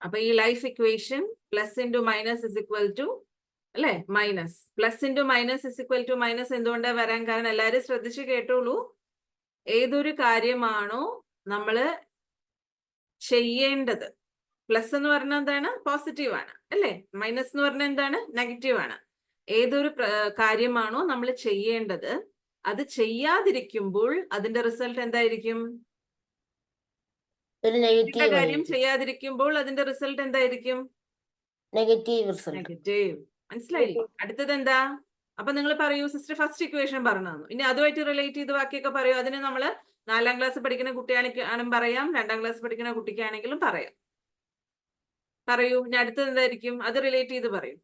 അപ്പൊ ഈ life equation plus into minus is equal to അല്ലെ minus. Plus into minus is equal to minus എന്തുകൊണ്ടാണ് വരാൻ കാരണം? എല്ലാവരും ശ്രദ്ധിച്ച് കേട്ടോളൂ. ഏതൊരു കാര്യമാണോ നമ്മള് ചെയ്യേണ്ടത്, പ്ലസ് എന്ന് പറഞ്ഞാൽ എന്താണ്? പോസിറ്റീവ് ആണ് അല്ലെ. മൈനസ് എന്ന് പറഞ്ഞാൽ എന്താണ്? നെഗറ്റീവ് ആണ്. ഏതൊരു കാര്യമാണോ നമ്മൾ ചെയ്യേണ്ടത് അത് ചെയ്യാതിരിക്കുമ്പോൾ അതിന്റെ റിസൾട്ട് എന്തായിരിക്കും? കാര്യം ചെയ്യാതിരിക്കുമ്പോൾ അതിന്റെ റിസൾട്ട് എന്തായിരിക്കും? നെഗറ്റീവ്. മനസ്സിലായില്ലേ? അടുത്തത് എന്താ? അപ്പൊ നിങ്ങൾ പറയൂ സിസ്റ്റർ, ഫസ്റ്റ് ഇക്വേഷൻ പറഞ്ഞു തന്നു. ഇനി അതുമായിട്ട് റിലേറ്റ് ചെയ്ത് ബാക്കിയൊക്കെ പറയൂ. അതിന് നമ്മള് 4ാം ക്ലാസ് പഠിക്കുന്ന കുട്ടിയാണെങ്കിലും പറയാം, 2ാം ക്ലാസ് പഠിക്കുന്ന കുട്ടിക്കാണെങ്കിലും പറയാം. പറയൂ. ഇനി അടുത്തത് എന്തായിരിക്കും? അത് റിലേറ്റ് ചെയ്ത് പറയൂ.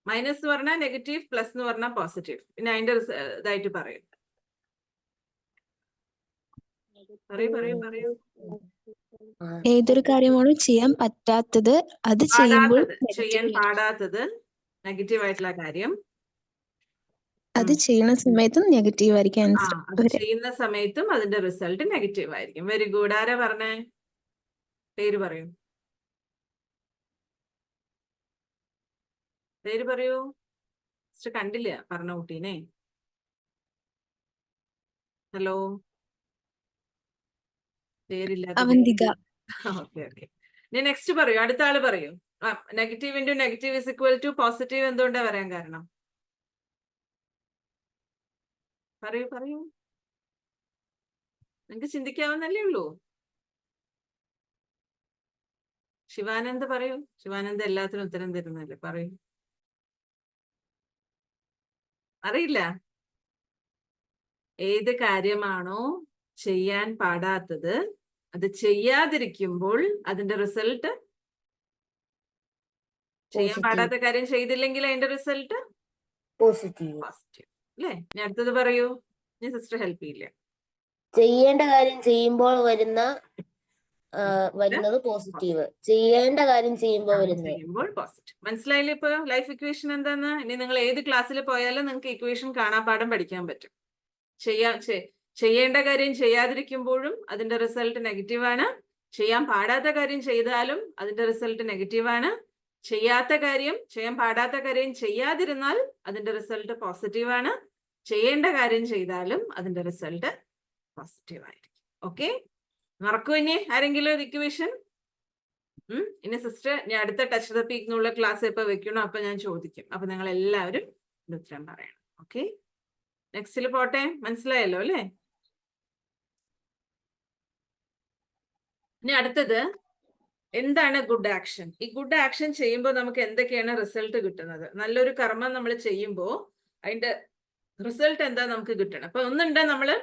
മൈനസ് എന്ന് പറഞ്ഞാൽ നെഗറ്റീവ്, പ്ലസ് എന്ന് പറഞ്ഞാൽ പോസിറ്റീവ്. പിന്നെ അതിന്റെ ഇതായിട്ട് പറയൂ. പറയൂ. ഏതൊരു കാര്യമാണോ ചെയ്യാൻ പറ്റാത്തത് അത് ചെയ്യുമ്പോൾ ചെയ്യാൻ പാടാത്തത് നെഗറ്റീവ് ആയിട്ടുള്ള കാര്യം അത് ചെയ്യുന്ന സമയത്തും നെഗറ്റീവ് ആയിരിക്കും ആൻസർ. അത് ചെയ്യുന്ന സമയത്തും അതിന്റെ റിസൾട്ട് നെഗറ്റീവ് ആയിരിക്കും. Very good. ആരാ പറഞ്ഞേ? പേര് പറയൂ. പേര് പറയൂ. കണ്ടില്ല പറഞ്ഞ കുട്ടീനെ. ഹലോ, പേരില്ല. ഓക്കെ. ഇനി നെക്സ്റ്റ് പറയൂ. അടുത്ത ആള് പറയൂ. Negative into negative is equal to positive എന്തുകൊണ്ടാ വരാൻ കാരണം? പറയൂ. നിങ്ങക്ക് ചിന്തിക്കാവുന്നല്ലേ ഉള്ളൂ. ശിവാനന്ദ് പറയൂ. ശിവാനന്ദ് എല്ലാത്തിനും ഉത്തരം തരുന്നല്ലേ. പറയൂ. അറിയില്ല. ഏത് കാര്യമാണോ ചെയ്യാൻ പാടാത്തത് അത് ചെയ്യാതിരിക്കുമ്പോൾ അതിന്റെ റിസൾട്ട്, ചെയ്യാൻ പാടാത്ത കാര്യം ചെയ്തില്ലെങ്കിൽ അതിന്റെ റിസൾട്ട് പോസിറ്റീവ് അല്ലേ? ഇനി അടുത്തത് പറയൂ. ഞാൻ സിസ്റ്റർ ഹെൽപ്പ് ചെയ്യില്ല. ചെയ്യേണ്ട കാര്യം ചെയ്യുമ്പോൾ വരുന്നത് പോസിറ്റീവ്, ചെയ്യേണ്ട കാര്യം ചെയ്യുമ്പോൾ പോസിറ്റീവ്. മനസ്സിലായില്ലേ ഇപ്പൊ ലൈഫ് ഇക്വേഷൻ എന്താന്ന്? ഇനി നിങ്ങൾ ഏത് ക്ലാസ്സിൽ പോയാലും നിങ്ങൾക്ക് ഇക്വേഷൻ കാണാപ്പാഠം പഠിക്കാൻ പറ്റും. ചെയ്യേണ്ട കാര്യം ചെയ്യാതിരിക്കുമ്പോഴും അതിന്റെ റിസൾട്ട് നെഗറ്റീവ് ആണ്. ചെയ്യാൻ പാടാത്ത കാര്യം ചെയ്താലും അതിന്റെ റിസൾട്ട് നെഗറ്റീവ് ആണ്. ചെയ്യാൻ പാടാത്ത കാര്യം ചെയ്യാതിരുന്നാൽ അതിന്റെ റിസൾട്ട് പോസിറ്റീവ് ആണ്. ചെയ്യേണ്ട കാര്യം ചെയ്താലും അതിന്റെ റിസൾട്ട് പോസിറ്റീവ് ആയിരിക്കും. ഓക്കെ, മറക്കൂ ഇനി ആരെങ്കിലും ഇക്വേഷൻ? ഇനി സിസ്റ്റർ ഞാൻ അടുത്ത ടച്ച് ദ പീക്ക് എന്നുള്ള ക്ലാസ് ഇപ്പൊ വെക്കണം. അപ്പൊ ഞാൻ ചോദിക്കും. അപ്പൊ നിങ്ങൾ എല്ലാവരും ഉത്തരം പറയണം. ഓക്കെ, നെക്സ്റ്റിൽ പോട്ടെ. മനസ്സിലായല്ലോ അല്ലേ? ഇനി അടുത്തത് എന്താണ് ഗുഡ് ആക്ഷൻ? ഈ ഗുഡ് ആക്ഷൻ ചെയ്യുമ്പോൾ നമുക്ക് എന്തൊക്കെയാണ് റിസൾട്ട് കിട്ടുന്നത്? നല്ലൊരു കർമ്മം നമ്മൾ ചെയ്യുമ്പോൾ അതിന്റെ റിസൾട്ട് എന്താ നമുക്ക് കിട്ടണം? അപ്പൊ ഒന്നുണ്ട്, നമ്മള്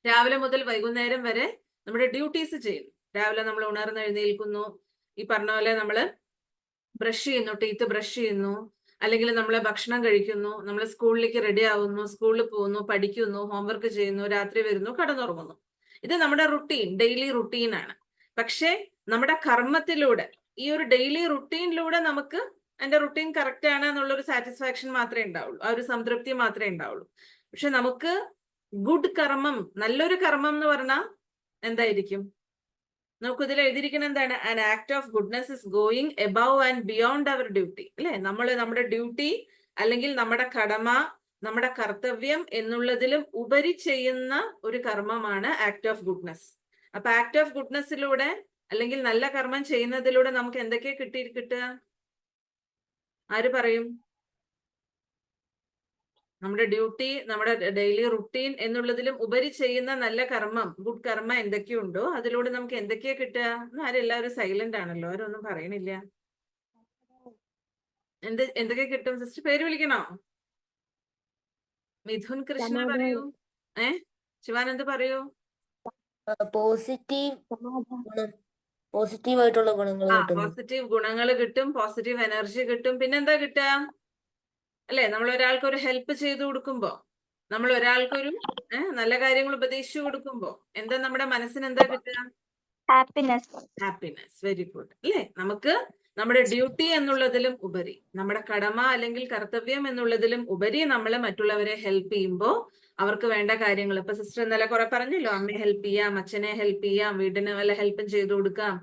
രാവിലെ മുതൽ വൈകുന്നേരം വരെ നമ്മുടെ ഡ്യൂട്ടീസ് ചെയ്യുന്നു. രാവിലെ നമ്മൾ ഉണർന്ന് എഴുന്നേൽക്കുന്നു, ഈ പറഞ്ഞ പോലെ നമ്മള് ബ്രഷ് ചെയ്യുന്നു, ടീത്ത് ബ്രഷ് ചെയ്യുന്നു, അല്ലെങ്കിൽ നമ്മൾ ഭക്ഷണം കഴിക്കുന്നു, നമ്മൾ സ്കൂളിലേക്ക് റെഡി ആവുന്നു, സ്കൂളിൽ പോകുന്നു, പഠിക്കുന്നു, ഹോംവർക്ക് ചെയ്യുന്നു, രാത്രി വരുന്നു, കടന്നുറങ്ങുന്നു. ഇത് നമ്മുടെ റുട്ടീൻ, ഡെയിലി റുട്ടീനാണ്. പക്ഷെ നമ്മുടെ കർമ്മത്തിലൂടെ, ഈ ഒരു ഡെയിലി റുട്ടീനിലൂടെ നമുക്ക് എന്റെ റുട്ടീൻ കറക്റ്റ് ആണ് എന്നുള്ളൊരു സാറ്റിസ്ഫാക്ഷൻ മാത്രമേ ഉണ്ടാവുള്ളൂ, ആ ഒരു സംതൃപ്തി മാത്രമേ ഉണ്ടാവുള്ളൂ. പക്ഷെ നമുക്ക് ഗുഡ് കർമ്മം, നല്ലൊരു കർമ്മം എന്ന് പറഞ്ഞാൽ എന്തായിരിക്കും? നമുക്ക് ഇതിൽ എഴുതിയിരിക്കുന്ന എന്താണ്? An act of goodness is going above and beyond our duty അല്ലെ? നമ്മുടെ ഡ്യൂട്ടി അല്ലെങ്കിൽ നമ്മുടെ കടമ, നമ്മുടെ കർത്തവ്യം എന്നുള്ളതിലും ഉപരി ചെയ്യുന്ന ഒരു കർമ്മമാണ് ആക്ട് ഓഫ് ഗുഡ്നെസ്. അപ്പൊ ആക്ട് ഓഫ് ഗുഡ്നെസ്സിലൂടെ അല്ലെങ്കിൽ നല്ല കർമ്മം ചെയ്യുന്നതിലൂടെ നമുക്ക് എന്തൊക്കെയാ കിട്ടുക? ആര് പറയും? നമ്മുടെ ഡ്യൂട്ടി, നമ്മുടെ ഡെയിലി റുട്ടീൻ എന്നുള്ളതിലും ഉപരി ചെയ്യുന്ന നല്ല കർമ്മം, ഗുഡ് കർമ്മ എന്തൊക്കെയുണ്ടോ അതിലൂടെ നമുക്ക് എന്തൊക്കെയാ കിട്ടുക? ആരെല്ലാവരും സൈലന്റ് ആണല്ലോ, അവരൊന്നും പറയണില്ല. എന്തൊക്കെ കിട്ടും? സിസ്റ്റർ പേര് വിളിക്കണോ? മിഥുൻ കൃഷ്ണ പറയൂ. ശിവാനന്ദ് പറയൂ. പോസിറ്റീവായിട്ടുള്ള ഗുണങ്ങൾ കിട്ടും. പോസിറ്റീവ് ഗുണങ്ങൾ കിട്ടും, പോസിറ്റീവ് എനർജി കിട്ടും. പിന്നെന്താ കിട്ടുക? അല്ലെ, നമ്മൾ ഒരാൾക്ക് ഒരു ഹെൽപ്പ് ചെയ്തു കൊടുക്കുമ്പോ, നമ്മൾ ഒരാൾക്കൊരു നല്ല കാര്യങ്ങൾ ഉപദേശിച്ചു കൊടുക്കുമ്പോ എന്താ നമ്മുടെ മനസ്സിന് എന്താ കിട്ടുക? ഹാപ്പിനെസ്. വെരി ഗുഡ് അല്ലെ? നമുക്ക് നമ്മുടെ ഡ്യൂട്ടി എന്നുള്ളതിലും ഉപരി, നമ്മുടെ കടമ അല്ലെങ്കിൽ കർത്തവ്യം എന്നുള്ളതിലും ഉപരി നമ്മൾ മറ്റുള്ളവരെ ഹെൽപ്പ് ചെയ്യുമ്പോൾ അവർക്ക് വേണ്ട കാര്യങ്ങൾ, ഇപ്പൊ സിസ്റ്റർ ഇന്നലെ കുറെ പറഞ്ഞല്ലോ, അമ്മയെ ഹെൽപ്പ് ചെയ്യാം, അച്ഛനെ ഹെൽപ്പ് ചെയ്യാം, വീടിന് വല്ല ഹെൽപ്പും ചെയ്തു കൊടുക്കാം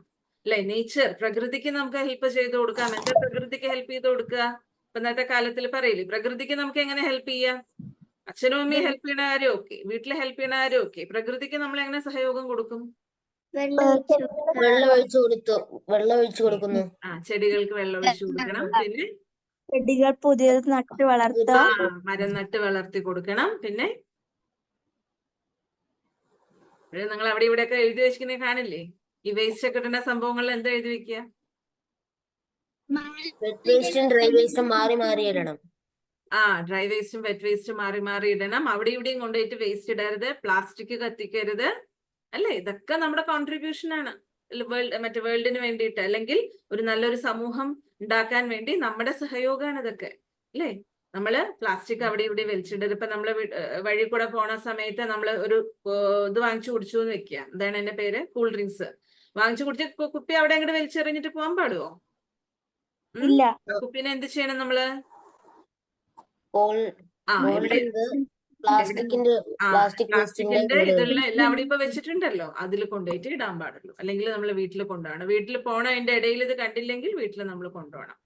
അല്ലെ? നേച്ചർ, പ്രകൃതിക്ക് നമുക്ക് ഹെൽപ്പ് ചെയ്ത് കൊടുക്കാം. എന്താ പ്രകൃതിക്ക് ഹെൽപ്പ് ചെയ്ത് കൊടുക്കുക? ഇപ്പൊ ഇന്നത്തെ കാലത്തിൽ പറയില്ലേ, പ്രകൃതിക്ക് നമുക്ക് എങ്ങനെ ഹെൽപ്പ് ചെയ്യാം? അച്ഛനും അമ്മയും ഹെൽപ്പ് ചെയ്യണ കാര്യം ഓക്കെ, വീട്ടിലെ ഹെൽപ്പ് ചെയ്യണ കാര്യം ഓക്കെ, പ്രകൃതിക്ക് നമ്മൾ എങ്ങനെ സഹയോഗം കൊടുക്കും? വെള്ളം ഒഴിച്ചു കൊടുക്കുന്നു. ചെടികൾക്ക് വെള്ളം ഒഴിച്ചു കൊടുക്കണം. പിന്നെ ചെടികൾ പുതിയത് നട്ട് വളർത്തുക. മരം നട്ട് വളർത്തി കൊടുക്കണം. പിന്നെ നിങ്ങൾ അവിടെ ഇവിടെയൊക്കെ എഴുതി വെച്ചിരിക്കുന്നത് കാണില്ലേ? ഈ വേസ്റ്റ് ഒക്കെ ഇടുന്ന സംഭവങ്ങളിൽ എന്താ എഴുതി വെക്കുക? വെറ്റ് വേസ്റ്റും ഡ്രൈ വേസ്റ്റും മാറി മാറി ഇടണം. ഡ്രൈ വേസ്റ്റും വെറ്റ് വേസ്റ്റും മാറി മാറി ഇടണം. അവിടെ ഇവിടെയും കൊണ്ടുപോയിട്ട് വേസ്റ്റ് ഇടരുത്, പ്ലാസ്റ്റിക് കത്തിക്കരുത്, അല്ലേ? ഇതൊക്കെ നമ്മുടെ കോൺട്രിബ്യൂഷൻ ആണ് മറ്റേ വേൾഡിന് വേണ്ടിയിട്ട്, അല്ലെങ്കിൽ ഒരു നല്ലൊരു സമൂഹം ഉണ്ടാക്കാൻ വേണ്ടി നമ്മുടെ സഹയോഗമാണ് ഇതൊക്കെ, അല്ലേ? നമ്മള് പ്ലാസ്റ്റിക് അവിടെ ഇവിടെ വലിച്ചിടരുത്. ഇപ്പൊ നമ്മള് വഴി കൂടെ പോണ സമയത്ത് നമ്മള് ഒരു ഇത് വാങ്ങിച്ചു കുടിച്ചു എന്ന് വെക്കുക, എന്താണ് എന്റെ പേര്, കൂൾ ഡ്രിങ്ക്സ് വാങ്ങിച്ചു കുടിച്ച് കുപ്പി അവിടെ അങ്ങോട്ട് വലിച്ചെറിഞ്ഞിട്ട് പോകാൻ പാടുവോ? ഇല്ല. കുപ്പിനെ എന്ത് ചെയ്യണം നമ്മള്? പ്ലാസ്റ്റിക്കിന്റെ ഇതുള്ള എല്ലാവരും ഇപ്പൊ വെച്ചിട്ടുണ്ടല്ലോ, അതിൽ കൊണ്ടുപോയിട്ട് ഇടാൻ പാടുള്ളൂ. അല്ലെങ്കിൽ നമ്മൾ വീട്ടിൽ കൊണ്ടുപോകണം. വീട്ടിൽ പോണ അതിന്റെ ഇടയിൽ ഇത് കണ്ടില്ലെങ്കിൽ വീട്ടിൽ നമ്മൾ കൊണ്ടുപോകണം.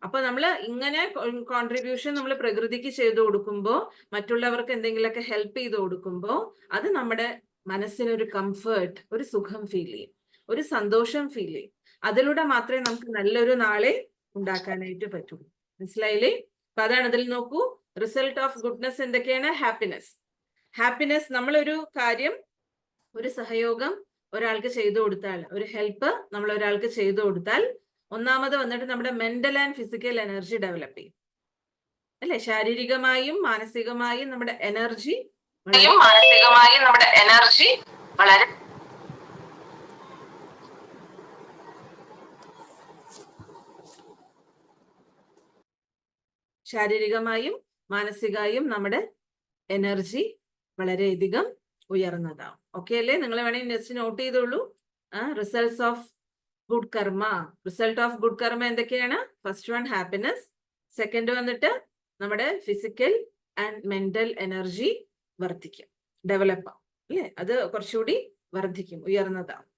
അപ്പൊ നമ്മൾ ഇങ്ങനെ കോൺട്രിബ്യൂഷൻ നമ്മൾ പ്രകൃതിക്ക് ചെയ്തു കൊടുക്കുമ്പോ, മറ്റുള്ളവർക്ക് എന്തെങ്കിലുമൊക്കെ ഹെൽപ്പ് ചെയ്ത് കൊടുക്കുമ്പോ, അത് നമ്മുടെ മനസ്സിനൊരു കംഫേർട്ട്, ഒരു സുഖം ഫീൽ ചെയ്യും, ഒരു സന്തോഷം ഫീൽ ചെയ്യും. അതിലൂടെ മാത്രമേ നമുക്ക് നല്ലൊരു നാളെ ഉണ്ടാക്കാനായിട്ട് പറ്റുള്ളൂ. മനസ്സിലായില്ലേ? അപ്പൊ അതാണ് ഇതിൽ നോക്കൂ, റിസൾട്ട് ഓഫ് ഗുഡ്നെസ് എന്തൊക്കെയാണ്? ഹാപ്പിനെസ്. ഹാപ്പിനെസ്, നമ്മളൊരു കാര്യം, ഒരു സഹയോഗം ഒരാൾക്ക് ചെയ്തു കൊടുത്താൽ, ഒരു ഹെൽപ്പ് നമ്മൾ ഒരാൾക്ക് ചെയ്തു കൊടുത്താൽ, ഒന്നാമത് വന്നിട്ട് നമ്മുടെ mental and physical energy develop ചെയ്യും, അല്ലെ? ശാരീരികമായും മാനസികമായും നമ്മുടെ എനർജി വളരെ ശാരീരികമായും മാനസികമായും നമ്മുടെ എനർജി വളരെയധികം ഉയർന്നതാവും. ഓക്കെ അല്ലേ? നിങ്ങൾ വേണമെങ്കിൽ നെക്സ്റ്റ് നോട്ട് ചെയ്തോളൂ. റിസൾട്ട്സ് ഓഫ് ഗുഡ് കർമ്മ. റിസൾട്ട് ഓഫ് ഗുഡ് കർമ്മ എന്തൊക്കെയാണ്? ഫസ്റ്റ് വൺ ഹാപ്പിനെസ്, സെക്കൻഡ് വന്നിട്ട് നമ്മുടെ ഫിസിക്കൽ ആൻഡ് മെന്റൽ എനർജി വർദ്ധിക്കും, ഡെവലപ്പ് ആവും, അല്ലേ? അത് കുറച്ചുകൂടി വർദ്ധിക്കും, ഉയർന്നതാവും.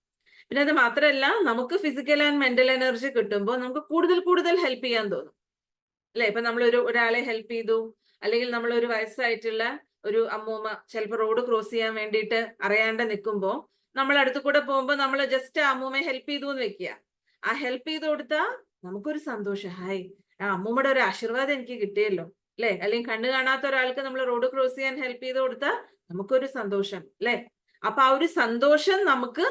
പിന്നെ അത് മാത്രമല്ല, നമുക്ക് ഫിസിക്കൽ ആൻഡ് മെന്റൽ എനർജി കിട്ടുമ്പോൾ നമുക്ക് കൂടുതൽ കൂടുതൽ ഹെൽപ്പ് ചെയ്യാൻ തോന്നും, അല്ലെ? ഇപ്പൊ നമ്മൾ ഒരാളെ ഹെൽപ്പ് ചെയ്തു, അല്ലെങ്കിൽ നമ്മൾ ഒരു വയസ്സായിട്ടുള്ള ഒരു അമ്മൂമ്മ ചിലപ്പോൾ റോഡ് ക്രോസ് ചെയ്യാൻ വേണ്ടിയിട്ട് അറിയാണ്ട് നിൽക്കുമ്പോൾ, നമ്മൾ അടുത്ത് കൂടെ പോകുമ്പോൾ നമ്മൾ ജസ്റ്റ് ആ അമ്മൂമ്മയെ ഹെൽപ്പ് ചെയ്തു എന്ന് വെക്കുക. ആ ഹെൽപ്പ് ചെയ്ത് കൊടുത്താൽ നമുക്കൊരു സന്തോഷം, ഹായ്, ആ അമ്മൂമ്മയുടെ ഒരു ആശീർവാദം എനിക്ക് കിട്ടിയല്ലോ, അല്ലെ? അല്ലെങ്കിൽ കണ്ണു കാണാത്ത ഒരാൾക്ക് നമ്മൾ റോഡ് ക്രോസ് ചെയ്യാൻ ഹെൽപ്പ് ചെയ്ത് കൊടുത്താൽ നമുക്കൊരു സന്തോഷം, അല്ലെ? അപ്പൊ ആ ഒരു സന്തോഷം നമുക്ക്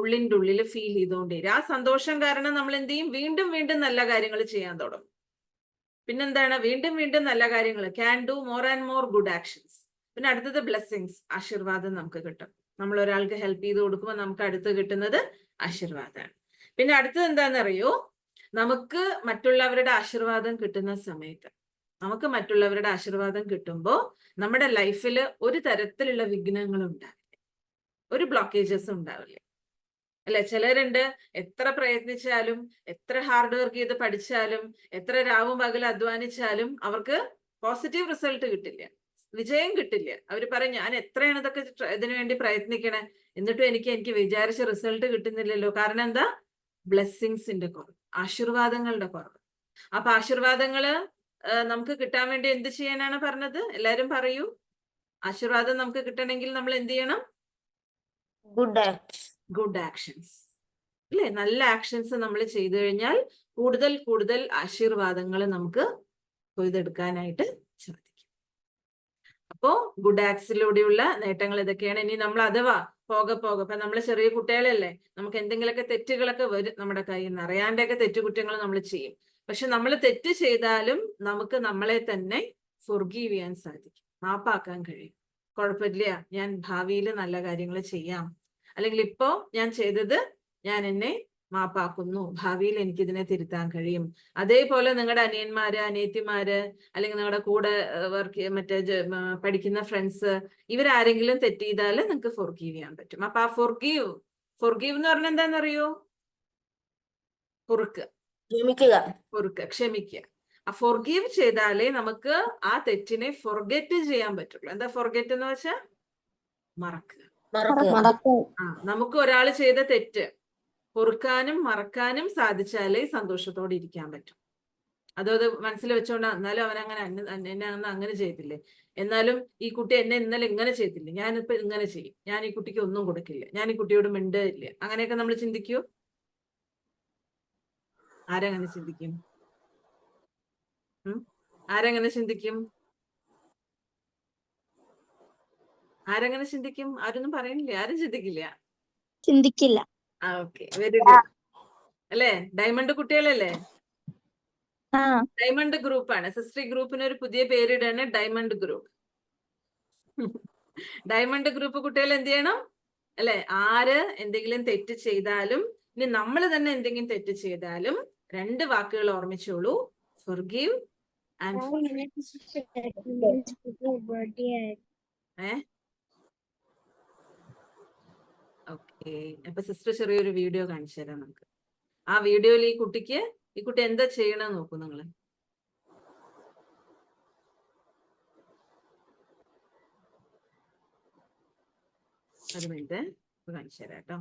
ഉള്ളിൻ്റെ ഉള്ളിൽ ഫീൽ ചെയ്തുകൊണ്ടിരിക്കും. ആ സന്തോഷം കാരണം നമ്മൾ എന്ത് ചെയ്യും? വീണ്ടും വീണ്ടും നല്ല കാര്യങ്ങൾ ചെയ്യാൻ തുടങ്ങും. പിന്നെന്താണ്? വീണ്ടും വീണ്ടും നല്ല കാര്യങ്ങൾ, can do more and more good actions. പിന്നെ അടുത്തത് ബ്ലെസ്സിങ്സ്, ആശീർവാദം നമുക്ക് കിട്ടും. നമ്മൾ ഒരാൾക്ക് ഹെൽപ്പ് ചെയ്ത് കൊടുക്കുമ്പോൾ നമുക്ക് അടുത്ത് കിട്ടുന്നത് ആശീർവാദമാണ്. പിന്നെ അടുത്തത് എന്താണെന്നറിയോ? നമുക്ക് മറ്റുള്ളവരുടെ ആശീർവാദം കിട്ടുന്ന സമയത്ത്, നമുക്ക് മറ്റുള്ളവരുടെ ആശീർവാദം കിട്ടുമ്പോൾ നമ്മുടെ ലൈഫിൽ ഒരു തരത്തിലുള്ള വിഘ്നങ്ങളും ഉണ്ടാവില്ല, ഒരു ബ്ലോക്കേജസും ഉണ്ടാവില്ല, അല്ലെ? ചിലരുണ്ട്, എത്ര പ്രയത്നിച്ചാലും, എത്ര ഹാർഡ് വർക്ക് ചെയ്ത് പഠിച്ചാലും, എത്ര രാവും പകലും അധ്വാനിച്ചാലും അവർക്ക് പോസിറ്റീവ് റിസൾട്ട് കിട്ടില്ല, വിജയം കിട്ടില്ല. അവർ പറയും, ഞാൻ എത്രയാണ് ഇതൊക്കെ ഇതിനു വേണ്ടി പ്രയത്നിക്കണേ, എന്നിട്ടും എനിക്ക് വിചാരിച്ച റിസൾട്ട് കിട്ടുന്നില്ലല്ലോ. കാരണം എന്താ? ബ്ലെസ്സിങ്സിന്റെ കുറവ്, ആശീർവാദങ്ങളുടെ കുറവ്. അപ്പൊ ആശീർവാദങ്ങള് നമുക്ക് കിട്ടാൻ വേണ്ടി എന്ത് ചെയ്യാനാണ് പറഞ്ഞത്? എല്ലാരും പറയൂ. ആശീർവാദം നമുക്ക് കിട്ടണമെങ്കിൽ നമ്മൾ എന്ത് ചെയ്യണം? ഗുഡ് ആക്ഷൻസ്, അല്ലെ? നല്ല ആക്ഷൻസ് നമ്മൾ ചെയ്തു കഴിഞ്ഞാൽ കൂടുതൽ കൂടുതൽ ആശീർവാദങ്ങൾ നമുക്ക് കൊയ്തെടുക്കാനായിട്ട് സാധിക്കും. അപ്പോ ഗുഡ് ആക്ട്സിലൂടെയുള്ള നേട്ടങ്ങൾ ഇതൊക്കെയാണ്. ഇനി നമ്മൾ അഥവാ പോകെ ഇപ്പൊ നമ്മൾ ചെറിയ കുട്ടികളല്ലേ, നമുക്ക് എന്തെങ്കിലുമൊക്കെ തെറ്റുകളൊക്കെ വരും നമ്മുടെ കയ്യിൽ നിന്ന്, അറിയാണ്ടൊക്കെ തെറ്റുകുറ്റങ്ങൾ നമ്മൾ ചെയ്യും. പക്ഷെ നമ്മൾ തെറ്റ് ചെയ്താലും നമുക്ക് നമ്മളെ തന്നെ ഫൊർഗീവ് ചെയ്യാൻ സാധിക്കും, മാപ്പാക്കാൻ കഴിയും. കുഴപ്പമില്ല, ഞാൻ ഭാവിയിൽ നല്ല കാര്യങ്ങൾ ചെയ്യാം, അല്ലെങ്കിൽ ഇപ്പോ ഞാൻ ചെയ്തത് ഞാൻ എന്നെ മാപ്പാക്കുന്നു, ഭാവിയിൽ എനിക്ക് ഇതിനെ തിരുത്താൻ കഴിയും. അതേപോലെ നിങ്ങളുടെ അനിയന്മാര്, അനിയത്തിമാര്, അല്ലെങ്കിൽ നിങ്ങളുടെ കൂടെ പഠിക്കുന്ന ഫ്രണ്ട്സ്, ഇവരാരെങ്കിലും തെറ്റ് ചെയ്താൽ നിങ്ങൾക്ക് ഫൊർഗീവ് ചെയ്യാൻ പറ്റും. അപ്പൊ ആ ഫൊർഗീവ് എന്ന് പറഞ്ഞാൽ എന്താണെന്നറിയോ? ക്ഷമിക്കുക. ആ ഫൊർഗീവ് ചെയ്താലേ നമുക്ക് ആ തെറ്റിനെ ഫൊർഗെറ്റ് ചെയ്യാൻ പറ്റുള്ളൂ. എന്താ ഫൊർഗെറ്റ് എന്ന് വെച്ചാൽ? മറക്കുക. നമുക്ക് ഒരാൾ ചെയ്ത തെറ്റ്, പൊറുക്കാനും മറക്കാനും സാധിച്ചാലേ സന്തോഷത്തോടെ ഇരിക്കാൻ പറ്റും. അത് മനസ്സിൽ വെച്ചോണ്ടാ. എന്നാലും അവൻ എന്നെ അന്ന് അങ്ങനെ ചെയ്തില്ലേ, എന്നാലും ഈ കുട്ടി എന്നെ ഇന്നലെ ഇങ്ങനെ ചെയ്തില്ലേ, ഞാനിപ്പോ ഇങ്ങനെ ചെയ്യും, ഞാൻ ഈ കുട്ടിക്ക് ഒന്നും കൊടുക്കില്ല, ഞാൻ ഈ കുട്ടിയോട് മിണ്ടില്ല, അങ്ങനെയൊക്കെ നമ്മൾ ചിന്തിക്കൂ? ആരെങ്ങനെ ചിന്തിക്കും? ആരെങ്ങനെ ചിന്തിക്കും? ആരെങ്ങനെ ചിന്തിക്കും? ആരൊന്നും പറയണില്ല, ആരും ചിന്തിക്കില്ല. ചിന്തിക്കില്ല. Okay, very good. അല്ലേ, ഡയമണ്ട് കുട്ടികളല്ലേ? ആ ഡയമണ്ട് ഗ്രൂപ്പാണ്. സിസ്ട്രി ഗ്രൂപ്പിന് ഒരു പുതിയ പേരിടാണ്, ഡയമണ്ട് ഗ്രൂപ്പ്. ഡയമണ്ട് ഗ്രൂപ്പ് കുട്ടികൾ എന്ത് ചെയ്യണം അല്ലെ? ആര് എന്തെങ്കിലും തെറ്റ് ചെയ്താലും, ഇനി നമ്മൾ തന്നെ എന്തെങ്കിലും തെറ്റ് ചെയ്താലും 2 വാക്കുകൾ ഓർമ്മിച്ചോളൂ: forgive and ഓക്കെ. അപ്പൊ സിസ്റ്റർ ചെറിയൊരു വീഡിയോ കാണിച്ചു തരാം നമുക്ക്. ആ വീഡിയോയിൽ ഈ കുട്ടി എന്താ ചെയ്യണമെന്ന് നോക്കൂ നിങ്ങള്. ഒരു മിനിറ്റ് കാണിച്ചു തരാം കേട്ടോ.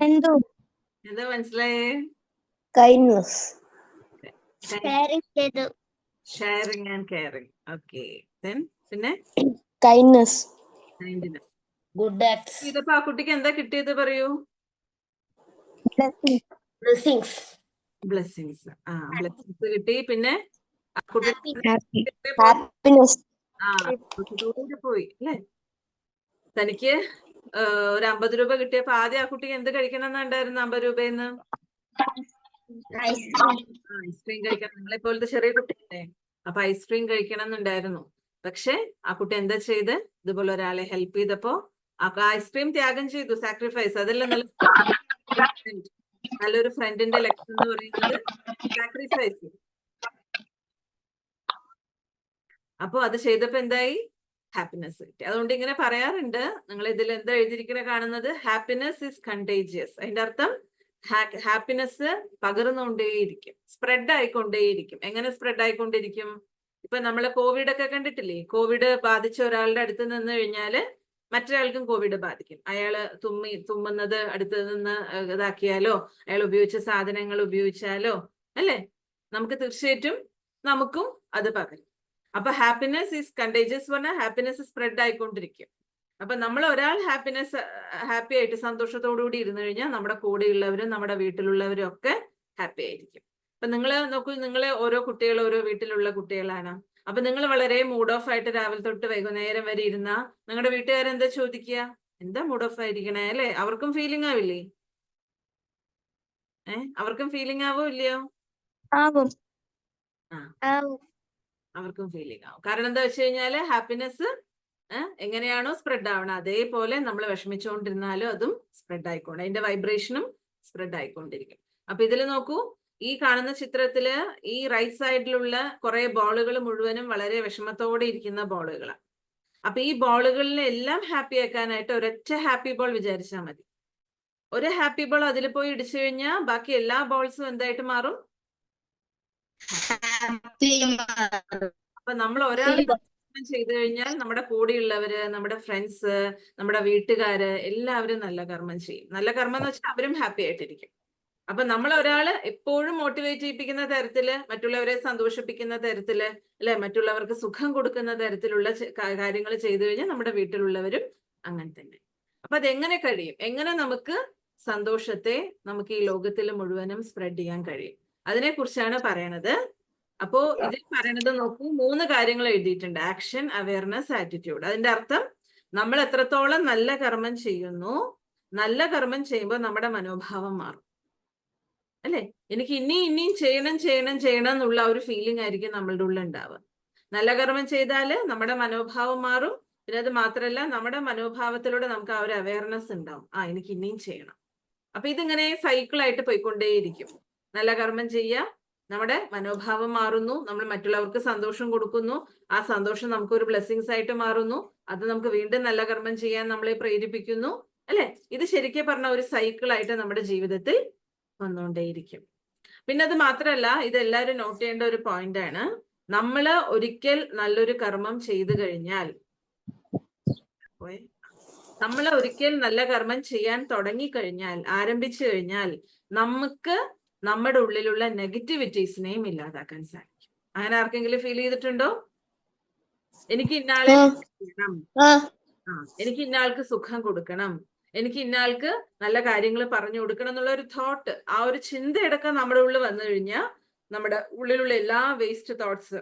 എന്തോ എന്താ മനസ്സിലായേ? Kindness. Sharing and caring. Okay, പിന്നെ കൈൻഡ്നസ്. കൈൻഡ്നെസ്. Good acts. ഇതപ്പോ ആ കുട്ടിക്ക് എന്താ കിട്ടിയത് പറയൂ? ബ്ലെസ്സിങ്സ്. ബ്ലെസ്സിങ്സ്. ബ്ലെസ്സിങ്സ് കിട്ടി. പിന്നെ ആ കുട്ടി ഹാപ്പിനെസ്. പോയി അല്ലേ? തനിക്ക് ഒരു 50 രൂപ കിട്ടിയപ്പോ ആദ്യം ആ കുട്ടിക്ക് എന്ത് കഴിക്കണം എന്നുണ്ടായിരുന്നു? 50 രൂപയെന്ന് ഐസ്ക്രീം കഴിക്കണം. നിങ്ങളെ പോലത്തെ ചെറിയ കുട്ടിയല്ലേ, അപ്പൊ ഐസ്ക്രീം കഴിക്കണം എന്നുണ്ടായിരുന്നു. പക്ഷെ ആ കുട്ടി എന്താ ചെയ്ത്? ഇതുപോലെ ഒരാളെ ഹെൽപ്പ് ചെയ്തപ്പോ ആ ഐസ്ക്രീം ത്യാഗം ചെയ്തു, സാക്രിഫൈസ്. അതെല്ലാം നല്ലൊരു ഫ്രണ്ടിന്റെ ലക്ഷ്യം എന്ന് പറയുന്നത് സാക്രിഫൈസ്. അപ്പൊ അത് ചെയ്തപ്പോ എന്തായി? ഹാപ്പിനെസ് കിട്ടി. അതുകൊണ്ട് ഇങ്ങനെ പറയാറുണ്ട്, നിങ്ങൾ ഇതിൽ എന്താ എഴുതിയിരിക്കണ കാണുന്നത്? Happiness is contagious. അതിന്റെ അർത്ഥം ഹാപ്പിനെസ് പകർന്നുകൊണ്ടേയിരിക്കും, സ്പ്രെഡ് ആയിക്കൊണ്ടേയിരിക്കും. എങ്ങനെ സ്പ്രെഡ് ആയിക്കൊണ്ടിരിക്കും? ഇപ്പൊ നമ്മള് കോവിഡ് ഒക്കെ കണ്ടിട്ടില്ലേ? കോവിഡ് ബാധിച്ച ഒരാളുടെ അടുത്ത് നിന്ന് കഴിഞ്ഞാല് മറ്റൊരാൾക്കും കോവിഡ് ബാധിക്കും. അയാള് തുമ്മുന്നത് അടുത്ത് നിന്ന് ഇതാക്കിയാലോ, അയാൾ ഉപയോഗിച്ച സാധനങ്ങൾ ഉപയോഗിച്ചാലോ, അല്ലേ, നമുക്ക് തീർച്ചയായിട്ടും നമുക്കും അത് പകരും. അപ്പൊ ഹാപ്പിനെസ് ഈസ് കണ്ടേജിയസ് പറഞ്ഞാൽ ഹാപ്പിനെസ് സ്പ്രെഡ് ആയിക്കൊണ്ടിരിക്കും. അപ്പൊ നമ്മൾ ഒരാൾ ഹാപ്പി ആയിട്ട് സന്തോഷത്തോടു കൂടി ഇരുന്നു കഴിഞ്ഞാൽ നമ്മുടെ കൂടെയുള്ളവരും നമ്മുടെ വീട്ടിലുള്ളവരും ഒക്കെ ഹാപ്പി ആയിരിക്കും. അപ്പൊ നിങ്ങൾ നോക്കൂ, നിങ്ങളെ ഓരോ കുട്ടികൾ ഓരോ വീട്ടിലുള്ള കുട്ടികളാണ്. അപ്പൊ നിങ്ങൾ വളരെ മൂഡ് ഓഫ് ആയിട്ട് രാവിലെ തൊട്ട് വൈകുന്നേരം വരെ ഇരുന്ന നിങ്ങളുടെ വീട്ടുകാരെന്താ ചോദിക്കുക? എന്താ മൂഡ് ഓഫ് ആയിരിക്കണേ അല്ലെ? അവർക്കും ഫീലിംഗ് ആവില്ലേ? അവർക്കും ഫീലിംഗ് ആവോ ഇല്ലയോ? ആവും. അവർക്കും ഫീലിംഗ് ആവും. കാരണം എന്താ വെച്ച് കഴിഞ്ഞാല് ഹാപ്പിനെസ് എങ്ങനെയാണോ സ്പ്രെഡ് ആവണം അതേപോലെ നമ്മൾ വിഷമിച്ചുകൊണ്ടിരുന്നാലും അതും സ്പ്രെഡ് ആയിക്കൊണ്ട് അതിന്റെ വൈബ്രേഷനും സ്പ്രെഡ് ആയിക്കൊണ്ടിരിക്കും. അപ്പൊ ഇതിൽ നോക്കൂ, ഈ കാണുന്ന ചിത്രത്തില് ഈ റൈറ്റ് സൈഡിലുള്ള കുറെ ബോളുകൾ മുഴുവനും വളരെ വിഷമത്തോടെ ഇരിക്കുന്ന ബോളുകളാണ്. അപ്പൊ ഈ ബോളുകളിനെ എല്ലാം ഹാപ്പി ആക്കാനായിട്ട് ഒരൊറ്റ ഹാപ്പി ബോൾ വിചാരിച്ചാൽ മതി. ഒരു ഹാപ്പി ബോൾ അതിൽ പോയി ഇടിച്ചു കഴിഞ്ഞാൽ ബാക്കി എല്ലാ ബോൾസും എന്തായിട്ട് മാറും? അപ്പൊ നമ്മൾ ഒരാൾ ചെയ്തു കഴിഞ്ഞാൽ നമ്മുടെ കൂടെയുള്ളവര്, നമ്മുടെ ഫ്രണ്ട്സ്, നമ്മുടെ വീട്ടുകാര് എല്ലാവരും നല്ല കർമ്മം ചെയ്യും. നല്ല കർമ്മം എന്ന് വെച്ചാൽ അവരും ഹാപ്പി ആയിട്ടിരിക്കും. അപ്പൊ നമ്മൾ ഒരാള് എപ്പോഴും മോട്ടിവേറ്റ് ചെയ്യിപ്പിക്കുന്ന തരത്തില്, മറ്റുള്ളവരെ സന്തോഷിപ്പിക്കുന്ന തരത്തില്, അല്ലെ, മറ്റുള്ളവർക്ക് സുഖം കൊടുക്കുന്ന തരത്തിലുള്ള കാര്യങ്ങൾ ചെയ്തു കഴിഞ്ഞാൽ നമ്മുടെ വീട്ടിലുള്ളവരും അങ്ങനെ തന്നെ. അപ്പൊ അതെങ്ങനെ കഴിയും? എങ്ങനെ നമുക്ക് സന്തോഷത്തെ നമുക്ക് ഈ ലോകത്തിൽ മുഴുവനും സ്പ്രെഡ് ചെയ്യാൻ കഴിയും? അതിനെ കുറിച്ചാണ് പറയണത്. അപ്പോ ഇതിൽ പറയണത് നോക്കൂ, 3 കാര്യങ്ങൾ എഴുതിയിട്ടുണ്ട്: ആക്ഷൻ, അവയർനെസ്, ആറ്റിറ്റ്യൂഡ്. അതിന്റെ അർത്ഥം നമ്മൾ എത്രത്തോളം നല്ല കർമ്മം ചെയ്യുന്നു, നല്ല കർമ്മം ചെയ്യുമ്പോൾ നമ്മുടെ മനോഭാവം മാറും അല്ലെ? എനിക്ക് ഇനിയും ചെയ്യണം എന്നുള്ള ഒരു ഫീലിംഗ് ആയിരിക്കും നമ്മളുടെ ഉള്ളിൽ ഉണ്ടാവുക. നല്ല കർമ്മം ചെയ്താല് നമ്മുടെ മനോഭാവം മാറും. പിന്നെ അത് മാത്രമല്ല, നമ്മുടെ മനോഭാവത്തിലൂടെ നമുക്ക് ആ ഒരു അവയർനെസ് ഉണ്ടാവും, എനിക്ക് ഇനിയും ചെയ്യണം. അപ്പൊ ഇതിങ്ങനെ സൈക്കിളായിട്ട് പോയിക്കൊണ്ടേയിരിക്കും. നല്ല കർമ്മം ചെയ്യുക, നമ്മുടെ മനോഭാവം മാറുന്നു, നമ്മൾ മറ്റുള്ളവർക്ക് സന്തോഷം കൊടുക്കുന്നു, ആ സന്തോഷം നമുക്കൊരു ബ്ലെസ്സിങ്സ് ആയിട്ട് മാറുന്നു, അത് നമുക്ക് വീണ്ടും നല്ല കർമ്മം ചെയ്യാൻ നമ്മളെ പ്രേരിപ്പിക്കുന്നു അല്ലെ? ഇത് ശരിക്കും പറഞ്ഞ ഒരു സൈക്കിളായിട്ട് നമ്മുടെ ജീവിതത്തിൽ വന്നുകൊണ്ടേയിരിക്കും. പിന്നെ അത് മാത്രമല്ല, ഇതെല്ലാവരും നോട്ട് ചെയ്യേണ്ട ഒരു പോയിന്റ് ആണ്. നമ്മള് ഒരിക്കൽ നല്ലൊരു കർമ്മം ചെയ്തു കഴിഞ്ഞാൽ, നല്ല കർമ്മം ചെയ്യാൻ തുടങ്ങിക്കഴിഞ്ഞാൽ, ആരംഭിച്ചു കഴിഞ്ഞാൽ, നമുക്ക് നമ്മുടെ ഉള്ളിലുള്ള നെഗറ്റിവിറ്റീസിനെയും ഇല്ലാതാക്കാൻ സാധിക്കും. അങ്ങനെ ആർക്കെങ്കിലും ഫീൽ ചെയ്തിട്ടുണ്ടോ? എനിക്ക് ഇന്നാളെ ചെയ്യണം, എനിക്ക് ഇന്നാൾക്ക് സുഖം കൊടുക്കണം, എനിക്ക് ഇന്നാൾക്ക് നല്ല കാര്യങ്ങൾ പറഞ്ഞു കൊടുക്കണം എന്നുള്ള ഒരു തോട്ട്, ആ ഒരു ചിന്തയടക്കം നമ്മുടെ ഉള്ളിൽ വന്നു കഴിഞ്ഞാൽ നമ്മുടെ ഉള്ളിലുള്ള എല്ലാ വേസ്റ്റ് തോട്ട്സ്,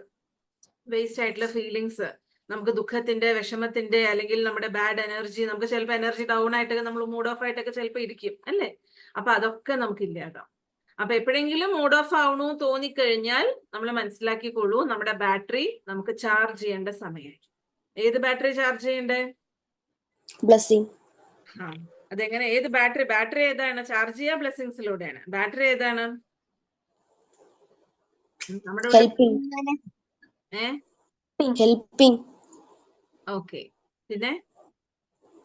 വേസ്റ്റ് ആയിട്ടുള്ള ഫീലിങ്സ്, നമുക്ക് ദുഃഖത്തിന്റെ, വിഷമത്തിന്റെ, അല്ലെങ്കിൽ നമ്മുടെ ബാഡ് എനർജി, നമുക്ക് ചിലപ്പോൾ എനർജി ഡൗൺ ആയിട്ടൊക്കെ നമ്മൾ മൂഡ് ഓഫ് ആയിട്ടൊക്കെ ചിലപ്പോൾ ഇരിക്കും അല്ലേ? അപ്പൊ അതൊക്കെ നമുക്ക് ഇല്ലാതാവും. അപ്പൊ എപ്പോഴെങ്കിലും മൂഡ് ഓഫ് ആവണു തോന്നിക്കഴിഞ്ഞാൽ നമ്മൾ മനസ്സിലാക്കിക്കൊള്ളൂ, നമ്മുടെ ബാറ്ററി നമുക്ക് ചാർജ് ചെയ്യേണ്ട സമയമായി. ഏത് ബാറ്ററി ചാർജ് ചെയ്യണ്ടേ? ബ്ലെസ്സിങ്. അതെങ്ങനെ? ഏത് ബാറ്ററി ഏതാണ് ചാർജ് ചെയ്യുക? ബ്ലെസ്സിങ്സിലൂടെയാണ്. ബാറ്ററി ഏതാണ്? നമ്മുടെ ഹെൽപ്പിംഗ്. ഓക്കെ, പിന്നെ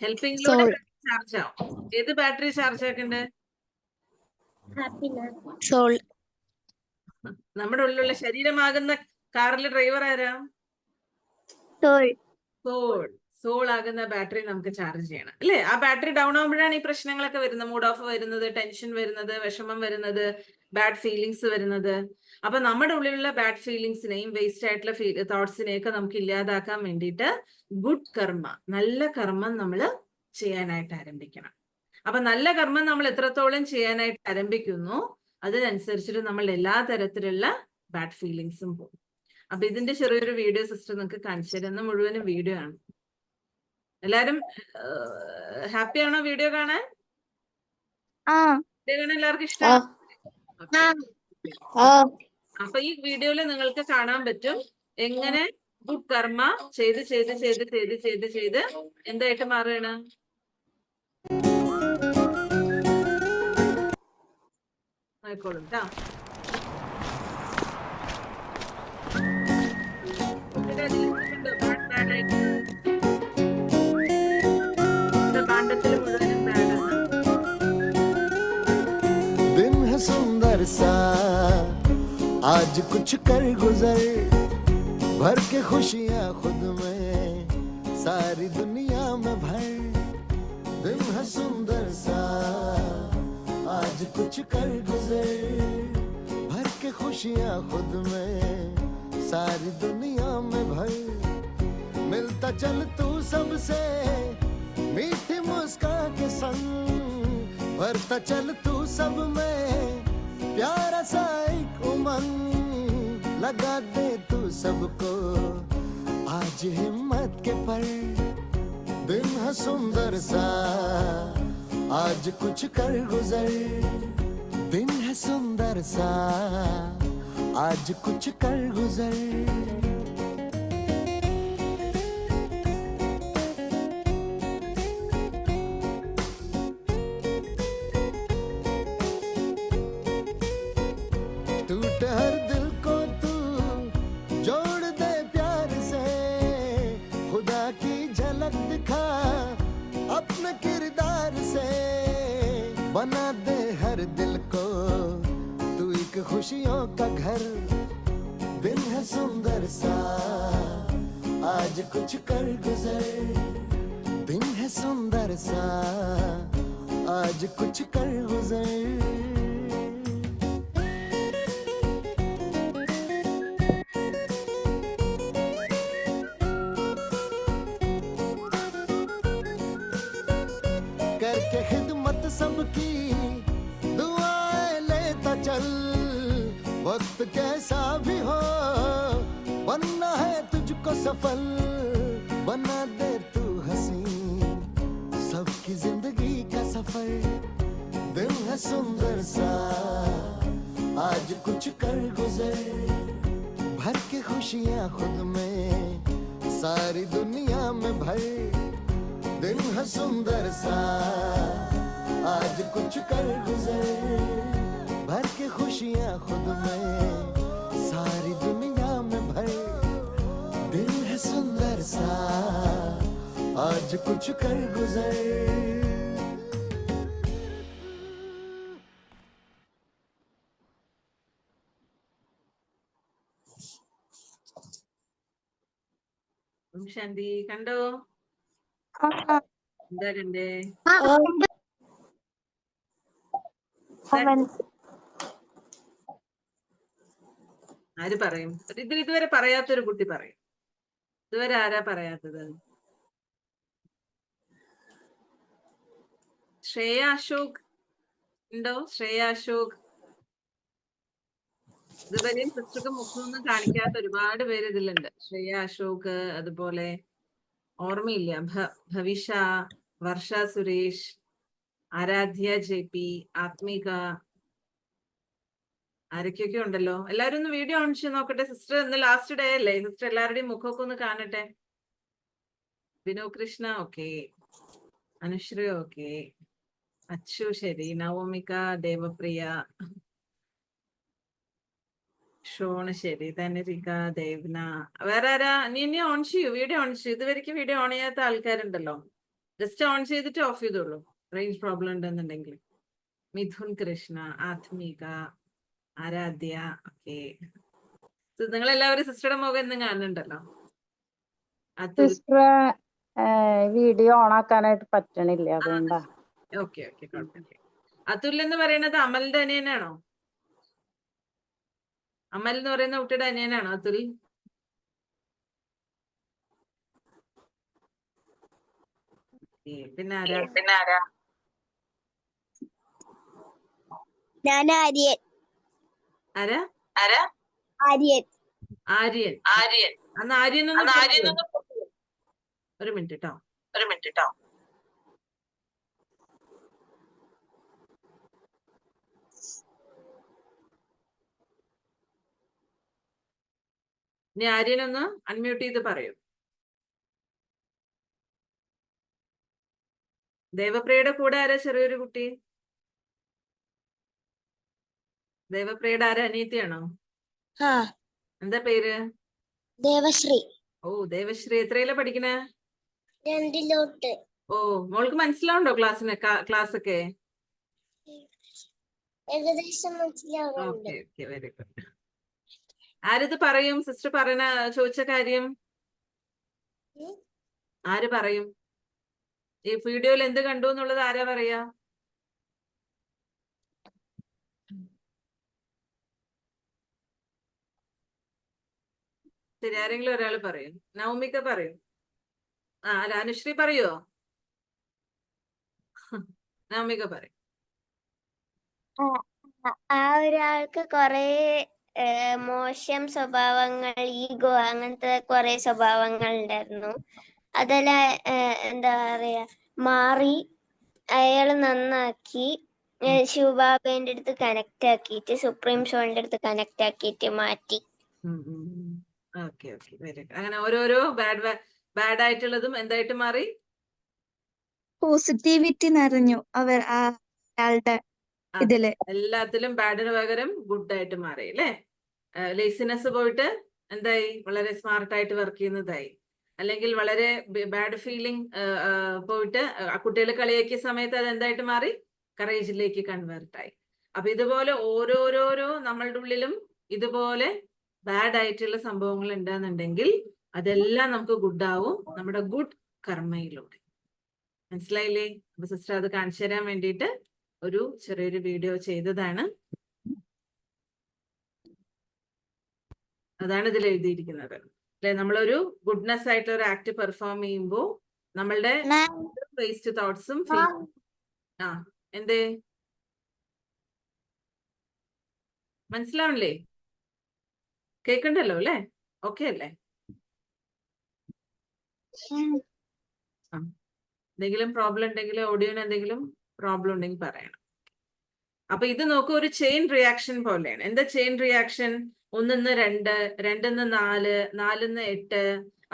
ഹെൽപ്പിംഗിലൂടെ ചാർജ് ആവും. ഏത് ബാറ്ററി ചാർജ് ആക്കണ്ടേ? സോൾ. നമ്മുടെ ഉള്ളിലുള്ള ശരീരമാകുന്ന കാറിലെ ഡ്രൈവർ ആരാ? സോൾ ആകുന്ന ബാറ്ററി നമുക്ക് ചാർജ് ചെയ്യണം അല്ലേ? ആ ബാറ്ററി ഡൗൺ ആകുമ്പോഴാണ് ഈ പ്രശ്നങ്ങളൊക്കെ വരുന്നത്, മൂഡ് ഓഫ് വരുന്നത്, ടെൻഷൻ വരുന്നത്, വിഷമം വരുന്നത്, ബാഡ് ഫീലിങ്സ് വരുന്നത്. അപ്പൊ നമ്മുടെ ഉള്ളിലുള്ള ബാഡ് ഫീലിങ്സിനെയും വേസ്റ്റ് ആയിട്ടുള്ള തോട്ട്സിനെയൊക്കെ നമുക്ക് ഇല്ലാതാക്കാൻ വേണ്ടിയിട്ട് ഗുഡ് കർമ്മ, നല്ല കർമ്മം നമ്മൾ ചെയ്യാനായിട്ട് ആരംഭിക്കണം. അപ്പൊ നല്ല കർമ്മം നമ്മൾ എത്രത്തോളം ചെയ്യാനായിട്ട് ആരംഭിക്കുന്നു അതിനനുസരിച്ചിട്ട് നമ്മൾ എല്ലാ തരത്തിലുള്ള ബാഡ് ഫീലിങ്സും പോകും. അപ്പൊ ഇതിന്റെ ചെറിയൊരു വീഡിയോ സിസ്റ്റർ നിങ്ങൾക്ക് കാണിച്ചു തരുന്ന മുഴുവനും വീഡിയോ ആണ്. എല്ലാരും ഹാപ്പി ആണോ വീഡിയോ കാണാൻ? വീഡിയോ കാണാൻ എല്ലാവർക്കും ഇഷ്ടമാണ്? അപ്പൊ ഈ വീഡിയോയിൽ നിങ്ങൾക്ക് കാണാൻ പറ്റും എങ്ങനെ ഗുഡ് കർമ്മ ചെയ്ത് എന്തായിട്ട് മാറുകയാണ്. ആയിക്കോളും കേട്ടോ. दिन है सुंदर सा आज कुछ कर गुजर, भर के खुशियां खुद में सारी दुनिया में भर। दिन है सुंदर सा आज कुछ कर गुजर, भर के खुशियां खुद में सारी दुनिया में भर। मिलता चल तू सबसे मीठी मुस्कान के संग, भरता चल तू सब में प्यारा सा एक उमंग लगा दे तू सबको आज हिम्मत के पर दिन है सुंदर सा आज कुछ कर गुजर दिन है सुंदर सा आज कुछ कर गुजर टूटे हर दिल को तू जोड़ दे प्यार से खुदा की झलक दिखा अपने किरदार से बना दे हर दिल को तू एक खुशियों का घर दिन है सुंदर सा आज कुछ कर गुजर दिन है सुंदर सा आज कुछ कर गुजर करके खिदमत सबकी दुआएं लेता चल वक्त कैसा भी हो बनना है तुझको सफल बना दे तू हंसी सबकी जिंदगी का सफर दिन है सुंदर सा आज कुछ कर गुजर भर के खुशियां खुद में सारी दुनिया में भर दिन है सुंदर सा आज कुछ कर गुजर भर के खुशियां खुद में सारी दुनिया में भर दिन है सुंदर सा आज कुछ कर गुजर ശാന്തി കണ്ടോ എന്താ കണ്ടേ ആര് പറയും ഇതുവരെ പറയാത്തൊരു കുട്ടി പറയും ഇതുവരെ ആരാ പറയാത്തത് ശ്രേയ അശോക് ഉണ്ടോ ശ്രേയ അശോക് ഇതുവരെയും സിസ്റ്റർക്ക് മുഖമൊന്നും കാണിക്കാത്ത ഒരുപാട് പേര് ഇതിലുണ്ട് ശ്രേയ അശോക് അതുപോലെ ഓർമ്മയില്ല ഭവിഷ വർഷ സുരേഷ് ആരാധ്യ JP ആത്മിക ആരൊക്കെയൊക്കെ ഉണ്ടല്ലോ എല്ലാരും ഒന്ന് വീഡിയോ ഓൺ ചെയ്ത് നോക്കട്ടെ സിസ്റ്റർ ഇന്ന് ലാസ്റ്റ് ഡേ അല്ലേ സിസ്റ്റർ എല്ലാവരുടെയും മുഖമൊക്കെ ഒന്ന് കാണട്ടെ വിനു കൃഷ്ണ ഓക്കെ അനുശ്രീ ഓക്കെ അച്ചു ശരി നവോമിക ദേവപ്രിയ ഷോണ് ശരി തനരിക ദേവ്ന വേറെ ആരാ നീ ഓൺ ചെയ്യൂ വീഡിയോ ഓൺ ചെയ്യൂ ഇതുവരെയ്ക്ക് വീഡിയോ ഓൺ ചെയ്യാത്ത ആൾക്കാരുണ്ടല്ലോ ജസ്റ്റ് ഓൺ ചെയ്തിട്ട് ഓഫ് ചെയ്തോളൂ റേഞ്ച് പ്രോബ്ലം ഉണ്ടെന്നുണ്ടെങ്കിൽ മിഥുൻ കൃഷ്ണ ആത്മിക ആരാധ്യ ഓക്കെ നിങ്ങൾ എല്ലാവരും സിസ്റ്ററുടെ മുഖം എന്നും കാണുന്നുണ്ടല്ലോ അതുൽ സിസ്റ്റർ വീഡിയോ ഓൺ ആക്കാനായിട്ട് പറ്റണില്ല അതുകൊണ്ടാ ഓക്കെ ഓക്കെ കുഴപ്പമില്ല അതുൽ എന്ന് പറയുന്നത് അമലിന്റെ അനിയനാണോ അമൽ എന്ന് പറയുന്ന കുട്ടിയുടെ അനിയനാണോ അതുൽ പിന്നെ ആരാ ഞാൻ ആര്യൻ ആരാ ആര്യൻ ആര്യൻ അന്ന് ആര്യൻ ഒരു മിനിറ്റ് കേട്ടോ ഇനി ആര്യനൊന്ന് അൺമ്യൂട്ട് ചെയ്ത് പറയൂ ദേവപ്രിയയുടെ കൂടെ ആരാ ചെറിയൊരു കുട്ടി ദേവപ്രിയയുടെ ആരാ അനിയത്തിയാണോ എന്താ പേര് ദേവശ്രീ ഓ ദേവശ്രീ എത്രയിലാ പഠിക്കണേ 2 ഓ മോൾക്ക് മനസ്സിലാവുണ്ടോ ക്ലാസ് ഒക്കെ ഏകദേശം മനസ്സിലാവുന്നുണ്ട് ഓക്കെ ഓക്കെ വെരി ഗുഡ് ആരിത് പറയും സിസ്റ്റർ പറയുന്ന ചോദിച്ച കാര്യം ആര് പറയും ഈ വീഡിയോയിൽ എന്ത് കണ്ടു എന്നുള്ളത് ആരാ പറയാ ശരി ആരെങ്കിലും ഒരാൾ പറയും നവമിക പറയും അല്ല അനുശ്രീ പറയോ നവമിക പറയും ആ ഒരാൾക്ക് കൊറേ മോശം സ്വഭാവങ്ങൾ, ഈഗോ അങ്ങനത്തെ കൊറേ സ്വഭാവങ്ങൾ ഉണ്ടായിരുന്നു. അതെല്ലാം എന്താ പറയാ മാറി അയാള് നന്നാക്കി ശിവബാബേന്റെ അടുത്ത് കണക്ട് ആക്കിയിട്ട് സുപ്രീം ഷോന്റെ അടുത്ത് കണക്ട് ആക്കിയിട്ട് മാറ്റി. Okay okay very good. അങ്ങനെ ഓരോരോ ബാഡ് ആയിട്ടുള്ളതും എന്തായിട്ട് മാറി? പോസിറ്റിവിറ്റി നിറഞ്ഞു അയാളുടെ അതെ, ഇതില്. എല്ലാത്തിലും ബാഡിന് പകരം ഗുഡ് ആയിട്ട് മാറി അല്ലേ? ലേസിനെസ് പോയിട്ട് എന്തായി? വളരെ സ്മാർട്ടായിട്ട് വർക്ക് ചെയ്യുന്നതായി. അല്ലെങ്കിൽ വളരെ ബാഡ് ഫീലിംഗ് പോയിട്ട് കുട്ടികൾ കളിയാക്കിയ സമയത്ത് അത് എന്തായിട്ട് മാറി? കറേജിലേക്ക് കൺവേർട്ട് ആയി. അപ്പൊ ഇതുപോലെ ഓരോരോരോ നമ്മളുടെ ഉള്ളിലും ഇതുപോലെ ബാഡ് ആയിട്ടുള്ള സംഭവങ്ങൾ ഉണ്ടെന്നുണ്ടെങ്കിൽ അതെല്ലാം നമുക്ക് ഗുഡ് ആവും നമ്മുടെ ഗുഡ് കർമ്മയിലൂടെ. മനസ്സിലായില്ലേ? അപ്പൊ സിസ്റ്റർ അത് കാണിച്ചു തരാൻ വേണ്ടിയിട്ട് ഒരു ചെറിയൊരു വീഡിയോ ചെയ്തതാണ്. അതാണ് ഇതിൽ എഴുതിയിരിക്കുന്നത് അല്ലെ? നമ്മളൊരു ഗുഡ്നെസ് ആയിട്ടുള്ള ഒരു ആക്ട് പെർഫോം ചെയ്യുമ്പോൾ നമ്മളുടെ വേസ്റ്റ് തോട്ട്സും എന്തേ മനസ്സിലാവണില്ലേ? കേൾക്കണ്ടല്ലോ അല്ലേ? ഓക്കെ അല്ലേ? എന്തെങ്കിലും പ്രോബ്ലം ഉണ്ടെങ്കിൽ ഓഡിയോന് എന്തെങ്കിലും പ്രോബ്ലം ഉണ്ടെങ്കിൽ പറയണം. അപ്പൊ ഇത് നോക്കൂ, ഒരു ചെയിൻ റിയാക്ഷൻ പോലെയാണ്. എന്താ ചെയിൻ റിയാക്ഷൻ? 1-ന്ന് 2, 2-ന്ന് 4, 4-ന്ന് 8.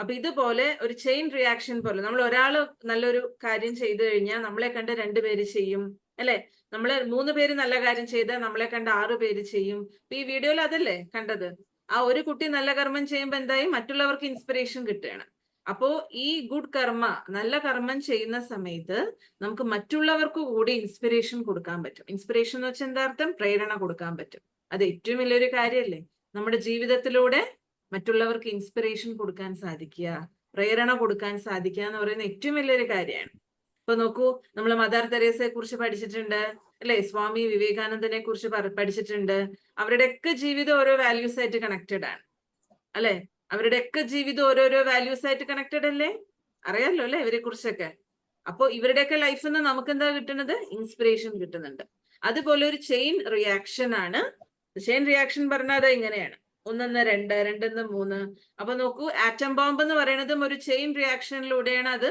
അപ്പൊ ഇതുപോലെ ഒരു ചെയിൻ റിയാക്ഷൻ പോലെ നമ്മൾ ഒരാള് നല്ലൊരു കാര്യം ചെയ്തു കഴിഞ്ഞാൽ നമ്മളെ കണ്ട് 2 പേര് ചെയ്യും അല്ലെ? നമ്മള് 3 പേര് നല്ല കാര്യം ചെയ്താൽ നമ്മളെ കണ്ട് 6 പേര് ചെയ്യും. ഇപ്പൊ ഈ വീഡിയോയിൽ അതല്ലേ കണ്ടത്? ആ ഒരു കുട്ടി നല്ല കർമ്മം ചെയ്യുമ്പോൾ എന്തായി? മറ്റുള്ളവർക്ക് ഇൻസ്പിറേഷൻ കിട്ടുകയാണ്. അപ്പോ ഈ ഗുഡ് കർമ്മ, നല്ല കർമ്മം ചെയ്യുന്ന സമയത്ത് നമുക്ക് മറ്റുള്ളവർക്ക് കൂടി ഇൻസ്പിറേഷൻ കൊടുക്കാൻ പറ്റും. ഇൻസ്പിറേഷൻ എന്ന് വെച്ചാൽ എന്താ അർത്ഥം? പ്രേരണ കൊടുക്കാൻ പറ്റും. അത് ഏറ്റവും വലിയൊരു കാര്യമല്ലേ? നമ്മുടെ ജീവിതത്തിലൂടെ മറ്റുള്ളവർക്ക് ഇൻസ്പിറേഷൻ കൊടുക്കാൻ സാധിക്കുക, പ്രേരണ കൊടുക്കാൻ സാധിക്കുക എന്ന് പറയുന്ന ഏറ്റവും വലിയൊരു കാര്യമാണ്. ഇപ്പൊ നോക്കൂ, നമ്മൾ മദർ തെരേസയെ കുറിച്ച് പഠിച്ചിട്ടുണ്ട് അല്ലെ? സ്വാമി വിവേകാനന്ദനെ കുറിച്ച് പഠിച്ചിട്ടുണ്ട്. അവരുടെയൊക്കെ ജീവിതം ഓരോ വാല്യൂസ് ആയിട്ട് കണക്റ്റഡ് ആണ് അല്ലെ? അവരുടെയൊക്കെ ജീവിതം ഓരോരോ വാല്യൂസ് ആയിട്ട് കണക്റ്റഡ് അല്ലേ? അറിയാലോ അല്ലെ ഇവരെ കുറിച്ചൊക്കെ? അപ്പൊ ഇവരുടെയൊക്കെ ലൈഫിൽ നിന്ന് നമുക്ക് എന്താ കിട്ടുന്നത്? ഇൻസ്പിറേഷൻ കിട്ടുന്നുണ്ട്. അതുപോലെ ഒരു ചെയിൻ റിയാക്ഷൻ ആണ്. ചെയിൻ റിയാക്ഷൻ പറഞ്ഞാൽ ഇങ്ങനെയാണ്: 1-ന്ന് 2, 2-ന്ന് 3. അപ്പൊ നോക്കൂ, ആറ്റം ബോംബ് എന്ന് പറയുന്നതും ഒരു ചെയിൻ റിയാക്ഷനിലൂടെയാണ് അത്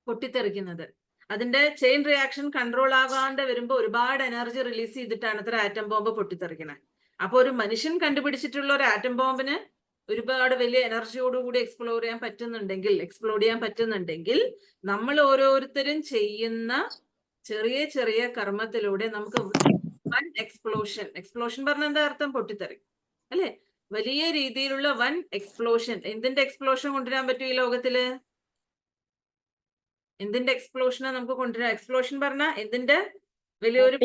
പൊട്ടിത്തെറിക്കുന്നത്. അതിന്റെ ചെയിൻ റിയാക്ഷൻ കൺട്രോൾ ആവാണ്ട് വരുമ്പോൾ ഒരുപാട് എനർജി റിലീസ് ചെയ്തിട്ടാണ് അത്ര ആറ്റം ബോംബ് പൊട്ടിത്തെറിക്കുന്നത്. അപ്പൊ ഒരു മനുഷ്യൻ കണ്ടുപിടിച്ചിട്ടുള്ള ഒരു ആറ്റം ബോംബിന് ഒരുപാട് വലിയ എനർജിയോടുകൂടി എക്സ്പ്ലോഡ് ചെയ്യാൻ പറ്റുന്നുണ്ടെങ്കിൽ നമ്മൾ ഓരോരുത്തരും ചെയ്യുന്ന ചെറിയ ചെറിയ കർമ്മത്തിലൂടെ നമുക്ക് വൻ എക്സ്പ്ലോഷൻ പറഞ്ഞ എന്താ അർത്ഥം? പൊട്ടിത്തെറി അല്ലെ? വലിയ രീതിയിലുള്ള വൻ എക്സ്പ്ലോഷൻ. എന്തിന്റെ എക്സ്പ്ലോഷൻ കൊണ്ടുവരാൻ പറ്റും ഈ ലോകത്തില്? എന്തിന്റെ എക്സ്പ്ലോഷനാ നമുക്ക് കൊണ്ടുവരാൻ? എക്സ്പ്ലോഷൻ പറഞ്ഞാൽ എന്തിന്റെ വലിയൊരു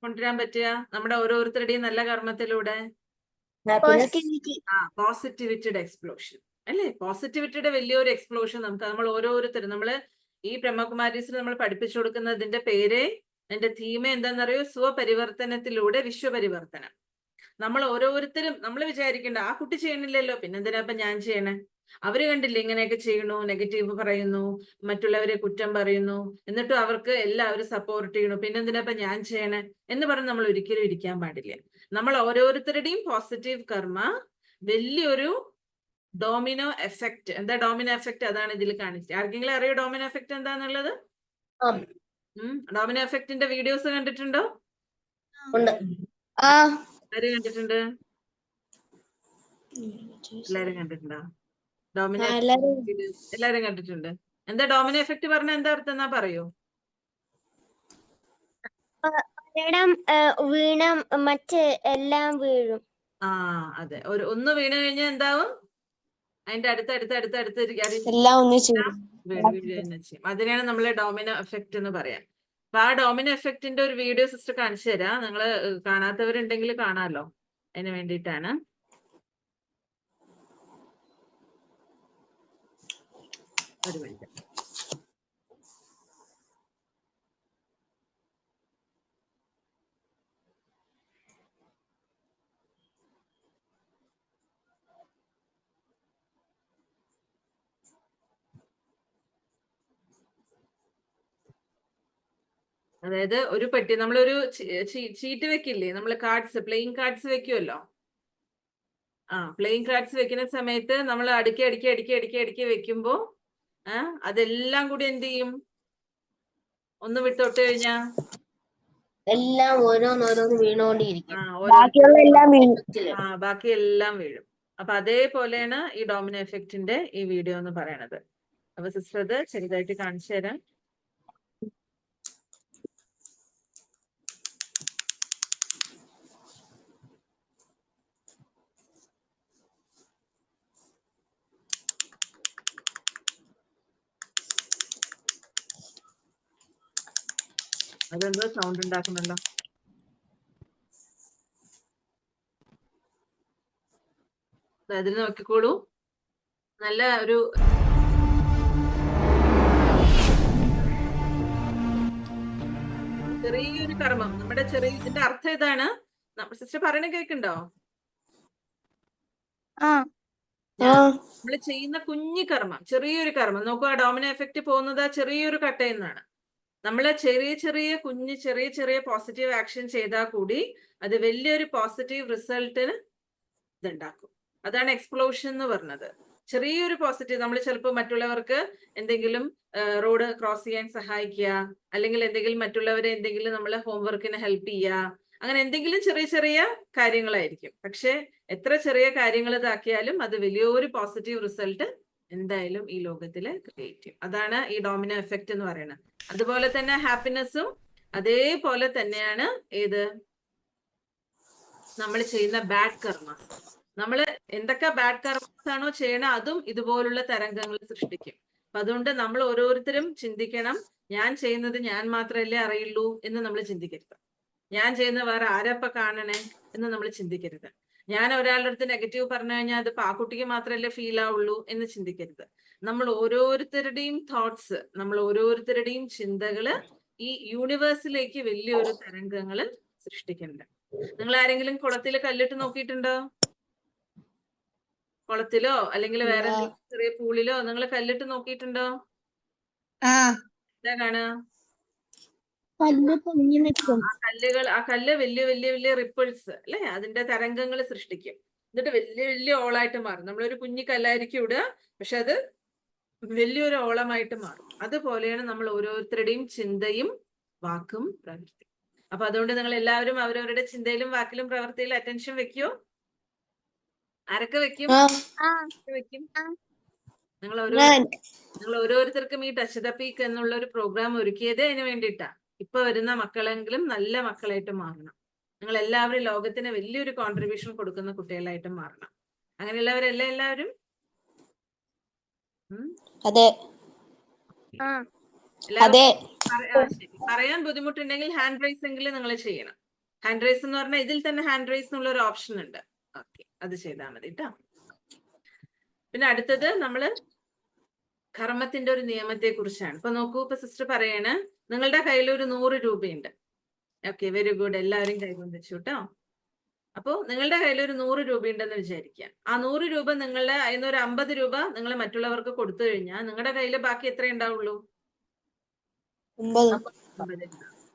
കൊണ്ടുവരാൻ പറ്റുക? നമ്മുടെ ഓരോരുത്തരുടെയും നല്ല കർമ്മത്തിലൂടെ പോസിറ്റിവിറ്റിയുടെ എക്സ്പ്ലോഷൻ അല്ലേ? പോസിറ്റിവിറ്റിയുടെ വലിയൊരു എക്സ്പ്ലോഷൻ നമുക്ക്, നമ്മൾ ഓരോരുത്തരും, നമ്മള് ഈ ബ്രഹ്മകുമാരീസിൽ നമ്മൾ പഠിപ്പിച്ചു കൊടുക്കുന്നതിന്റെ പേര്, അതിന്റെ തീം എന്താണെന്നറിയോ? സ്വപരിവർത്തനത്തിലൂടെ വിശ്വപരിവർത്തനം. നമ്മൾ ഓരോരുത്തരും നമ്മൾ വിചാരിക്കേണ്ട, ആ കുട്ടി ചെയ്യണില്ലല്ലോ, പിന്നെന്തിനാ ഇപ്പൊ ഞാൻ ചെയ്യണേ? അവര് കണ്ടില്ലേ ഇങ്ങനെയൊക്കെ ചെയ്യണു, നെഗറ്റീവ് പറയുന്നു, മറ്റുള്ളവരെ കുറ്റം പറയുന്നു, എന്നിട്ടും അവർക്ക് എല്ലാവരും സപ്പോർട്ട് ചെയ്യണു, പിന്നെന്തിനാ ഇപ്പൊ ഞാൻ ചെയ്യണേ എന്ന് പറഞ്ഞ് നമ്മൾ ഒരിക്കലും ഇരിക്കാൻ പാടില്ല. നമ്മൾ ഓരോരുത്തരുടെയും പോസിറ്റീവ് കർമ്മ വലിയൊരു ഡോമിനോ എഫക്റ്റ്. എന്താ ഡോമിനോ എഫക്റ്റ്? അതാണ് ഇതിൽ കാണിച്ചത്. ആർക്കെങ്കിലും അറിയോ ഡോമിനോ എഫക്റ്റ് എന്താന്നുള്ളത്? ഡോമിനോ എഫക്റ്റിന്റെ വീഡിയോസ് കണ്ടിട്ടുണ്ടോ? ആര് കണ്ടിട്ടുണ്ട്? എല്ലാരും കണ്ടിട്ടുണ്ടോ? ഡോമിനോ എല്ലാരും കണ്ടിട്ടുണ്ട്. എന്താ ഡോമിനോ എഫക്റ്റ് പറഞ്ഞ എന്താ അർത്ഥം എന്നാ പറയൂ? വീണ മറ്റ് എല്ലാം വീഴും. അതെ. ഒന്ന് വീണ് കഴിഞ്ഞാൽ എന്താവും? അതിന്റെ അടുത്ത് അതിനാണ് നമ്മള് ഡോമിനോ എഫക്റ്റ് എന്ന് പറയാം. അപ്പൊ ആ ഡോമിനോ എഫക്റ്റിന്റെ ഒരു വീഡിയോ സിസ്റ്റർ കാണിച്ചു തരാം. നിങ്ങള് കാണാത്തവരുണ്ടെങ്കിൽ കാണാമല്ലോ, അതിന് വേണ്ടിയിട്ടാണ്. ഒരു മിനിറ്റ്. അതായത് ഒരു പെട്ടി നമ്മളൊരു ചീട്ട് വെക്കില്ലേ, നമ്മൾ കാർഡ്സ് പ്ലേയിങ് കാർഡ്സ് വെക്കുമല്ലോ. പ്ലേയിങ് കാർഡ്സ് വെക്കുന്ന സമയത്ത് നമ്മൾ അടുക്കി അടുക്കി അടുക്കി അടുക്കി അടുക്കി വെക്കുമ്പോ അതെല്ലാം കൂടി എന്ത് ചെയ്യും? ഒന്ന് വിട്ടോട്ട് കഴിഞ്ഞാ എല്ലാം ഓരോന്നോരോന്ന് വീണുകൊണ്ടിരിക്കും. ബാക്കി എല്ലാം വീഴും. അപ്പൊ അതേപോലെയാണ് ഈ ഡോമിനോ എഫക്റ്റിന്റെ ഈ വീഡിയോ എന്ന് പറയണത്. അപ്പൊ സിസ്റ്റർ അത് ചെറുതായിട്ട് കാണിച്ചു തരാം. അതെന്തോ സൗണ്ട് ഉണ്ടാക്കുന്നുണ്ടോ? അതിൽ നോക്കിക്കോളൂ, നല്ല ഒരു ചെറിയൊരു കർമ്മം. നമ്മുടെ ഇതിന്റെ അർത്ഥം ഇതാണ്. സിസ്റ്റർ പറയണ കേൾക്കുണ്ടോ? നമ്മൾ ചെയ്യുന്ന കുഞ്ഞു കർമ്മം, ചെറിയൊരു കർമ്മം നോക്കൂ. ആ ഡോമിനോ എഫക്റ്റ് പോകുന്നത് ആ ചെറിയൊരു കട്ടയിൽ നിന്നാണ്. നമ്മൾ ചെറിയ ചെറിയ പോസിറ്റീവ് ആക്ഷൻ ചെയ്താൽ കൂടി അത് വലിയൊരു പോസിറ്റീവ് റിസൾട്ടിന് ഇതുണ്ടാക്കും. അതാണ് എക്സ്പ്ലോഷൻ എന്ന് പറഞ്ഞത്. ചെറിയൊരു പോസിറ്റീവ്, നമ്മൾ ചിലപ്പോൾ മറ്റുള്ളവർക്ക് എന്തെങ്കിലും റോഡ് ക്രോസ് ചെയ്യാൻ സഹായിക്കുക, അല്ലെങ്കിൽ എന്തെങ്കിലും മറ്റുള്ളവരെ എന്തെങ്കിലും നമ്മൾ ഹോംവർക്കിന് ഹെൽപ്പ് ചെയ്യുക, അങ്ങനെ എന്തെങ്കിലും ചെറിയ ചെറിയ കാര്യങ്ങളായിരിക്കും. പക്ഷെ എത്ര ചെറിയ കാര്യങ്ങൾ ഇതാക്കിയാലും അത് വലിയൊരു പോസിറ്റീവ് റിസൾട്ട് എന്തായാലും ഈ ലോകത്തിൽ ക്രിയേറ്റ് ചെയ്യും. അതാണ് ഈ ഡോമിനോ എഫക്റ്റ് എന്ന് പറയുന്നത്. അതുപോലെ തന്നെ ഹാപ്പിനെസ്സും അതേപോലെ തന്നെയാണ്. ഏത്? നമ്മൾ ചെയ്യുന്ന ബാഡ് കർമ്മസ്, നമ്മൾ എന്തൊക്കെ ബാഡ് കർമ്മസ് ആണോ ചെയ്യണ അതും ഇതുപോലുള്ള തരംഗങ്ങൾ സൃഷ്ടിക്കും. അപ്പൊ അതുകൊണ്ട് നമ്മൾ ഓരോരുത്തരും ചിന്തിക്കണം, ഞാൻ ചെയ്യുന്നത് ഞാൻ മാത്രമല്ലേ അറിയുള്ളൂ എന്ന് നമ്മൾ ചിന്തിക്കരുത്. ഞാൻ ചെയ്യുന്ന വേറെ ആരപ്പ കാണണേ എന്ന് നമ്മൾ ചിന്തിക്കരുത്. ഞാൻ ഒരാളുടെ അടുത്ത് നെഗറ്റീവ് പറഞ്ഞു കഴിഞ്ഞാൽ അത് ആ കുട്ടിക്ക് മാത്രമല്ലേ ഫീൽ ആവുള്ളൂ എന്ന് ചിന്തിക്കരുത്. നമ്മൾ ഓരോരുത്തരുടെയും തോട്ട്സ്, നമ്മൾ ഓരോരുത്തരുടെയും ചിന്തകള് ഈ യൂണിവേഴ്സിലേക്ക് വലിയൊരു തരംഗങ്ങള് സൃഷ്ടിക്കുന്നുണ്ട്. നിങ്ങൾ ആരെങ്കിലും കുളത്തിൽ കല്ലിട്ട് നോക്കിയിട്ടുണ്ടോ? കുളത്തിലോ അല്ലെങ്കിൽ വേറെ ചെറിയ പൂളിലോ നിങ്ങൾ കല്ലിട്ട് നോക്കിയിട്ടുണ്ടോ? എന്താ കാണുക? ആ കല്ല് വലിയ വലിയ വലിയ റിപ്പിൾസ് അല്ലെ, അതിന്റെ തരംഗങ്ങൾ സൃഷ്ടിക്കും. എന്നിട്ട് വലിയ വലിയ ഓളായിട്ട് മാറും. നമ്മളൊരു കുഞ്ഞു കല്ലായിരിക്കും ഇടുക, പക്ഷെ അത് വലിയൊരു ഓളമായിട്ട് മാറും. അതുപോലെയാണ് നമ്മൾ ഓരോരുത്തരുടെയും ചിന്തയും വാക്കും പ്രവൃത്തി. അപ്പൊ അതുകൊണ്ട് നിങ്ങൾ എല്ലാവരും അവരവരുടെ ചിന്തയിലും വാക്കിലും പ്രവൃത്തിയിലും അറ്റൻഷൻ വെക്കോ? ആരൊക്കെ വെക്കും? നിങ്ങൾ ഓരോരുത്തർക്കും ഈ ടച്ച് ദ പീക്ക് എന്നുള്ള ഒരു പ്രോഗ്രാം ഒരുക്കിയത് അതിന് വേണ്ടിയിട്ടാ. ഇപ്പൊ വരുന്ന മക്കളെങ്കിലും നല്ല മക്കളായിട്ട് മാറണം. നിങ്ങൾ എല്ലാവരും ലോകത്തിന് വലിയൊരു കോൺട്രിബ്യൂഷൻ കൊടുക്കുന്ന കുട്ടികളായിട്ട് മാറണം. അങ്ങനെയുള്ളവരല്ലേ എല്ലാവരും? അതെ. പറയാൻ ബുദ്ധിമുട്ടുണ്ടെങ്കിൽ ഹാൻഡ് റൈസ് എങ്കിലും നിങ്ങൾ ചെയ്യണം. ഹാൻഡ് റൈസ് എന്ന് പറഞ്ഞാൽ ഇതിൽ തന്നെ ഹാൻഡ് റൈസ് എന്നുള്ള ഒരു ഓപ്ഷൻ ഉണ്ട്. ഓക്കെ, അത് ചെയ്താൽ മതി കേട്ടോ. പിന്നെ അടുത്തത് നമ്മള് കർമ്മത്തിന്റെ ഒരു നിയമത്തെ കുറിച്ചാണ്. ഇപ്പൊ നോക്കൂ, ഇപ്പൊ സിസ്റ്റർ പറയാണ് നിങ്ങളുടെ കയ്യിൽ ഒരു 100 രൂപയുണ്ട്. ഓക്കെ, വെരി ഗുഡ്, എല്ലാവരും കൈകൊണ്ട് വെച്ചു കേട്ടോ. അപ്പോ നിങ്ങളുടെ കയ്യിൽ ഒരു 100 രൂപയുണ്ടെന്ന് വിചാരിക്കുക. ആ 100 രൂപ നിങ്ങളുടെ അതിന് ഒരു 50 രൂപ നിങ്ങൾ മറ്റുള്ളവർക്ക് കൊടുത്തു കഴിഞ്ഞാൽ നിങ്ങളുടെ കയ്യിൽ ബാക്കി എത്ര ഉണ്ടാവുള്ളൂ? 50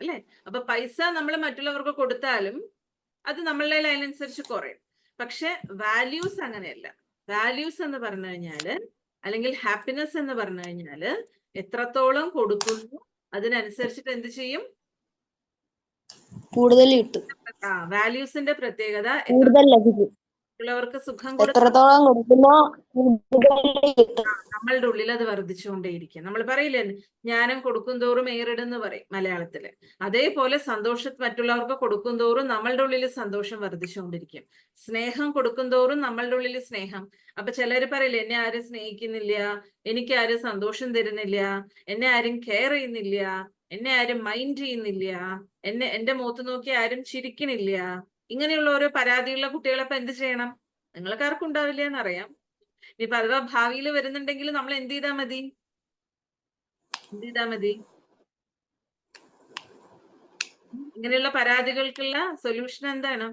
അല്ലേ? അപ്പൊ പൈസ നമ്മൾ മറ്റുള്ളവർക്ക് കൊടുത്താലും അത് നമ്മളുടെ അതിനനുസരിച്ച് കുറയും. പക്ഷെ വാല്യൂസ് അങ്ങനെയല്ല. വാല്യൂസ് എന്ന് പറഞ്ഞു കഴിഞ്ഞാല്, അല്ലെങ്കിൽ ഹാപ്പിനെസ് എന്ന് പറഞ്ഞു കഴിഞ്ഞാല്, എത്രത്തോളം കൊടുക്കുന്നു അതിനനുസരിച്ചിട്ട് എന്ത് ചെയ്യും? കൂടുതൽ കിട്ടും. വാല്യൂസിന്റെ പ്രത്യേകത മറ്റുള്ളവർക്ക് സുഖം എത്രത്തോളം കൊടുക്കുന്നോ നമ്മളുടെ ഉള്ളിൽ അത് വർദ്ധിച്ചുകൊണ്ടേയിരിക്കും. നമ്മൾ പറയില്ലേ, ജ്ഞാനം കൊടുക്കും തോറും ഏറിടുന്ന് പറയും മലയാളത്തില്. അതേപോലെ സന്തോഷം മറ്റുള്ളവർക്ക് കൊടുക്കും തോറും നമ്മളുടെ ഉള്ളിൽ സന്തോഷം വർദ്ധിച്ചുകൊണ്ടിരിക്കും. സ്നേഹം കൊടുക്കും തോറും നമ്മളുടെ ഉള്ളിൽ സ്നേഹം. അപ്പൊ ചിലര് പറയില്ലേ, എന്നെ ആരും സ്നേഹിക്കുന്നില്ല, എനിക്ക് ആരും സന്തോഷം തരുന്നില്ല, എന്നെ ആരും കെയർ ചെയ്യുന്നില്ല, എന്നെ ആരും മൈൻഡ് ചെയ്യുന്നില്ല, എന്റെ മുഖത്ത് നോക്കി ആരും ചിരിക്കണില്ല. ഇങ്ങനെയുള്ള ഓരോ പരാതിയുള്ള കുട്ടികളെ എന്ത് ചെയ്യണം? നിങ്ങൾക്ക് ആർക്കും ഉണ്ടാവില്ല എന്നറിയാം. ഇനിയിപ്പൊ അഥവാ ഭാവിയിൽ വരുന്നുണ്ടെങ്കിൽ നമ്മൾ എന്ത് ചെയ്താൽ മതി? ഇങ്ങനെയുള്ള പരാതികൾക്കുള്ള സൊല്യൂഷൻ എന്താണ്?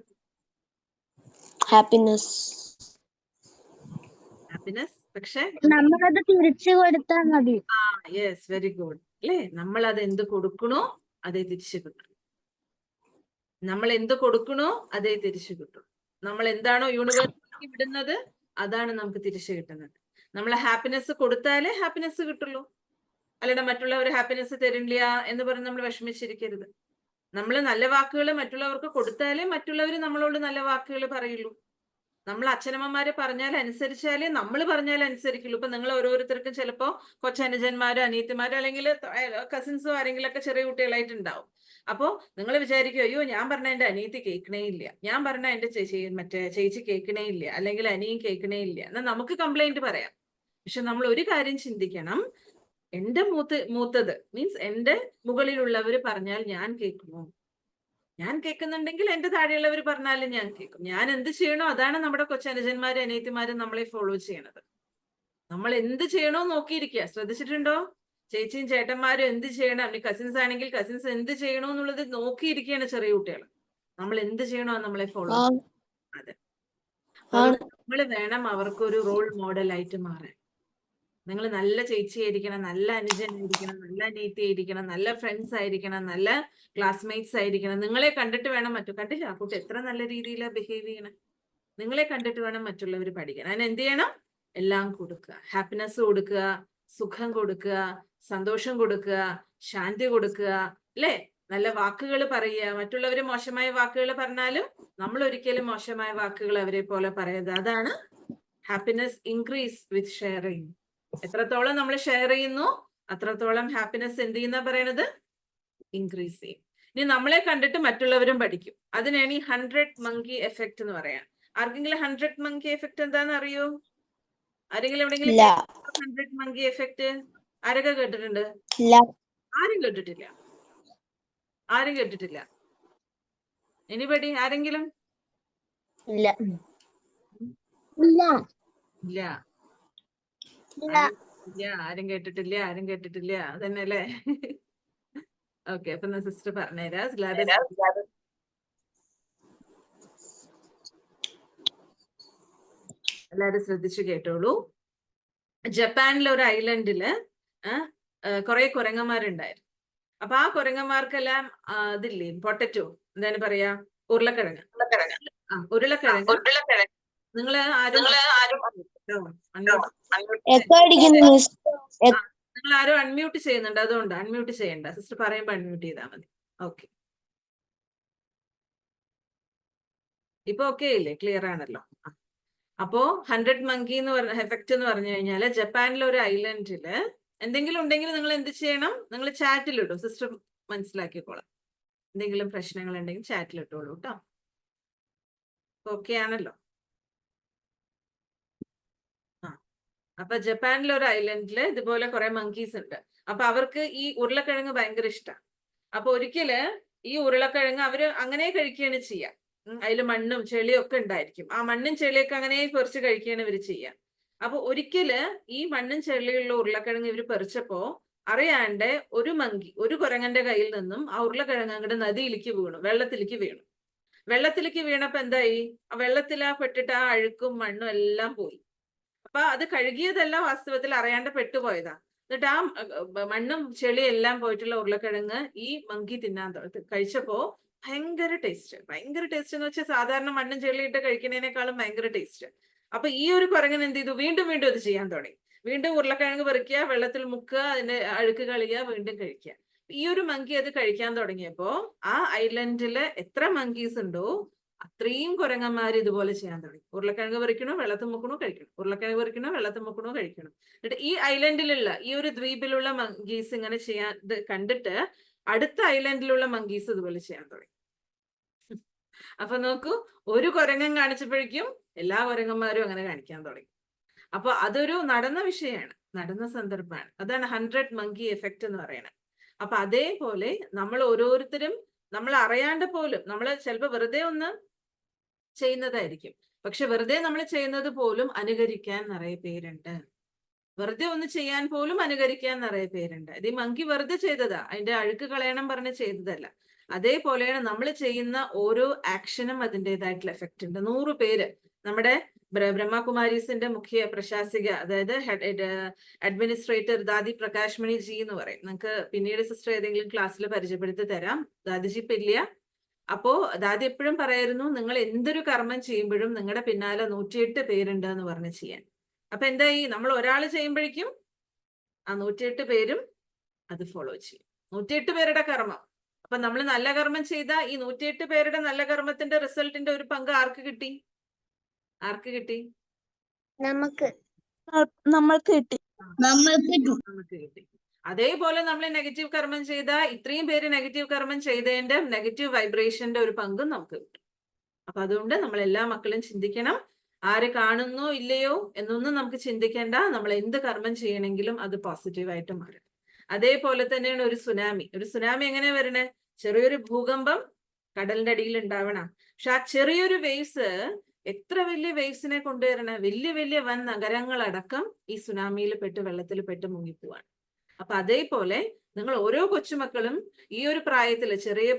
ഹാപ്പിനെസ്. പക്ഷെ നമ്മളത് തിരിച്ചു കൊടുത്താൽ മതി. യെസ്, വെരി ഗുഡ് അല്ലേ? നമ്മൾ അത് എന്ത് കൊടുക്കണോ അതേ തിരിച്ചു കിട്ടും. നമ്മൾ എന്ത് കൊടുക്കണോ അതേ തിരിച്ചു കിട്ടും. നമ്മൾ എന്താണോ യൂണിവേഴ്സിറ്റിക്ക് വിടുന്നത് അതാണ് നമുക്ക് തിരിച്ചു കിട്ടുന്നത്. നമ്മൾ ഹാപ്പിനെസ് കൊടുത്താലേ ഹാപ്പിനെസ് കിട്ടുള്ളൂ. അല്ലാതെ മറ്റുള്ളവർ ഹാപ്പിനെസ് തരില്ല എന്ന് പറഞ്ഞ് നമ്മൾ വിഷമിച്ചിരിക്കരുത്. നമ്മൾ നല്ല വാക്കുകൾ മറ്റുള്ളവർക്ക് കൊടുത്താലേ മറ്റുള്ളവർ നമ്മളോട് നല്ല വാക്കുകൾ പറയുള്ളൂ. നമ്മൾ അച്ഛനമ്മമാരെ പറഞ്ഞാൽ അനുസരിച്ചാലേ നമ്മൾ പറഞ്ഞാൽ അനുസരിക്കുള്ളൂ. ഇപ്പൊ നിങ്ങൾ ഓരോരുത്തർക്കും ചിലപ്പോ കൊച്ചനുജന്മാരോ അനിയത്തിമാരോ അല്ലെങ്കിൽ കസിൻസോ ആരെങ്കിലും ഒക്കെ ചെറിയ കുട്ടികളായിട്ടുണ്ടാവും. അപ്പോ നിങ്ങൾ വിചാരിക്കും, അയ്യോ ഞാൻ പറഞ്ഞ എന്റെ അനിയത്തി കേൾക്കണേ ഇല്ല, ഞാൻ പറഞ്ഞ എന്റെ ചേച്ചി കേൾക്കണേ ഇല്ല, അല്ലെങ്കിൽ അനിയൻ കേൾക്കണേ ഇല്ല എന്നാൽ നമുക്ക് കംപ്ലൈന്റ് പറയാം. പക്ഷെ നമ്മൾ ഒരു കാര്യം ചിന്തിക്കണം, എന്റെ മൂത്തത് മീൻസ് എന്റെ മുകളിലുള്ളവർ പറഞ്ഞാൽ ഞാൻ കേൾക്കുമോ? ഞാൻ കേൾക്കുന്നുണ്ടെങ്കിൽ എന്റെ താഴെയുള്ളവർ പറഞ്ഞാലും ഞാൻ കേൾക്കും. ഞാൻ എന്ത് ചെയ്യണോ അതാണ് നമ്മുടെ കൊച്ചനുജന്മാരും അനിയത്തിമാരും നമ്മളെ ഫോളോ ചെയ്യണത്. നമ്മൾ എന്ത് ചെയ്യണോ നോക്കിയിരിക്കുക. ശ്രദ്ധിച്ചിട്ടുണ്ടോ? ചേച്ചിയും ചേട്ടന്മാരും എന്ത് ചെയ്യണം, കസിൻസ് ആണെങ്കിൽ കസിൻസ് എന്ത് ചെയ്യണോ എന്നുള്ളത് നോക്കിയിരിക്കുകയാണ് ചെറിയ കുട്ടികൾ. നമ്മൾ എന്ത് ചെയ്യണോ നമ്മളെ ഫോളോ ചെയ്യും. അതെ, നമ്മൾ വേണം അവർക്കൊരു റോൾ മോഡൽ ആയിട്ട് മാറാൻ. നിങ്ങൾ നല്ല ചേച്ചിയായിരിക്കണം, നല്ല അനുജനായിരിക്കണം, നല്ല അനിയത്തിയായിരിക്കണം, നല്ല ഫ്രണ്ട്സ് ആയിരിക്കണം, നല്ല ക്ലാസ്മേറ്റ്സ് ആയിരിക്കണം. നിങ്ങളെ കണ്ടിട്ട് വേണം കണ്ടില്ല ആ കുട്ടി എത്ര നല്ല രീതിയിലാണ് ബിഹേവ് ചെയ്യണം. നിങ്ങളെ കണ്ടിട്ട് വേണം മറ്റുള്ളവർ പഠിക്കാൻ. അതിന് എന്ത് ചെയ്യണം? എല്ലാം കൊടുക്കുക. ഹാപ്പിനെസ് കൊടുക്കുക, സുഖം കൊടുക്കുക, സന്തോഷം കൊടുക്കുക, ശാന്തി കൊടുക്കുക, അല്ലേ? നല്ല വാക്കുകൾ പറയുക. മറ്റുള്ളവർ മോശമായ വാക്കുകൾ പറഞ്ഞാലും നമ്മൾ ഒരിക്കലും മോശമായ വാക്കുകൾ അവരെ പോലെ പറയരുത്. അതാണ് ഹാപ്പിനെസ് ഇൻക്രീസ് വിത്ത് ഷെയറിങ്. എത്രത്തോളം നമ്മൾ ഷെയർ ചെയ്യുന്നു അത്രത്തോളം ഹാപ്പിനെസ് എന്ത് ചെയ്യുന്ന പറയണത്? ഇൻക്രീസ് ചെയ്യും. ഇനി നമ്മളെ കണ്ടിട്ട് മറ്റുള്ളവരും പഠിക്കും. അതിനാണ് ഈ 100 monkey എഫക്ട് എന്ന് പറയാം. ആർക്കെങ്കിലും 100 monkey എഫക്ട് എന്താന്ന് അറിയോ? ആരെങ്കിലും എവിടെയെങ്കിലും 100 monkey എഫക്ട് ആരൊക്കെ കേട്ടിട്ടുണ്ട്? ആരും കേട്ടിട്ടില്ല. ആരും കേട്ടിട്ടില്ല. എനിബഡി? ആരെങ്കിലും? ഇല്ല. ഇല്ല, ആരും കേട്ടിട്ടില്ല. ആരും കേട്ടിട്ടില്ല. അതന്നെ അല്ലേ? ഓക്കെ, അപ്പൊ സിസ്റ്റർ പറഞ്ഞുതരാം. എല്ലാരും ശ്രദ്ധിച്ചു കേട്ടോളൂ. ജപ്പാനിലെ ഒരു ഐലൻഡില് കുറെ കുരങ്ങന്മാരുണ്ടായിരുന്നു. അപ്പൊ ആ കുരങ്ങന്മാർക്കെല്ലാം ഇതില്ലേ, പൊട്ടറ്റോ, എന്താണ് പറയാ, ഉരുളക്കിഴങ്ങ്. ഉരുളക്കിഴങ്ങ് നിങ്ങൾ ആരും അൺമ്യൂട്ട് ചെയ്യുന്നുണ്ട്, അതുകൊണ്ട് അൺമ്യൂട്ട് ചെയ്യണ്ട. സിസ്റ്റർ പറയുമ്പോ അൺമ്യൂട്ട് ചെയ്താൽ മതി. ഓക്കെ, ഇപ്പൊ ഓക്കെ ഇല്ലേ? ക്ലിയർ ആണല്ലോ. അപ്പോ 100 monkey എന്ന് പറഞ്ഞ എഫക്ട് എന്ന് പറഞ്ഞു കഴിഞ്ഞാല് ജപ്പാനിലെ ഒരു ഐലൻഡില് എന്തെങ്കിലും ഉണ്ടെങ്കിൽ നിങ്ങൾ എന്ത് ചെയ്യണം? നിങ്ങൾ ചാറ്റിലിടും. സിസ്റ്റർ മനസ്സിലാക്കിക്കോളാം. എന്തെങ്കിലും പ്രശ്നങ്ങൾ ഉണ്ടെങ്കിൽ ചാറ്റിലിട്ടോളൂ കേട്ടോ. ഓക്കെ ആണല്ലോ. അപ്പൊ ജപ്പാനിലെ ഒരു ഐലൻഡില് ഇതുപോലെ കുറെ മങ്കീസ് ഉണ്ട്. അപ്പൊ അവർക്ക് ഈ ഉരുളക്കിഴങ്ങ് ഭയങ്കര ഇഷ്ടമാണ്. അപ്പൊ ഒരിക്കല് ഈ ഉരുളക്കിഴങ്ങ് അവര് അങ്ങനെ കഴിക്കുകയാണ് ചെയ്യുക. അതിൽ മണ്ണും ചെളിയും ഒക്കെ ഉണ്ടായിരിക്കും. ആ മണ്ണും ചെളിയൊക്കെ അങ്ങനെ പറിച്ച് കഴിക്കുകയാണ് ഇവര് ചെയ്യുക. അപ്പൊ ഒരിക്കല് ഈ മണ്ണും ചെളിയുള്ള ഉരുളക്കിഴങ്ങ് ഇവര് പറിച്ചപ്പോ അറിയാണ്ട് ഒരു കുരങ്ങന്റെ കയ്യിൽ നിന്നും ആ ഉരുളക്കിഴങ്ങ് അങ്ങോട്ട് നദിയിലേക്ക് വീണു, വെള്ളത്തിലേക്ക് വീണു. വെള്ളത്തിലേക്ക് വീണപ്പോ എന്തായി? ആ വെള്ളത്തിലാ പെട്ടിട്ട് ആ അഴുക്കും മണ്ണും എല്ലാം പോയി. അപ്പൊ അത് കഴുകിയതല്ല, വാസ്തവത്തിൽ അറിയാണ്ട് പെട്ടുപോയതാ. എന്നിട്ട് ആ മണ്ണും ചെളിയും എല്ലാം പോയിട്ടുള്ള ഉരുളക്കിഴങ്ങ് ഈ മങ്കി കഴിച്ചപ്പോ ഭയങ്കര ടേസ്റ്റ് എന്ന് വെച്ചാൽ സാധാരണ മണ്ണും ചെളിയിട്ട് കഴിക്കുന്നതിനേക്കാളും ഭയങ്കര ടേസ്റ്റ്. അപ്പൊ ഈ ഒരു കുരങ്ങൻ എന്ത് ചെയ്തു? വീണ്ടും വീണ്ടും അത് ചെയ്യാൻ തുടങ്ങി. വീണ്ടും ഉരുളക്കിഴങ്ങ് പറിക്കുക, വെള്ളത്തിൽ മുക്കുക, അതിന്റെ അഴുക്ക് കളയുക, വീണ്ടും കഴിക്കുക. ഈ ഒരു മങ്കി അത് കഴിക്കാൻ തുടങ്ങിയപ്പോ ആ ഐലൻഡില് എത്ര മങ്കീസ് ഉണ്ടോ അത്രയും കുരങ്ങന്മാർ ഇതുപോലെ ചെയ്യാൻ തുടങ്ങി. ഉരുളക്കിഴങ്ങ് പറിക്കണോ, വെള്ളത്തിൽ മുക്കണോ, കഴിക്കണം. ഉരുളക്കിഴങ്ങ് പറിക്കണോ, വെള്ളത്തിൽ മുക്കണോ, കഴിക്കണം. എന്നിട്ട് ഈ ഐലൻഡിലുള്ള ഈ ഒരു ദ്വീപിലുള്ള മങ്കീസ് ഇങ്ങനെ ചെയ്യാൻ കണ്ടിട്ട് അടുത്ത ഐലൻഡിലുള്ള മങ്കീസ് ഇതുപോലെ ചെയ്യാൻ തുടങ്ങി. അപ്പൊ നോക്കൂ, ഒരു കുരങ്ങൻ കാണിച്ചപ്പോഴേക്കും എല്ലാ കുരങ്ങന്മാരും അങ്ങനെ കാണിക്കാൻ തുടങ്ങി. അപ്പൊ അതൊരു നടന്ന വിഷയമാണ്, നടന്ന സന്ദർഭമാണ്. അതാണ് 100 monkey എഫക്ട് എന്ന് പറയുന്നത്. അപ്പൊ അതേപോലെ നമ്മൾ ഓരോരുത്തരും നമ്മൾ അറിയാണ്ട് പോലും നമ്മൾ ചിലപ്പോൾ വെറുതെ ഒന്ന് ചെയ്യുന്നതായിരിക്കും. പക്ഷെ വെറുതെ നമ്മൾ ചെയ്യുന്നത് പോലും അനുകരിക്കാൻ നിറയെ പേരുണ്ട്. വെറുതെ ഒന്ന് ചെയ്യാൻ പോലും അനുകരിക്കാൻ നിറയെ പേരുണ്ട്. ഇത് ഈ മങ്കി വെറുതെ ചെയ്തതാ, അതിന്റെ അഴുക്ക് കളയണം പറഞ്ഞ് ചെയ്തതല്ല. അതേപോലെയാണ് നമ്മൾ ചെയ്യുന്ന ഓരോ ആക്ഷനും അതിൻ്റെതായിട്ടുള്ള എഫക്റ്റ് ഉണ്ട്. 100 പേര് നമ്മുടെ ബ്രഹ്മകുമാരീസിന്റെ മുഖ്യ പ്രശാസിക, അതായത് അഡ്മിനിസ്ട്രേറ്റർ ദാദി പ്രകാശ് മണി ജി എന്ന് പറയും. നിങ്ങൾക്ക് പിന്നീട് സിസ്റ്റർ ഏതെങ്കിലും ക്ലാസ്സിൽ പരിചയപ്പെടുത്തി തരാം. ദാദിജി ഇപ്പൊ ഇല്ല. അപ്പോ ദാദി എപ്പോഴും പറയായിരുന്നു, നിങ്ങൾ എന്തൊരു കർമ്മം ചെയ്യുമ്പോഴും നിങ്ങളുടെ പിന്നാലെ 108 പേരുണ്ട് എന്ന് പറഞ്ഞ് ചെയ്യാൻ. അപ്പൊ എന്തായി, നമ്മൾ ഒരാൾ ചെയ്യുമ്പോഴേക്കും ആ 108 പേരും അത് ഫോളോ ചെയ്യും. 108 പേരുടെ കർമ്മം. അപ്പൊ നമ്മൾ നല്ല കർമ്മം ചെയ്ത ഈ 108 പേരുടെ നല്ല കർമ്മത്തിന്റെ റിസൾട്ടിന്റെ ഒരു പങ്ക് ആർക്ക് കിട്ടി? ആർക്ക് കിട്ടി? നമുക്ക് നമ്മൾക്ക് കിട്ടി. നമുക്ക് കിട്ടി. അതേപോലെ നമ്മൾ നെഗറ്റീവ് കർമ്മം ചെയ്ത ഇത്രയും പേര് നെഗറ്റീവ് കർമ്മം ചെയ്തതിന്റെ നെഗറ്റീവ് വൈബ്രേഷന്റെ ഒരു പങ്കും നമുക്ക് കിട്ടും. അപ്പൊ അതുകൊണ്ട് നമ്മൾ എല്ലാ മക്കളും ചിന്തിക്കണം, ആര് കാണുന്നോ ഇല്ലയോ എന്നൊന്നും നമുക്ക് ചിന്തിക്കേണ്ട. നമ്മൾ എന്ത് കർമ്മം ചെയ്യണമെങ്കിലും അത് പോസിറ്റീവായിട്ട് മാറും. അതേപോലെ തന്നെയാണ് ഒരു സുനാമി. ഒരു സുനാമി എങ്ങനെ വരണേ? ചെറിയൊരു ഭൂകമ്പം കടലിന്റെ അടിയിൽ ഉണ്ടാവണം. പക്ഷെ ആ ചെറിയൊരു വേവ്സ് എത്ര വലിയ വേവ്സിനെ കൊണ്ടുവരണേ? വലിയ വലിയ വൻ നഗരങ്ങളടക്കം ഈ സുനാമിയിൽ പെട്ട് വെള്ളത്തിൽ പെട്ട് മുങ്ങിപ്പോവാണ്. അപ്പൊ അതേപോലെ നിങ്ങൾ ഓരോ കൊച്ചുമക്കളും ഈ ഒരു പ്രായത്തില്, ചെറിയ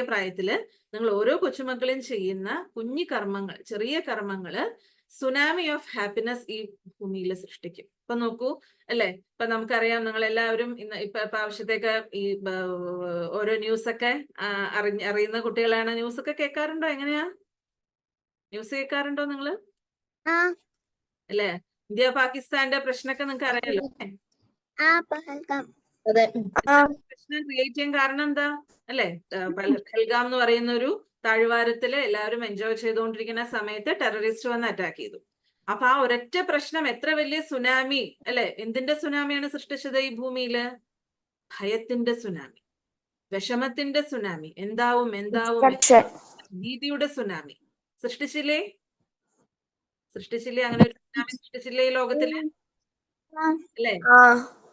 പ്രായത്തില് നിങ്ങൾ ഓരോ കൊച്ചുമക്കളും ചെയ്യുന്ന കുഞ്ഞു കർമ്മങ്ങൾ, ചെറിയ കർമ്മങ്ങള് സുനാമി ഓഫ് ഹാപ്പിനെസ് ഈ ഭൂമിയിൽ സൃഷ്ടിക്കും. ഇപ്പൊ നോക്കൂ അല്ലെ, ഇപ്പൊ നമുക്കറിയാം, നിങ്ങൾ എല്ലാവരും ഇപ്പൊ ആവശ്യത്തേക്ക് ഈ ഓരോ ന്യൂസൊക്കെ അറിയുന്ന കുട്ടികളാണ്. ന്യൂസൊക്കെ കേൾക്കാറുണ്ടോ? എങ്ങനെയാ ന്യൂസ് കേൾക്കാറുണ്ടോ നിങ്ങള്? അല്ലെ, ഇന്ത്യ പാകിസ്ഥാന്റെ പ്രശ്നമൊക്കെ നിങ്ങൾക്ക് അറിയാലോ. അതെ. പ്രശ്നം ക്രിയേറ്റ് ചെയ്യാൻ കാരണം എന്താ അല്ലെ? പഹൽഗാം എന്ന് പറയുന്ന ഒരു താഴ്വാരത്തില് എല്ലാവരും എൻജോയ് ചെയ്തുകൊണ്ടിരിക്കുന്ന സമയത്ത് ടെററിസ്റ്റ് വന്ന് അറ്റാക്ക് ചെയ്തു. അപ്പൊ ആ ഒരൊറ്റ പ്രശ്നം എത്ര വലിയ സുനാമി അല്ലെ? എന്തിന്റെ സുനാമിയാണ് സൃഷ്ടിച്ചത് ഈ ഭൂമിയില്? ഭയത്തിന്റെ സുനാമി, വിഷമത്തിന്റെ സുനാമി, എന്താവും ഭീതിയുടെ സുനാമി സൃഷ്ടിച്ചില്ലേ? അങ്ങനെ ഒരു സുനാമി സൃഷ്ടിച്ചില്ലേ ഈ ലോകത്തില്? അല്ലെ?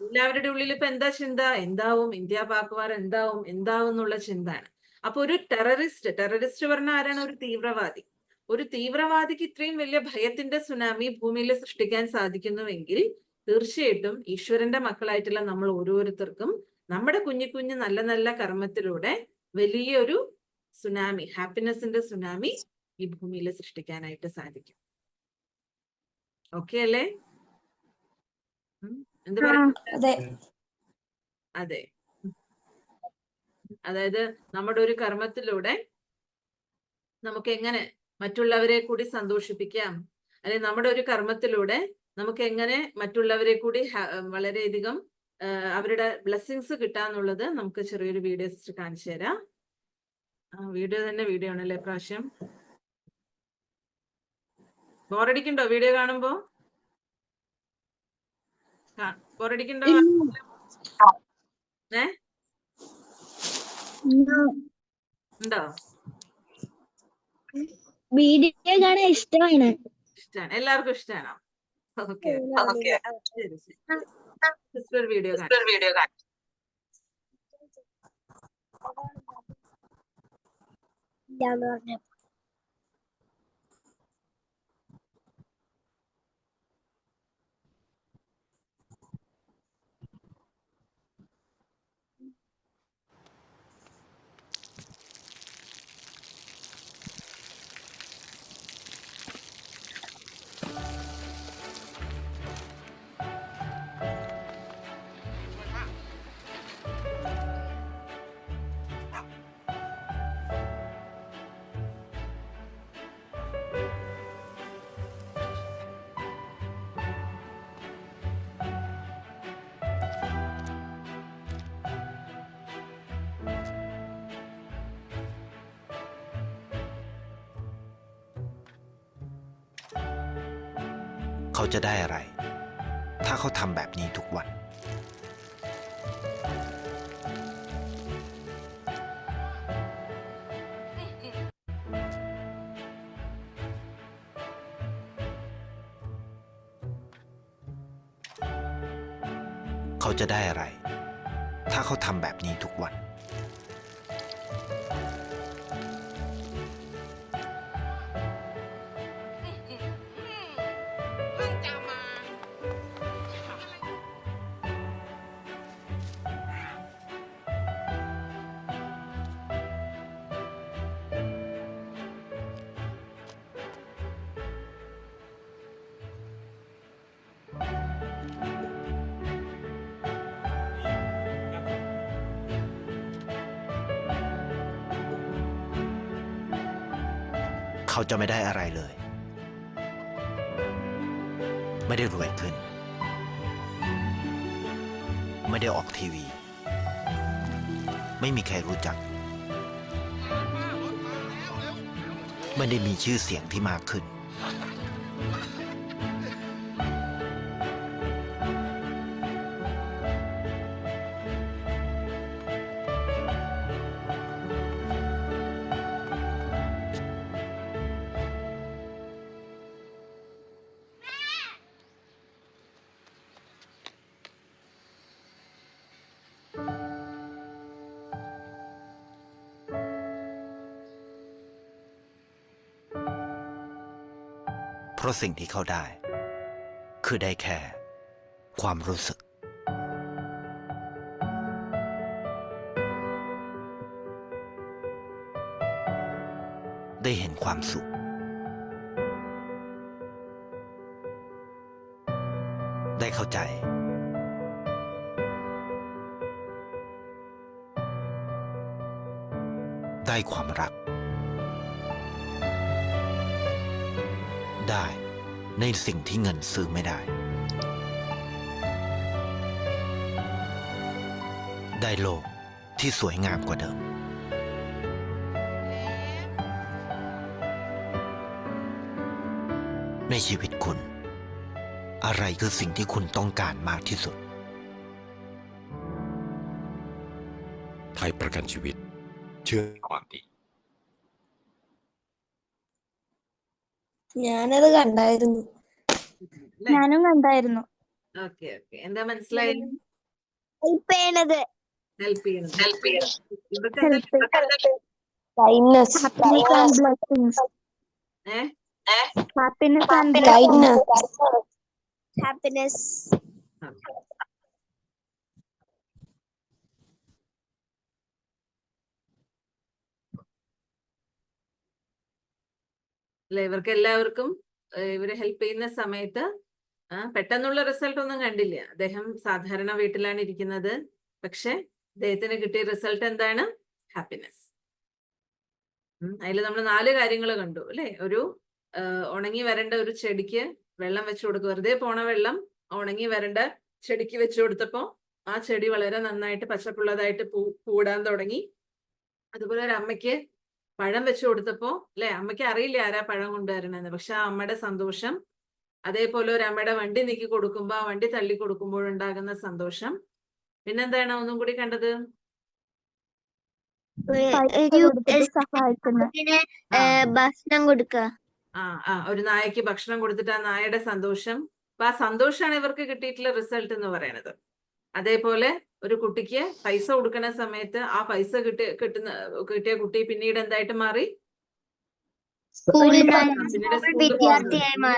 എല്ലാവരുടെ ഉള്ളിൽ ഇപ്പൊ എന്താ ചിന്ത? എന്താവും ഇന്ത്യ പാക് വാർ, എന്താവും എന്നുള്ള ചിന്തയാണ്. അപ്പൊ ഒരു ടെററിസ്റ്റ് പറഞ്ഞ ആരാണ്? ഒരു തീവ്രവാദി. ഒരു തീവ്രവാദിക്ക് ഇത്രയും വലിയ ഭയത്തിന്റെ സുനാമി ഭൂമിയിൽ സൃഷ്ടിക്കാൻ സാധിക്കുന്നുവെങ്കിൽ തീർച്ചയായിട്ടും ഈശ്വരന്റെ മക്കളായിട്ടുള്ള നമ്മൾ ഓരോരുത്തർക്കും നമ്മുടെ കുഞ്ഞു നല്ല നല്ല കർമ്മത്തിലൂടെ വലിയൊരു സുനാമി, ഹാപ്പിനെസിന്റെ സുനാമി ഈ ഭൂമിയിൽ സൃഷ്ടിക്കാനായിട്ട് സാധിക്കും. ഓക്കെ അല്ലേ? എന്ത് പറയുന്നത്? അതെ. അതായത് നമ്മുടെ ഒരു കർമ്മത്തിലൂടെ നമുക്ക് എങ്ങനെ മറ്റുള്ളവരെ കൂടി സന്തോഷിപ്പിക്കാം, അല്ലെങ്കിൽ നമ്മുടെ ഒരു കർമ്മത്തിലൂടെ നമുക്ക് എങ്ങനെ മറ്റുള്ളവരെ കൂടി വളരെയധികം അവരുടെ ബ്ലെസ്സിങ്സ് കിട്ടാന്നുള്ളത് നമുക്ക് ചെറിയൊരു വീഡിയോ കാണിച്ചു തരാം. വീഡിയോ ആണല്ലേ പ്രാവശ്യം? ബോറടിക്കുണ്ടോ വീഡിയോ കാണുമ്പോ? ബോറടിക്കുണ്ടോ? ഉണ്ടോ? വീഡിയോ കാണാൻ ഇഷ്ടമാണ്. എല്ലാവർക്കും ഇഷ്ടമാണോ? ഓക്കെ, ശരി. സിസ്റ്റർ വീഡിയോ കാണാം.เขาจะได้อะไรถ้าเขาทำแบบนี้ทุกวันเขาจะได้อะไรถ้าเขาทำแบบนี้ทุกวัน เขาจะไม่ได้อะไรเลย ไม่ได้รวยขึ้น ไม่ได้ออกทีวี ไม่มีใครรู้จัก ไม่ได้มีชื่อเสียงที่มากขึ้น เพราะสิ่งที่เขาได้ คือได้แค่ความรู้สึก ได้เห็นความสุข ได้เข้าใจ ได้ความรัก ได้ในสิ่งที่เงินซื้อไม่ได้ ได้โลกที่สวยงามกว่าเดิม ในชีวิตคุณ อะไรคือสิ่งที่คุณต้องการมากที่สุด ไทยประกันชีวิต เชื่อความดี ഞാനത് കണ്ടായിരുന്നു. ഞാനും കണ്ടായിരുന്നു. Okay okay. എന്താ മനസ്സിലായി? ഹെൽപ്പ് ചെയ്യണത്. ഹെൽപ്പ് ചെയ്യണം. ഇവർക്ക് എന്താ? Kindness. Happiness and blessings. ഏ? Happiness and Kindness. happiness. അല്ലെ, ഇവർക്ക് എല്ലാവർക്കും ഇവരെ ഹെൽപ്പ് ചെയ്യുന്ന സമയത്ത് പെട്ടെന്നുള്ള റിസൾട്ട് ഒന്നും കണ്ടില്ല. അദ്ദേഹം സാധാരണ വീട്ടിലാണ് ഇരിക്കുന്നത്. പക്ഷെ അദ്ദേഹത്തിന് കിട്ടിയ റിസൾട്ട് എന്താണ്? ഹാപ്പിനെസ്. അതിൽ നമ്മൾ 4 കാര്യങ്ങൾ കണ്ടു അല്ലെ. ഒരു ഉണങ്ങി വരേണ്ട ഒരു ചെടിക്ക് വെള്ളം വെച്ചു കൊടുക്കുക. വെറുതെ പോണ വെള്ളം ഉണങ്ങി വരേണ്ട ചെടിക്ക് വെച്ചു കൊടുത്തപ്പോ ആ ചെടി വളരെ നന്നായിട്ട് പച്ചപ്പുള്ളതായിട്ട് പൂടാൻ തുടങ്ങി. അതുപോലെ ഒരു അമ്മയ്ക്ക് പഴം വെച്ചു കൊടുത്തപ്പോ അല്ലെ, അമ്മയ്ക്ക് അറിയില്ല ആരാ പഴം കൊണ്ടുവരണെന്ന്. പക്ഷെ ആ അമ്മയുടെ സന്തോഷം, അതേപോലെ ഒരു അമ്മയുടെ വണ്ടി നീക്കി കൊടുക്കുമ്പോ ആ വണ്ടി തള്ളി കൊടുക്കുമ്പോഴുണ്ടാകുന്ന സന്തോഷം. പിന്നെന്താണ് ഒന്നും കൂടി കണ്ടത്? ഭക്ഷണം കൊടുക്കുക. ഒരു നായക്ക് ഭക്ഷണം കൊടുത്തിട്ട് ആ നായയുടെ സന്തോഷം. അപ്പൊ ആ സന്തോഷമാണ് ഇവർക്ക് കിട്ടിയിട്ടുള്ള റിസൾട്ട് എന്ന് പറയുന്നത്. അതേപോലെ ഒരു കുട്ടിക്ക് പൈസ കൊടുക്കുന്ന സമയത്ത് ആ പൈസ കിട്ടിയ കുട്ടി പിന്നീട് എന്തായിട്ട് മാറി?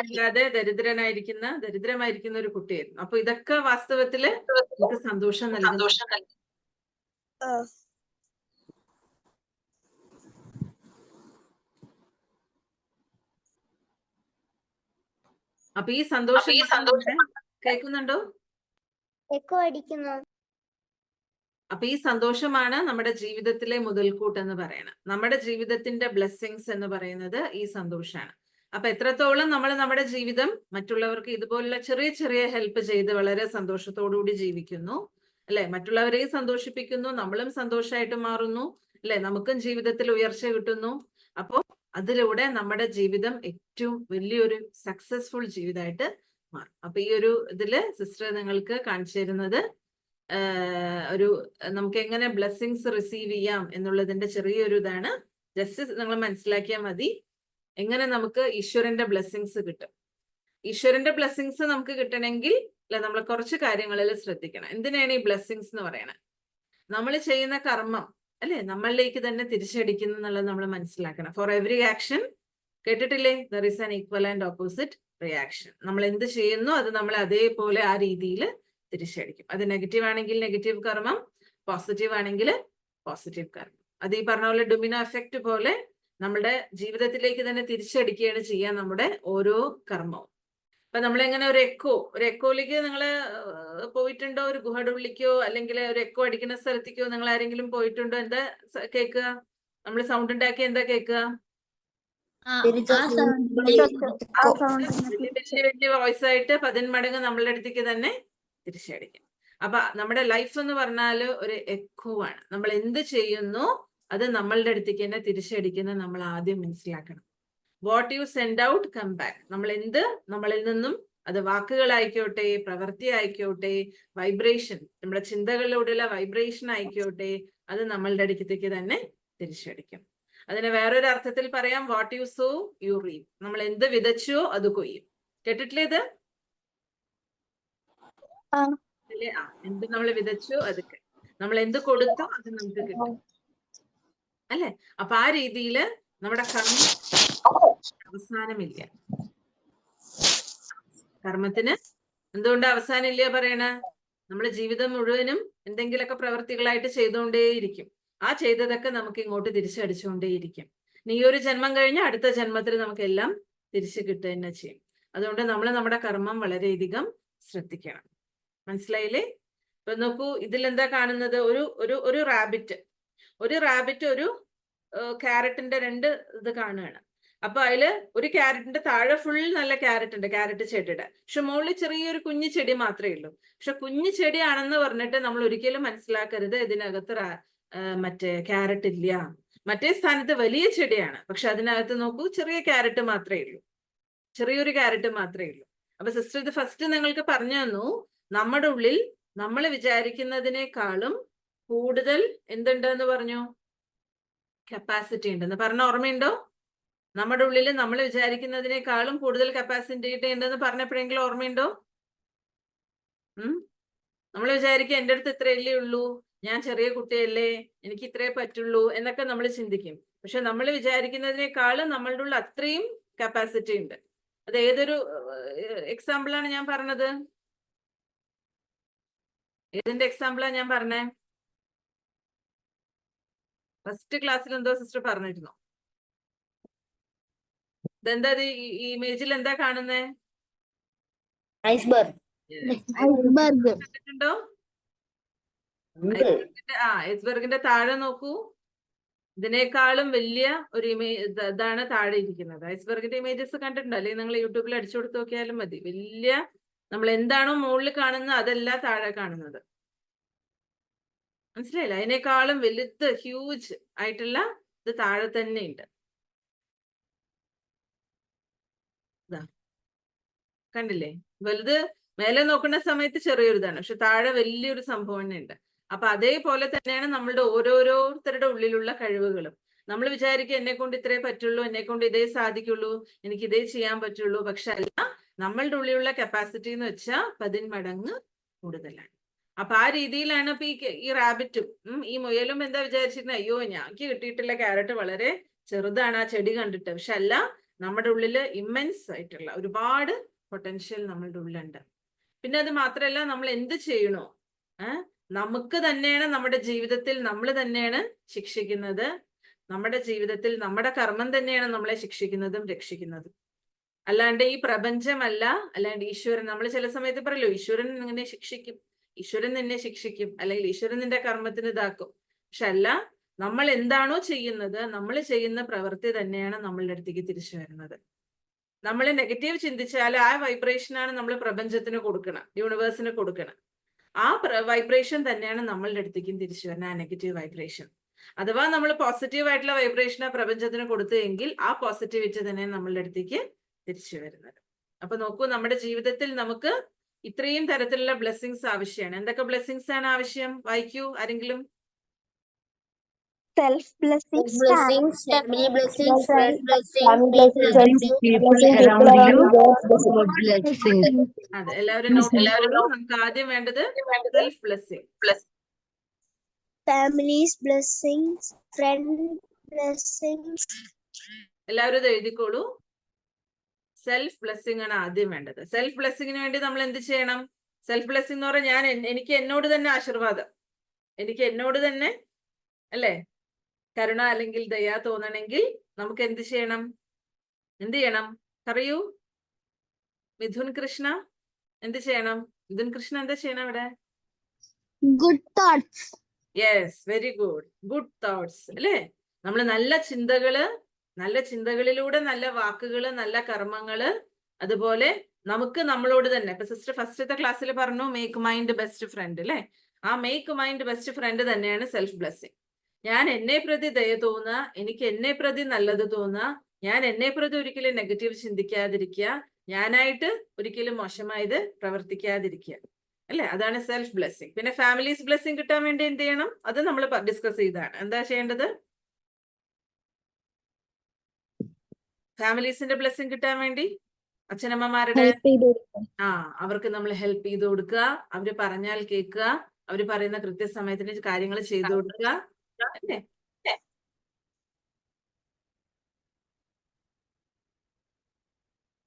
ഇല്ലാതെ ദരിദ്രമായിരിക്കുന്ന ഒരു കുട്ടിയായിരുന്നു. അപ്പൊ ഇതൊക്കെ വാസ്തവത്തില് നമുക്ക് സന്തോഷം നൽകുന്നു. അപ്പൊ ഈ സന്തോഷം കേൾക്കുന്നുണ്ടോ? അപ്പൊ ഈ സന്തോഷമാണ് നമ്മുടെ ജീവിതത്തിലെ മുതൽക്കൂട്ട് എന്ന് പറയണം. നമ്മുടെ ജീവിതത്തിന്റെ ബ്ലെസ്സിങ്സ് എന്ന് പറയുന്നത് ഈ സന്തോഷമാണ്. അപ്പൊ എത്രത്തോളം നമ്മൾ നമ്മുടെ ജീവിതം മറ്റുള്ളവർക്ക് ഇതുപോലുള്ള ചെറിയ ചെറിയ ഹെൽപ്പ് ചെയ്ത് വളരെ സന്തോഷത്തോടുകൂടി ജീവിക്കുന്നു അല്ലെ, മറ്റുള്ളവരെയും സന്തോഷിപ്പിക്കുന്നു, നമ്മളും സന്തോഷമായിട്ട് മാറുന്നു അല്ലെ, നമുക്കും ജീവിതത്തിൽ ഉയർച്ച കിട്ടുന്നു. അപ്പോ അതിലൂടെ നമ്മുടെ ജീവിതം ഏറ്റവും വലിയൊരു സക്സസ്ഫുൾ ജീവിതമായിട്ട് മാറും. അപ്പൊ ഈ ഒരു ഇതില് സിസ്റ്റർ നിങ്ങൾക്ക് കാണിച്ചു തരുന്നത് ഒരു നമുക്ക് എങ്ങനെ ബ്ലെസ്സിങ്സ് റിസീവ് ചെയ്യാം എന്നുള്ളതിന്റെ ചെറിയൊരു ഇതാണ്. ജസ്റ്റ് നിങ്ങൾ മനസ്സിലാക്കിയാൽ മതി എങ്ങനെ നമുക്ക് ഈശ്വരന്റെ ബ്ലെസ്സിങ്സ് കിട്ടും. ഈശ്വരന്റെ ബ്ലെസ്സിങ്സ് നമുക്ക് കിട്ടണമെങ്കിൽ നമ്മൾ കുറച്ച് കാര്യങ്ങളിൽ ശ്രദ്ധിക്കണം. എന്തിനാണ് ഈ ബ്ലെസ്സിങ്സ് എന്ന് പറയണത്? നമ്മൾ ചെയ്യുന്ന കർമ്മം അല്ലെ നമ്മളിലേക്ക് തന്നെ തിരിച്ചടിക്കുന്നു എന്നുള്ളത് നമ്മൾ മനസ്സിലാക്കണം. ഫോർ എവറി ആക്ഷൻ, കേട്ടിട്ടില്ലേ, there is an equal and opposite reaction. നമ്മൾ എന്ത് ചെയ്യുന്നു അത് നമ്മൾ അതേപോലെ ആ രീതിയിൽ തിരിച്ചടിക്കും. അത് നെഗറ്റീവ് ആണെങ്കിൽ നെഗറ്റീവ് കർമ്മം, പോസിറ്റീവ് ആണെങ്കിൽ പോസിറ്റീവ് കർമ്മം. അത് ഈ പറഞ്ഞ പോലെ ഡൊമിനോ എഫക്റ്റ് പോലെ നമ്മുടെ ജീവിതത്തിലേക്ക് തന്നെ തിരിച്ചടിക്കുകയാണ് ചെയ്യാൻ നമ്മുടെ ഓരോ കർമ്മവും. അപ്പൊ നമ്മളെങ്ങനെ ഒരു എക്കോയിലേക്ക് നിങ്ങൾ പോയിട്ടുണ്ടോ? ഒരു ഗുഹയുടെ ഉള്ളിലേക്കോ അല്ലെങ്കിൽ ഒരു എക്കോ അടിക്കുന്ന സ്ഥലത്തേക്കോ നിങ്ങൾ ആരെങ്കിലും പോയിട്ടുണ്ടോ? എന്താ കേൾക്കുക? നമ്മൾ സൗണ്ട് ഉണ്ടാക്കി എന്താ കേൾക്കുക? വലിയ വലിയ വോയിസ് ആയിട്ട് 10 മടങ്ങ് നമ്മളുടെ അടുത്തേക്ക് തന്നെ തിരിച്ചടിക്കും. അപ്പൊ നമ്മുടെ ലൈഫ് എന്ന് പറഞ്ഞാല് ഒരു എക്കോ ആണ്. നമ്മൾ എന്ത് ചെയ്യുന്നു അത് നമ്മളുടെ അടുത്തേക്ക് തന്നെ തിരിച്ചടിക്കുന്നത് നമ്മൾ ആദ്യം മനസ്സിലാക്കണം. What you send out come back. നമ്മൾ എന്ത് നമ്മളിൽ നിന്നും, അത് വാക്കുകളായിക്കോട്ടെ, പ്രവൃത്തി ആയിക്കോട്ടെ, വൈബ്രേഷൻ, നമ്മുടെ ചിന്തകളിലൂടെയുള്ള വൈബ്രേഷൻ ആയിക്കോട്ടെ, അത് നമ്മളുടെ അടുത്തേക്ക് തന്നെ തിരിച്ചടിക്കും. അതിന് വേറൊരു അർത്ഥത്തിൽ പറയാം, what you so you reap. നമ്മൾ എന്ത് വിതച്ചോ അത് കൊയ്യും. കേട്ടിട്ടില്ലേ ഇത്? എന്ത് നമ്മൾ വിതച്ചോ അത് നമ്മൾ എന്ത് കൊടുത്തോ അത് നമുക്ക് കിട്ടും അല്ലെ? അപ്പൊ ആ രീതിയില് നമ്മുടെ കർമ്മ അവസാനമില്ല. കർമ്മത്തിന് എന്തുകൊണ്ട് അവസാനം ഇല്ല പറയണ? നമ്മുടെ ജീവിതം മുഴുവനും എന്തെങ്കിലുമൊക്കെ പ്രവർത്തികളായിട്ട് ചെയ്തുകൊണ്ടേയിരിക്കും. ആ ചെയ്തതൊക്കെ നമുക്ക് ഇങ്ങോട്ട് തിരിച്ചടിച്ചുകൊണ്ടേയിരിക്കും. ഇനി ഈ ഒരു ജന്മം കഴിഞ്ഞ് അടുത്ത ജന്മത്തിൽ നമുക്ക് എല്ലാം തിരിച്ചു കിട്ടുക തന്നെ ചെയ്യും. അതുകൊണ്ട് നമ്മൾ നമ്മുടെ കർമ്മം വളരെയധികം ശ്രദ്ധിക്കണം. മനസ്സിലായില്ലേ? ഇപ്പൊ നോക്കൂ, ഇതിൽ എന്താ കാണുന്നത്? ഒരു റാബിറ്റ് ഒരു ക്യാരറ്റിന്റെ 2 ഇത് കാണുകയാണ്. അപ്പൊ അതില് ഒരു ക്യാരറ്റിന്റെ താഴെ ഫുൾ നല്ല ക്യാരറ്റ് ഉണ്ട്, ക്യാരറ്റ് ചെടിയുടെ. പക്ഷെ മുകളിൽ ചെറിയൊരു കുഞ്ഞു ചെടി മാത്രമേ ഉള്ളൂ. പക്ഷെ കുഞ്ഞു ചെടിയാണെന്ന് പറഞ്ഞിട്ട് നമ്മൾ ഒരിക്കലും മനസ്സിലാക്കരുത് ഇതിനകത്ത് മറ്റേ ക്യാരറ്റ് ഇല്ല. മറ്റേ സ്ഥാനത്ത് വലിയ ചെടിയാണ്, പക്ഷെ അതിനകത്ത് നോക്കൂ ചെറിയ ക്യാരറ്റ് മാത്രമേ ഉള്ളൂ, ചെറിയൊരു ക്യാരറ്റ് മാത്രമേ ഉള്ളൂ. അപ്പൊ സിസ്റ്റർ ഇത് ഫസ്റ്റ് നിങ്ങൾക്ക് പറഞ്ഞു തന്നു, നമ്മുടെ ഉള്ളിൽ നമ്മൾ വിചാരിക്കുന്നതിനേക്കാളും കൂടുതൽ എന്തുണ്ടെന്ന് പറഞ്ഞു? കപ്പാസിറ്റി ഉണ്ടെന്ന് പറഞ്ഞ ഓർമ്മയുണ്ടോ? നമ്മുടെ ഉള്ളിൽ നമ്മൾ വിചാരിക്കുന്നതിനേക്കാളും കൂടുതൽ കപ്പാസിറ്റി ഉണ്ടെന്ന് പറഞ്ഞപ്പോഴെങ്കിലും ഓർമ്മയുണ്ടോ? നമ്മൾ വിചാരിക്കുക എൻ്റെ അടുത്ത് ഇത്രയല്ലേ ഉള്ളൂ, ഞാൻ ചെറിയ കുട്ടിയല്ലേ, എനിക്ക് ഇത്രേ പറ്റുള്ളൂ എന്നൊക്കെ നമ്മൾ ചിന്തിക്കും. പക്ഷെ നമ്മൾ വിചാരിക്കുന്നതിനേക്കാളും നമ്മളുടെ ഉള്ളിൽ അത്രയും കപ്പാസിറ്റി ഉണ്ട്. അത് ഏതൊരു എക്സാമ്പിളാണ് ഞാൻ പറഞ്ഞത്? ഏതിന്റെ എക്സാമ്പിളാണ് ഞാൻ പറഞ്ഞേ? ഫസ്റ്റ് ക്ലാസ്സിൽ എന്തോ സിസ്റ്റർ പറഞ്ഞിരുന്നു. ഇതെന്താ ഈ ഇമേജിൽ എന്താ കാണുന്നേ? ഐസ്ബർഗ്. കണ്ടിട്ടുണ്ടോ? ഐസ്ബർഗിന്റെ താഴെ നോക്കൂ, ഇതിനേക്കാളും വലിയ ഒരു ഇതാണ് താഴെ ഇരിക്കുന്നത്. ഐസ്ബർഗിന്റെ ഇമേജസ് കണ്ടിട്ടുണ്ടോ? അല്ലെങ്കിൽ നിങ്ങൾ യൂട്യൂബിൽ അടിച്ചു കൊടുത്ത് നോക്കിയാലും മതി. വലിയ, നമ്മൾ എന്താണോ മുകളിൽ കാണുന്നത് അതല്ല താഴെ കാണുന്നത്. മനസ്സിലായില്ല? അതിനേക്കാളും വലുത് ഹ്യൂജ് ആയിട്ടുള്ള ഇത് താഴെ തന്നെ ഉണ്ട്. കണ്ടില്ലേ? വലുത് മേലെ നോക്കുന്ന സമയത്ത് ചെറിയൊരിതാണ്, പക്ഷെ താഴെ വലിയൊരു സംഭവം തന്നെ ഉണ്ട്. അപ്പൊ അതേപോലെ തന്നെയാണ് നമ്മളുടെ ഓരോരുത്തരുടെ ഉള്ളിലുള്ള കഴിവുകളും. നമ്മൾ വിചാരിക്കുക എന്നെ കൊണ്ട് ഇത്രേ പറ്റുള്ളൂ, എന്നെ കൊണ്ട് ഇതേ സാധിക്കുള്ളൂ, എനിക്ക് ഇതേ ചെയ്യാൻ പറ്റുള്ളൂ. പക്ഷെ അല്ല, നമ്മളുടെ ഉള്ളിലുള്ള കപ്പാസിറ്റി എന്ന് വെച്ചാൽ 10 മടങ്ങ് കൂടുതലാണ്. അപ്പൊ ആ രീതിയിലാണ് ഇപ്പൊ ഈ റാബിറ്റും ഈ മുയലും എന്താ വിചാരിച്ചിരുന്നത്? അയ്യോ, ഞങ്ങൾക്ക് കിട്ടിയിട്ടില്ല ക്യാരറ്റ്, വളരെ ചെറുതാണ് ആ ചെടി കണ്ടിട്ട്. പക്ഷെ അല്ല, നമ്മുടെ ഉള്ളില് ഇമ്മൻസ് ആയിട്ടുള്ള ഒരുപാട് പൊട്ടൻഷ്യൽ നമ്മളുടെ ഉള്ളിലുണ്ട്. പിന്നെ അത് മാത്രമല്ല, നമ്മൾ എന്ത് ചെയ്യണോ നമുക്ക് തന്നെയാണ് നമ്മുടെ ജീവിതത്തിൽ നമ്മൾ തന്നെയാണ് ശിക്ഷിക്കുന്നത്. നമ്മുടെ ജീവിതത്തിൽ നമ്മുടെ കർമ്മം തന്നെയാണ് നമ്മളെ ശിക്ഷിക്കുന്നതും രക്ഷിക്കുന്നതും. അല്ലാണ്ട് ഈ പ്രപഞ്ചമല്ല, അല്ലാണ്ട് ഈശ്വരൻ. നമ്മൾ ചില സമയത്ത് പറയല്ലോ, ഈശ്വരൻ നിന്നെ ശിക്ഷിക്കും, ഈശ്വരൻ നിന്നെ ശിക്ഷിക്കും, അല്ലെങ്കിൽ ഈശ്വരൻ നിന്റെ കർമ്മത്തിന് ഇതാക്കും. പക്ഷെ അല്ല, നമ്മൾ എന്താണോ ചെയ്യുന്നത്, നമ്മൾ ചെയ്യുന്ന പ്രവൃത്തി തന്നെയാണ് നമ്മളുടെ അടുത്തേക്ക് തിരിച്ചു വരുന്നത്. നമ്മൾ നെഗറ്റീവ് ചിന്തിച്ചാൽ ആ വൈബ്രേഷനാണ് നമ്മൾ പ്രപഞ്ചത്തിന് കൊടുക്കണം, യൂണിവേഴ്സിന് കൊടുക്കണം. ആ വൈബ്രേഷൻ തന്നെയാണ് നമ്മളുടെ അടുത്തേക്കും തിരിച്ചു വരുന്നത്, ആ നെഗറ്റീവ് വൈബ്രേഷൻ. അഥവാ നമ്മൾ പോസിറ്റീവ് ആയിട്ടുള്ള വൈബ്രേഷനെ പ്രപഞ്ചത്തിന് കൊടുത്തെങ്കിൽ ആ പോസിറ്റിവിറ്റി തന്നെ നമ്മളുടെ അടുത്തേക്ക് തിരിച്ചു വരുന്നത്. അപ്പൊ നോക്കൂ, നമ്മുടെ ജീവിതത്തിൽ നമുക്ക് ഇത്രയും തരത്തിലുള്ള ബ്ലെസ്സിങ്സ് ആവശ്യമാണ്. എന്തൊക്കെ ബ്ലെസ്സിങ്സ് ആണ് ആവശ്യം? വായിക്കൂ ആരെങ്കിലും. Self blessings, family blessings, friend blessings, അതെ, എല്ലാവരും നോട്ട് ചെയ്തോളൂ. നമുക്ക് ആദ്യം വേണ്ടത് self blessing. family's blessings, friend blessings. എല്ലാവരും ഇത് എഴുതിക്കോളൂ. സെൽഫ് ബ്ലെസ്സിങ് ആണ് ആദ്യം വേണ്ടത്. സെൽഫ് ബ്ലെസ്സിങ്ങിന് വേണ്ടി നമ്മൾ എന്ത് ചെയ്യണം? സെൽഫ് ബ്ലെസ്സിങ് എന്ന് പറഞ്ഞാൽ എനിക്ക് എന്നോട് തന്നെ ആശീർവാദം, എനിക്ക് എന്നോട് തന്നെ അല്ലേ കരുണ അല്ലെങ്കിൽ ദയ തോന്നണമെങ്കിൽ നമുക്ക് എന്ത് ചെയ്യണം? എന്ത് ചെയ്യണം പറയൂ മിഥുൻ കൃഷ്ണ. എന്ത് ചെയ്യണം മിഥുൻ കൃഷ്ണ? എന്താ ചെയ്യണം ഇവിടെ? Good thoughts. Yes, very good. Good thoughts അല്ലേ? നമ്മൾ നല്ല ചിന്തകള് നല്ല ചിന്തകളിലൂടെ നല്ല വാക്കുകള്, നല്ല കർമ്മങ്ങള്, അതുപോലെ നമുക്ക് നമ്മളോട് തന്നെ. ഇപ്പൊ സിസ്റ്റർ ഫസ്റ്റത്തെ ക്ലാസ്സിൽ പറഞ്ഞു മേക്ക് മൈൻഡ് ബെസ്റ്റ് ഫ്രണ്ട് അല്ലെ? ആ മേക്ക് മൈൻഡ് ബെസ്റ്റ് ഫ്രണ്ട് തന്നെയാണ് സെൽഫ് ബ്ലെസ്സിങ്. ഞാൻ എന്നെ പ്രതി ദയ തോന്നുക, എനിക്ക് എന്നെ പ്രതി നല്ലത് തോന്നുക, ഞാൻ എന്നെ പ്രതി ഒരിക്കലും നെഗറ്റീവ് ചിന്തിക്കാതിരിക്കുക, ഞാനായിട്ട് ഒരിക്കലും മോശമായത് പ്രവർത്തിക്കാതിരിക്കുക അല്ലെ? അതാണ് സെൽഫ് ബ്ലെസ്സിങ്. പിന്നെ ഫാമിലീസ് ബ്ലെസ്സിങ് കിട്ടാൻ വേണ്ടി എന്ത് ചെയ്യണം? അത് നമ്മൾ ഡിസ്കസ് ചെയ്തതാണ്. എന്താ ചെയ്യേണ്ടത്? ഫാമിലീസിന്റെ ബ്ലെസ്സിങ് കിട്ടാൻ വേണ്ടി അച്ഛനമ്മമാരുടെ ഹെൽപ്പ് ചെയ്ത് കൊടുക്കും. അവർക്ക് നമ്മൾ ഹെൽപ്പ് ചെയ്ത് കൊടുക്കുക, അവര് പറഞ്ഞാൽ കേൾക്കുക, അവര് പറയുന്ന കൃത്യസമയത്തിന് കാര്യങ്ങൾ ചെയ്തു കൊടുക്കുക അല്ലേ?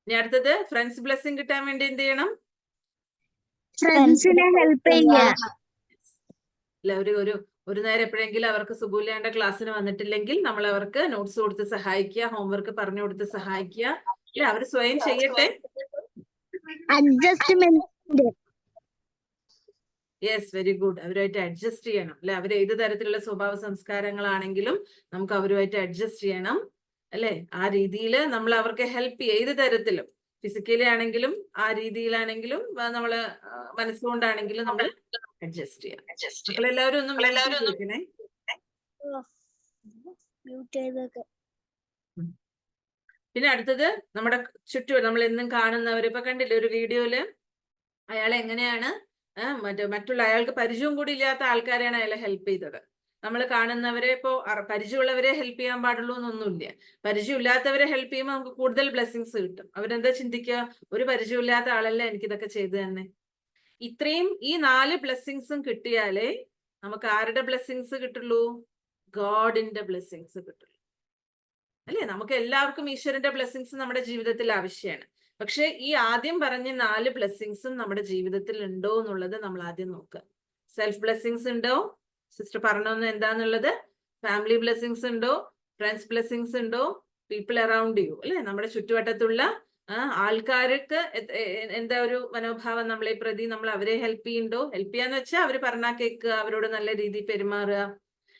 ഇനി അടുത്തത് ഫ്രണ്ട്സ് ബ്ലെസ്സിങ് കിട്ടാൻ വേണ്ടി എന്ത് ചെയ്യണം? ഫ്രണ്ട്സിനെ ഹെൽപ്പ് ചെയ്യാ. അല്ല, ഒരു നേരം എപ്പോഴെങ്കിലും അവർക്ക് സുഖമില്ലാണ്ട് ക്ലാസ്സിന് വന്നിട്ടില്ലെങ്കിൽ നമ്മൾ അവർക്ക് നോട്ട്സ് കൊടുത്ത് സഹായിക്കുക, ഹോംവർക്ക് പറഞ്ഞു കൊടുത്ത് സഹായിക്കുക അല്ലെ? അവർ സ്വയം ചെയ്യട്ടെ. അഡ്ജസ്റ്റ്മെന്റ്. Yes, very good. അവരുമായിട്ട് അഡ്ജസ്റ്റ് ചെയ്യണം അല്ലെ? അവർ ഏത് തരത്തിലുള്ള സ്വഭാവ സംസ്കാരങ്ങളാണെങ്കിലും നമുക്ക് അവരുമായിട്ട് അഡ്ജസ്റ്റ് ചെയ്യണം അല്ലെ? ആ രീതിയിൽ നമ്മൾ അവർക്ക് ഹെൽപ്പ് ചെയ്യുക. ഏത് തരത്തിലും, ഫിസിക്കലി ആണെങ്കിലും ആ രീതിയിലാണെങ്കിലും നമ്മള് മനസ്സുകൊണ്ടാണെങ്കിലും നമ്മൾ അഡ്ജസ്റ്റ് ചെയ്യാം. മക്കളെല്ലാവരും ഒന്ന് മ്യൂട്ട് ചെയ്തേക്കണേ. പിന്നെ അടുത്തത് നമ്മുടെ ചുറ്റും നമ്മൾ എന്നും കാണുന്നവർ. ഇപ്പൊ കണ്ടില്ലേ ഒരു വീഡിയോയില് അയാളെ എങ്ങനെയാണ് മറ്റുള്ള അയാൾക്ക് പരിചയവും കൂടി ഇല്ലാത്ത ആൾക്കാരെയാണ് അയാളെ ഹെൽപ്പ് ചെയ്തത്. നമ്മൾ കാണുന്നവരെ ഇപ്പോ പരിചയമുള്ളവരെ ഹെൽപ്പ് ചെയ്യാൻ പാടുള്ളൂ എന്നൊന്നുമില്ല. പരിചയമില്ലാത്തവരെ ഹെൽപ്പ് ചെയ്യുമ്പോൾ നമുക്ക് കൂടുതൽ ബ്ലെസ്സിങ്സ് കിട്ടും. അവരെന്താ ചിന്തിക്കുക? ഒരു പരിചയമില്ലാത്ത ആളല്ലേ എനിക്കിതൊക്കെ ചെയ്തു തന്നെ. ഇത്രയും ഈ 4 ബ്ലെസ്സിങ്സും കിട്ടിയാലേ നമുക്ക് ആരുടെ ബ്ലെസ്സിങ്സ് കിട്ടുള്ളൂ? ഗോഡിന്റെ ബ്ലെസ്സിങ്സ് കിട്ടുള്ളൂ അല്ലേ? നമുക്ക് എല്ലാവർക്കും ഈശ്വരന്റെ ബ്ലെസ്സിങ്സ് നമ്മുടെ ജീവിതത്തിൽ ആവശ്യമാണ്. പക്ഷെ ഈ ആദ്യം പറഞ്ഞ 4 ബ്ലെസ്സിങ്സും നമ്മുടെ ജീവിതത്തിൽ ഉണ്ടോ എന്നുള്ളത് നമ്മൾ ആദ്യം നോക്കുക. സെൽഫ് ബ്ലെസ്സിങ്സ് ഉണ്ടോ? സിസ്റ്റർ പറഞ്ഞൊന്ന് എന്താന്നുള്ളത്. ഫാമിലി ബ്ലെസ്സിങ്സ് ഉണ്ടോ? ഫ്രണ്ട്സ് ബ്ലെസ്സിങ്സ് ഉണ്ടോ? പീപ്പിൾ അറൌണ്ട് യു അല്ലെ? നമ്മുടെ ചുറ്റുവട്ടത്തുള്ള ആൾക്കാർക്ക് എന്താ ഒരു മനോഭാവം നമ്മളെ പ്രതി? നമ്മൾ അവരെ ഹെൽപ്പ് ചെയ്യുന്നുണ്ടോ? ഹെൽപ്പ് ചെയ്യാന്ന് വെച്ചാൽ അവർ പറഞ്ഞാൽ കേൾക്കുക, അവരോട് നല്ല രീതിയിൽ പെരുമാറുക.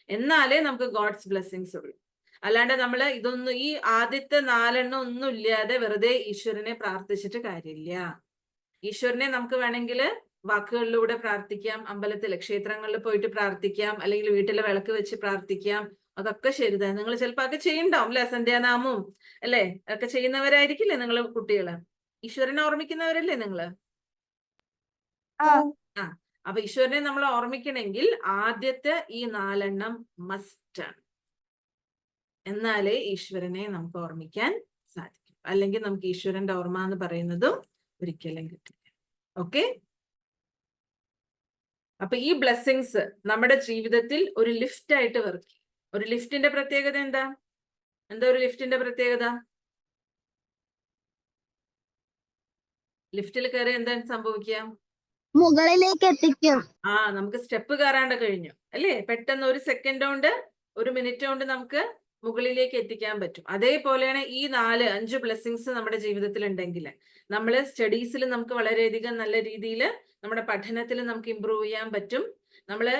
എന്നാലേ നമുക്ക് ഗോഡ്സ് ബ്ലെസ്സിങ്സ് ഉള്ളൂ. അല്ലാണ്ട് നമ്മൾ ഇതൊന്നും ഈ ആദ്യത്തെ 4 ഒന്നും ഇല്ലാതെ വെറുതെ ഈശ്വരനെ പ്രാർത്ഥിച്ചിട്ട് കാര്യമില്ല. ഈശ്വരനെ നമുക്ക് വേണമെങ്കിൽ വാക്കുകളിലൂടെ പ്രാർത്ഥിക്കാം, അമ്പലത്തിൽ ക്ഷേത്രങ്ങളിൽ പോയിട്ട് പ്രാർത്ഥിക്കാം, അല്ലെങ്കിൽ വീട്ടിലെ വിളക്ക് വെച്ച് പ്രാർത്ഥിക്കാം. അതൊക്കെ ശരി തന്നെ. നിങ്ങൾ ചിലപ്പോൾ ഒക്കെ ചെയ്യണ്ടാവും അല്ലെ? സന്ധ്യാനാമവും അല്ലെ ഒക്കെ ചെയ്യുന്നവരായിരിക്കില്ലേ നിങ്ങൾ കുട്ടികള്? ഈശ്വരനെ ഓർമ്മിക്കുന്നവരല്ലേ നിങ്ങള്? അപ്പൊ ഈശ്വരനെ നമ്മൾ ഓർമ്മിക്കണമെങ്കിൽ ആദ്യത്തെ ഈ 4 മസ്റ്റ് ആണ്. എന്നാലേ ഈശ്വരനെ നമുക്ക് ഓർമ്മിക്കാൻ സാധിക്കും. അല്ലെങ്കിൽ നമുക്ക് ഈശ്വരന്റെ ഓർമ്മ എന്ന് പറയുന്നതും ഒരിക്കലും കിട്ടില്ല. ഓക്കെ? അപ്പൊ ഈ ബ്ലെസ്സിങ്സ് നമ്മുടെ ജീവിതത്തിൽ ഒരു ലിഫ്റ്റ് ആയിട്ട് വർക്ക് ചെയ്യും. ഒരു ലിഫ്റ്റിന്റെ പ്രത്യേകത എന്താ? ഒരു ലിഫ്റ്റിന്റെ പ്രത്യേകത? ലിഫ്റ്റിൽ കയറി എന്താണ് സംഭവിക്കുക? മുകളിലേക്ക് എത്തിക്കും. നമുക്ക് സ്റ്റെപ്പ് കയറാണ്ട് കഴിഞ്ഞു അല്ലേ? പെട്ടെന്ന് 1 സെക്കൻഡ് കൊണ്ട് 1 മിനിറ്റ് കൊണ്ട് നമുക്ക് മുകളിലേക്ക് എത്തിക്കാൻ പറ്റും. അതേപോലെയാണ് ഈ 4-5 ബ്ലെസ്സിങ്സ് നമ്മുടെ ജീവിതത്തിൽ ഉണ്ടെങ്കിൽ നമ്മൾ സ്റ്റഡീസിൽ നമുക്ക് വളരെയധികം നല്ല രീതിയിൽ നമ്മുടെ പഠനത്തിൽ നമുക്ക് ഇമ്പ്രൂവ് ചെയ്യാൻ പറ്റും. നമ്മള്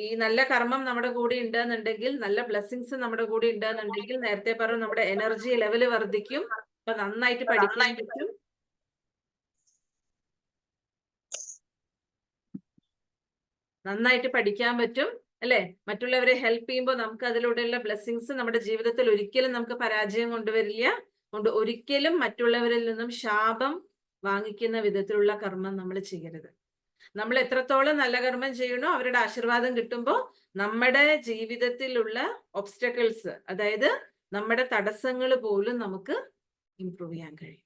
ഈ നല്ല കർമ്മം നമ്മുടെ കൂടെ ഉണ്ടെന്നുണ്ടെങ്കിൽ, നല്ല ബ്ലെസ്സിങ്സ് നമ്മുടെ കൂടെ ഉണ്ടെന്നുണ്ടെങ്കിൽ, നേരത്തെ പറഞ്ഞു നമ്മുടെ എനർജി ലെവല് വർദ്ധിക്കും. അപ്പൊ നന്നായിട്ട് പഠിക്കാൻ പറ്റും. നന്നായിട്ട് പഠിക്കാൻ പറ്റും അല്ലെ? മറ്റുള്ളവരെ ഹെൽപ്പ് ചെയ്യുമ്പോൾ നമുക്ക് അതിലൂടെയുള്ള ബ്ലെസ്സിങ്സ് നമ്മുടെ ജീവിതത്തിൽ ഒരിക്കലും നമുക്ക് പരാജയം കൊണ്ടുവരില്ല. കൊണ്ട് ഒരിക്കലും മറ്റുള്ളവരിൽ നിന്നും ശാപം വാങ്ങിക്കുന്ന വിധത്തിലുള്ള കർമ്മം നമ്മൾ ചെയ്യരുത്. നമ്മൾ എത്രത്തോളം നല്ല കർമ്മം ചെയ്യണോ അവരുടെ ആശീർവാദം കിട്ടുമ്പോൾ നമ്മുടെ ജീവിതത്തിലുള്ള ഒബ്സ്റ്റക്കിൾസ്, അതായത് നമ്മുടെ തടസ്സങ്ങൾ പോലും നമുക്ക് ഇംപ്രൂവ് ചെയ്യാൻ കഴിയും,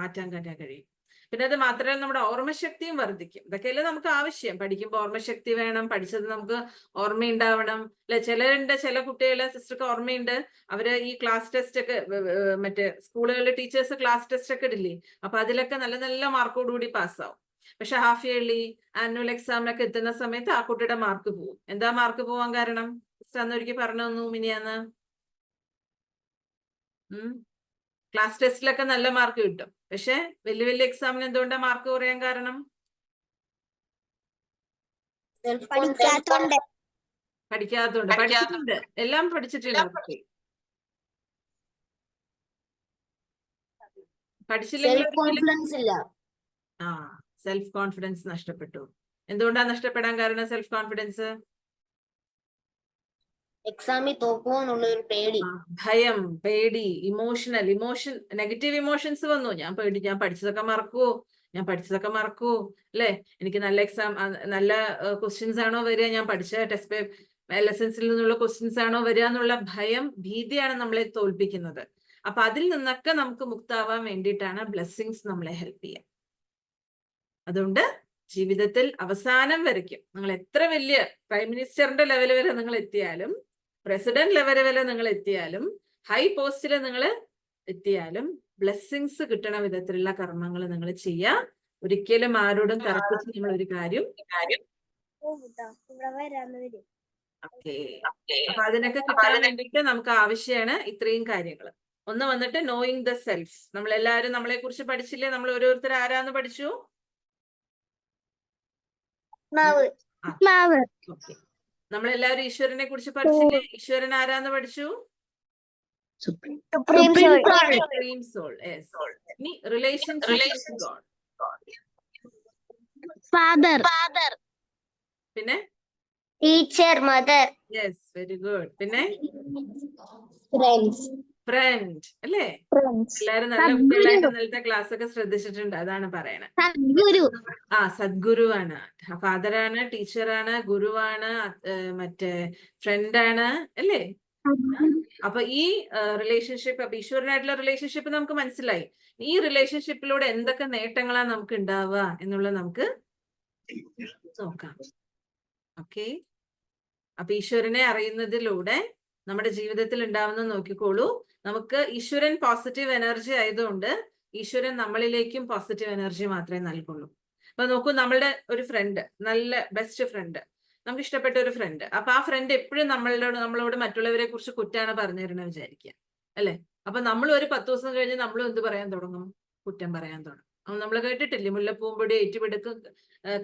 മാറ്റാൻ കഴിയും. പിന്നെ അത് മാത്രമല്ല നമ്മുടെ ഓർമ്മശക്തിയും വർദ്ധിക്കും. ഇതൊക്കെയല്ലേ നമുക്ക് ആവശ്യം. പഠിക്കുമ്പോൾ ഓർമ്മശക്തി വേണം, പഠിച്ചത് നമുക്ക് ഓർമ്മയുണ്ടാവണം അല്ലെ? ചില കുട്ടികളെ സിസ്റ്റർക്ക് ഓർമ്മയുണ്ട്, അവര് ഈ ക്ലാസ് ടെസ്റ്റ് ഒക്കെ മറ്റേ സ്കൂളുകളിലെ ടീച്ചേഴ്സ് ക്ലാസ് ടെസ്റ്റ് ഒക്കെ ഇടില്ലേ, അപ്പൊ അതിലൊക്കെ നല്ല നല്ല മാർക്കോടുകൂടി പാസ്സാവും. പക്ഷെ ഹാഫ് ഇയർലി ആനുവൽ എക്സാമിനൊക്കെ എത്തുന്ന സമയത്ത് ആ കുട്ടിയുടെ മാർക്ക് പോവും. എന്താ മാർക്ക് പോവാൻ കാരണം? അന്നൊരിക്കൽ പറഞ്ഞു തന്നു മിനിയാന്ന്. ക്ലാസ് ടെസ്റ്റിലൊക്കെ നല്ല മാർക്ക് കിട്ടും, പക്ഷെ വലിയ വലിയ എക്സാമിന് എന്തുകൊണ്ടാ മാർക്ക് കുറയാൻ കാരണം? പഠിക്കാത്തതുകൊണ്ട്. പഠിച്ചിട്ടുണ്ട്, എല്ലാം പഠിച്ചിട്ടുണ്ട്. പഠിച്ചില്ലെങ്കിൽ സെൽഫ് കോൺഫിഡൻസ് ഇല്ല. ആ സെൽഫ് കോൺഫിഡൻസ് നഷ്ടപ്പെട്ടു. എന്തുകൊണ്ടാണ് നഷ്ടപ്പെടാൻ കാരണം സെൽഫ് കോൺഫിഡൻസ്? എക്സാമിൽ തോക്കുമോ എന്നുള്ള ഒരു പേടി. ഭയം, പേടി, ഇമോഷൻ, നെഗറ്റീവ് ഇമോഷൻസ് വന്നു. ഞാൻ പഠിച്ചതൊക്കെ മറക്കുവോ, അല്ലെ? എനിക്ക് നല്ല എക്സാം, നല്ല ക്വസ്റ്റ്യൻസ് ആണോ വരിക, ഞാൻ പഠിച്ച ടെസ്റ്റ് ലെസൺസിൽ നിന്നുള്ള ക്വസ്റ്റ്യൻസ് ആണോ വരിക എന്നുള്ള ഭയം, ഭീതിയാണ് നമ്മളെ തോൽപ്പിക്കുന്നത്. അപ്പൊ അതിൽ നിന്നൊക്കെ നമുക്ക് മുക്താവാൻ വേണ്ടിയിട്ടാണ് ബ്ലെസ്സിങ്സ് നമ്മളെ ഹെൽപ്പ് ചെയ്യുക. അതുകൊണ്ട് ജീവിതത്തിൽ അവസാനം വരയ്ക്കും നിങ്ങൾ എത്ര വലിയ പ്രൈം മിനിസ്റ്ററിന്റെ ലെവൽ വരെ നിങ്ങൾ എത്തിയാലും, പ്രസിഡന്റ് ലെവൽ വരെ നിങ്ങൾ എത്തിയാലും, ഹൈ പോസ്റ്റിൽ നിങ്ങൾ എത്തിയാലും, ബ്ലെസ്സിങ്സ് കിട്ടണ വിധത്തിലുള്ള കർമ്മങ്ങൾ നിങ്ങൾ ചെയ്യുക. ഒരിക്കലും ആരോടും തർക്കിച്ച് നിങ്ങൾ ഒരു കാര്യം. അപ്പൊ അതിനൊക്കെ കിട്ടാൻ വേണ്ടിയിട്ട് നമുക്ക് ആവശ്യമാണ് ഇത്രയും കാര്യങ്ങൾ. ഒന്ന് വന്നിട്ട് നോയിങ് ദ സെൽഫ്. നമ്മളെല്ലാവരും നമ്മളെ കുറിച്ച് പഠിച്ചില്ലേ? നമ്മൾ ഓരോരുത്തർ ആരാന്ന് പഠിച്ചു? നമ്മളെല്ലാവരും ഈശ്വരനെ കുറിച്ച് പഠിച്ചില്ലേ? ഈശ്വരൻ ആരാന്ന് പഠിച്ചു? Supreme soul. ഇനി റിലേഷൻഷിപ്പ് ഗോഡ്. ഫാദർ, പിന്നെ teacher, mother, yes, very good. പിന്നെ ഫ്രണ്ട്സ്, ഫ്രണ്ട്, അല്ലേ? ഫ്രണ്ട്സ്, എല്ലാരും നല്ല കുട്ടികളായിട്ട് ഇന്നലത്തെ ക്ലാസ് ഒക്കെ ശ്രദ്ധിച്ചിട്ടുണ്ട്. അതാണ് പറയണത്. സദ്ഗുരു, സദ്ഗുരുവാണ്. ഫാദറാണ്, ടീച്ചറാണ്, ഗുരുവാണ്, മറ്റേ ഫ്രണ്ടാണ്, അല്ലേ? അപ്പൊ ഈ റിലേഷൻഷിപ്പ്, അപ്പൊ ഈശ്വരനായിട്ടുള്ള റിലേഷൻഷിപ്പ് നമുക്ക് മനസ്സിലായി. ഈ റിലേഷൻഷിപ്പിലൂടെ എന്തൊക്കെ നേട്ടങ്ങളാണ് നമുക്ക് ഉണ്ടാവുക എന്നുള്ളത് നമുക്ക് നോക്കാം. ഓക്കെ, അപ്പൊ ഈശ്വരനെ അറിയുന്നതിലൂടെ നമ്മുടെ ജീവിതത്തിൽ ഉണ്ടാവുന്ന നോക്കിക്കോളൂ. നമുക്ക് ഈശ്വരൻ പോസിറ്റീവ് എനർജി ആയതുകൊണ്ട് ഈശ്വരൻ നമ്മളിലേക്കും പോസിറ്റീവ് എനർജി മാത്രമേ നൽകുള്ളൂ. അപ്പൊ നോക്കൂ, നമ്മളുടെ ഒരു ഫ്രണ്ട്, നല്ല ബെസ്റ്റ് ഫ്രണ്ട്, നമുക്ക് ഇഷ്ടപ്പെട്ട ഒരു ഫ്രണ്ട്. അപ്പൊ ആ ഫ്രണ്ട് എപ്പോഴും നമ്മളോട് മറ്റുള്ളവരെ കുറിച്ച് കുറ്റാണ് പറഞ്ഞു തരണത് വിചാരിക്കുക, അല്ലെ? അപ്പൊ നമ്മൾ ഒരു 10 ദിവസം കഴിഞ്ഞ് നമ്മളും എന്ത് പറയാൻ തുടങ്ങും? കുറ്റം പറയാൻ തുടങ്ങും. നമ്മൾ കേട്ടിട്ടില്ലേ, മുല്ലപ്പൂമ്പൊടി ഏറ്റുപിടുക്കും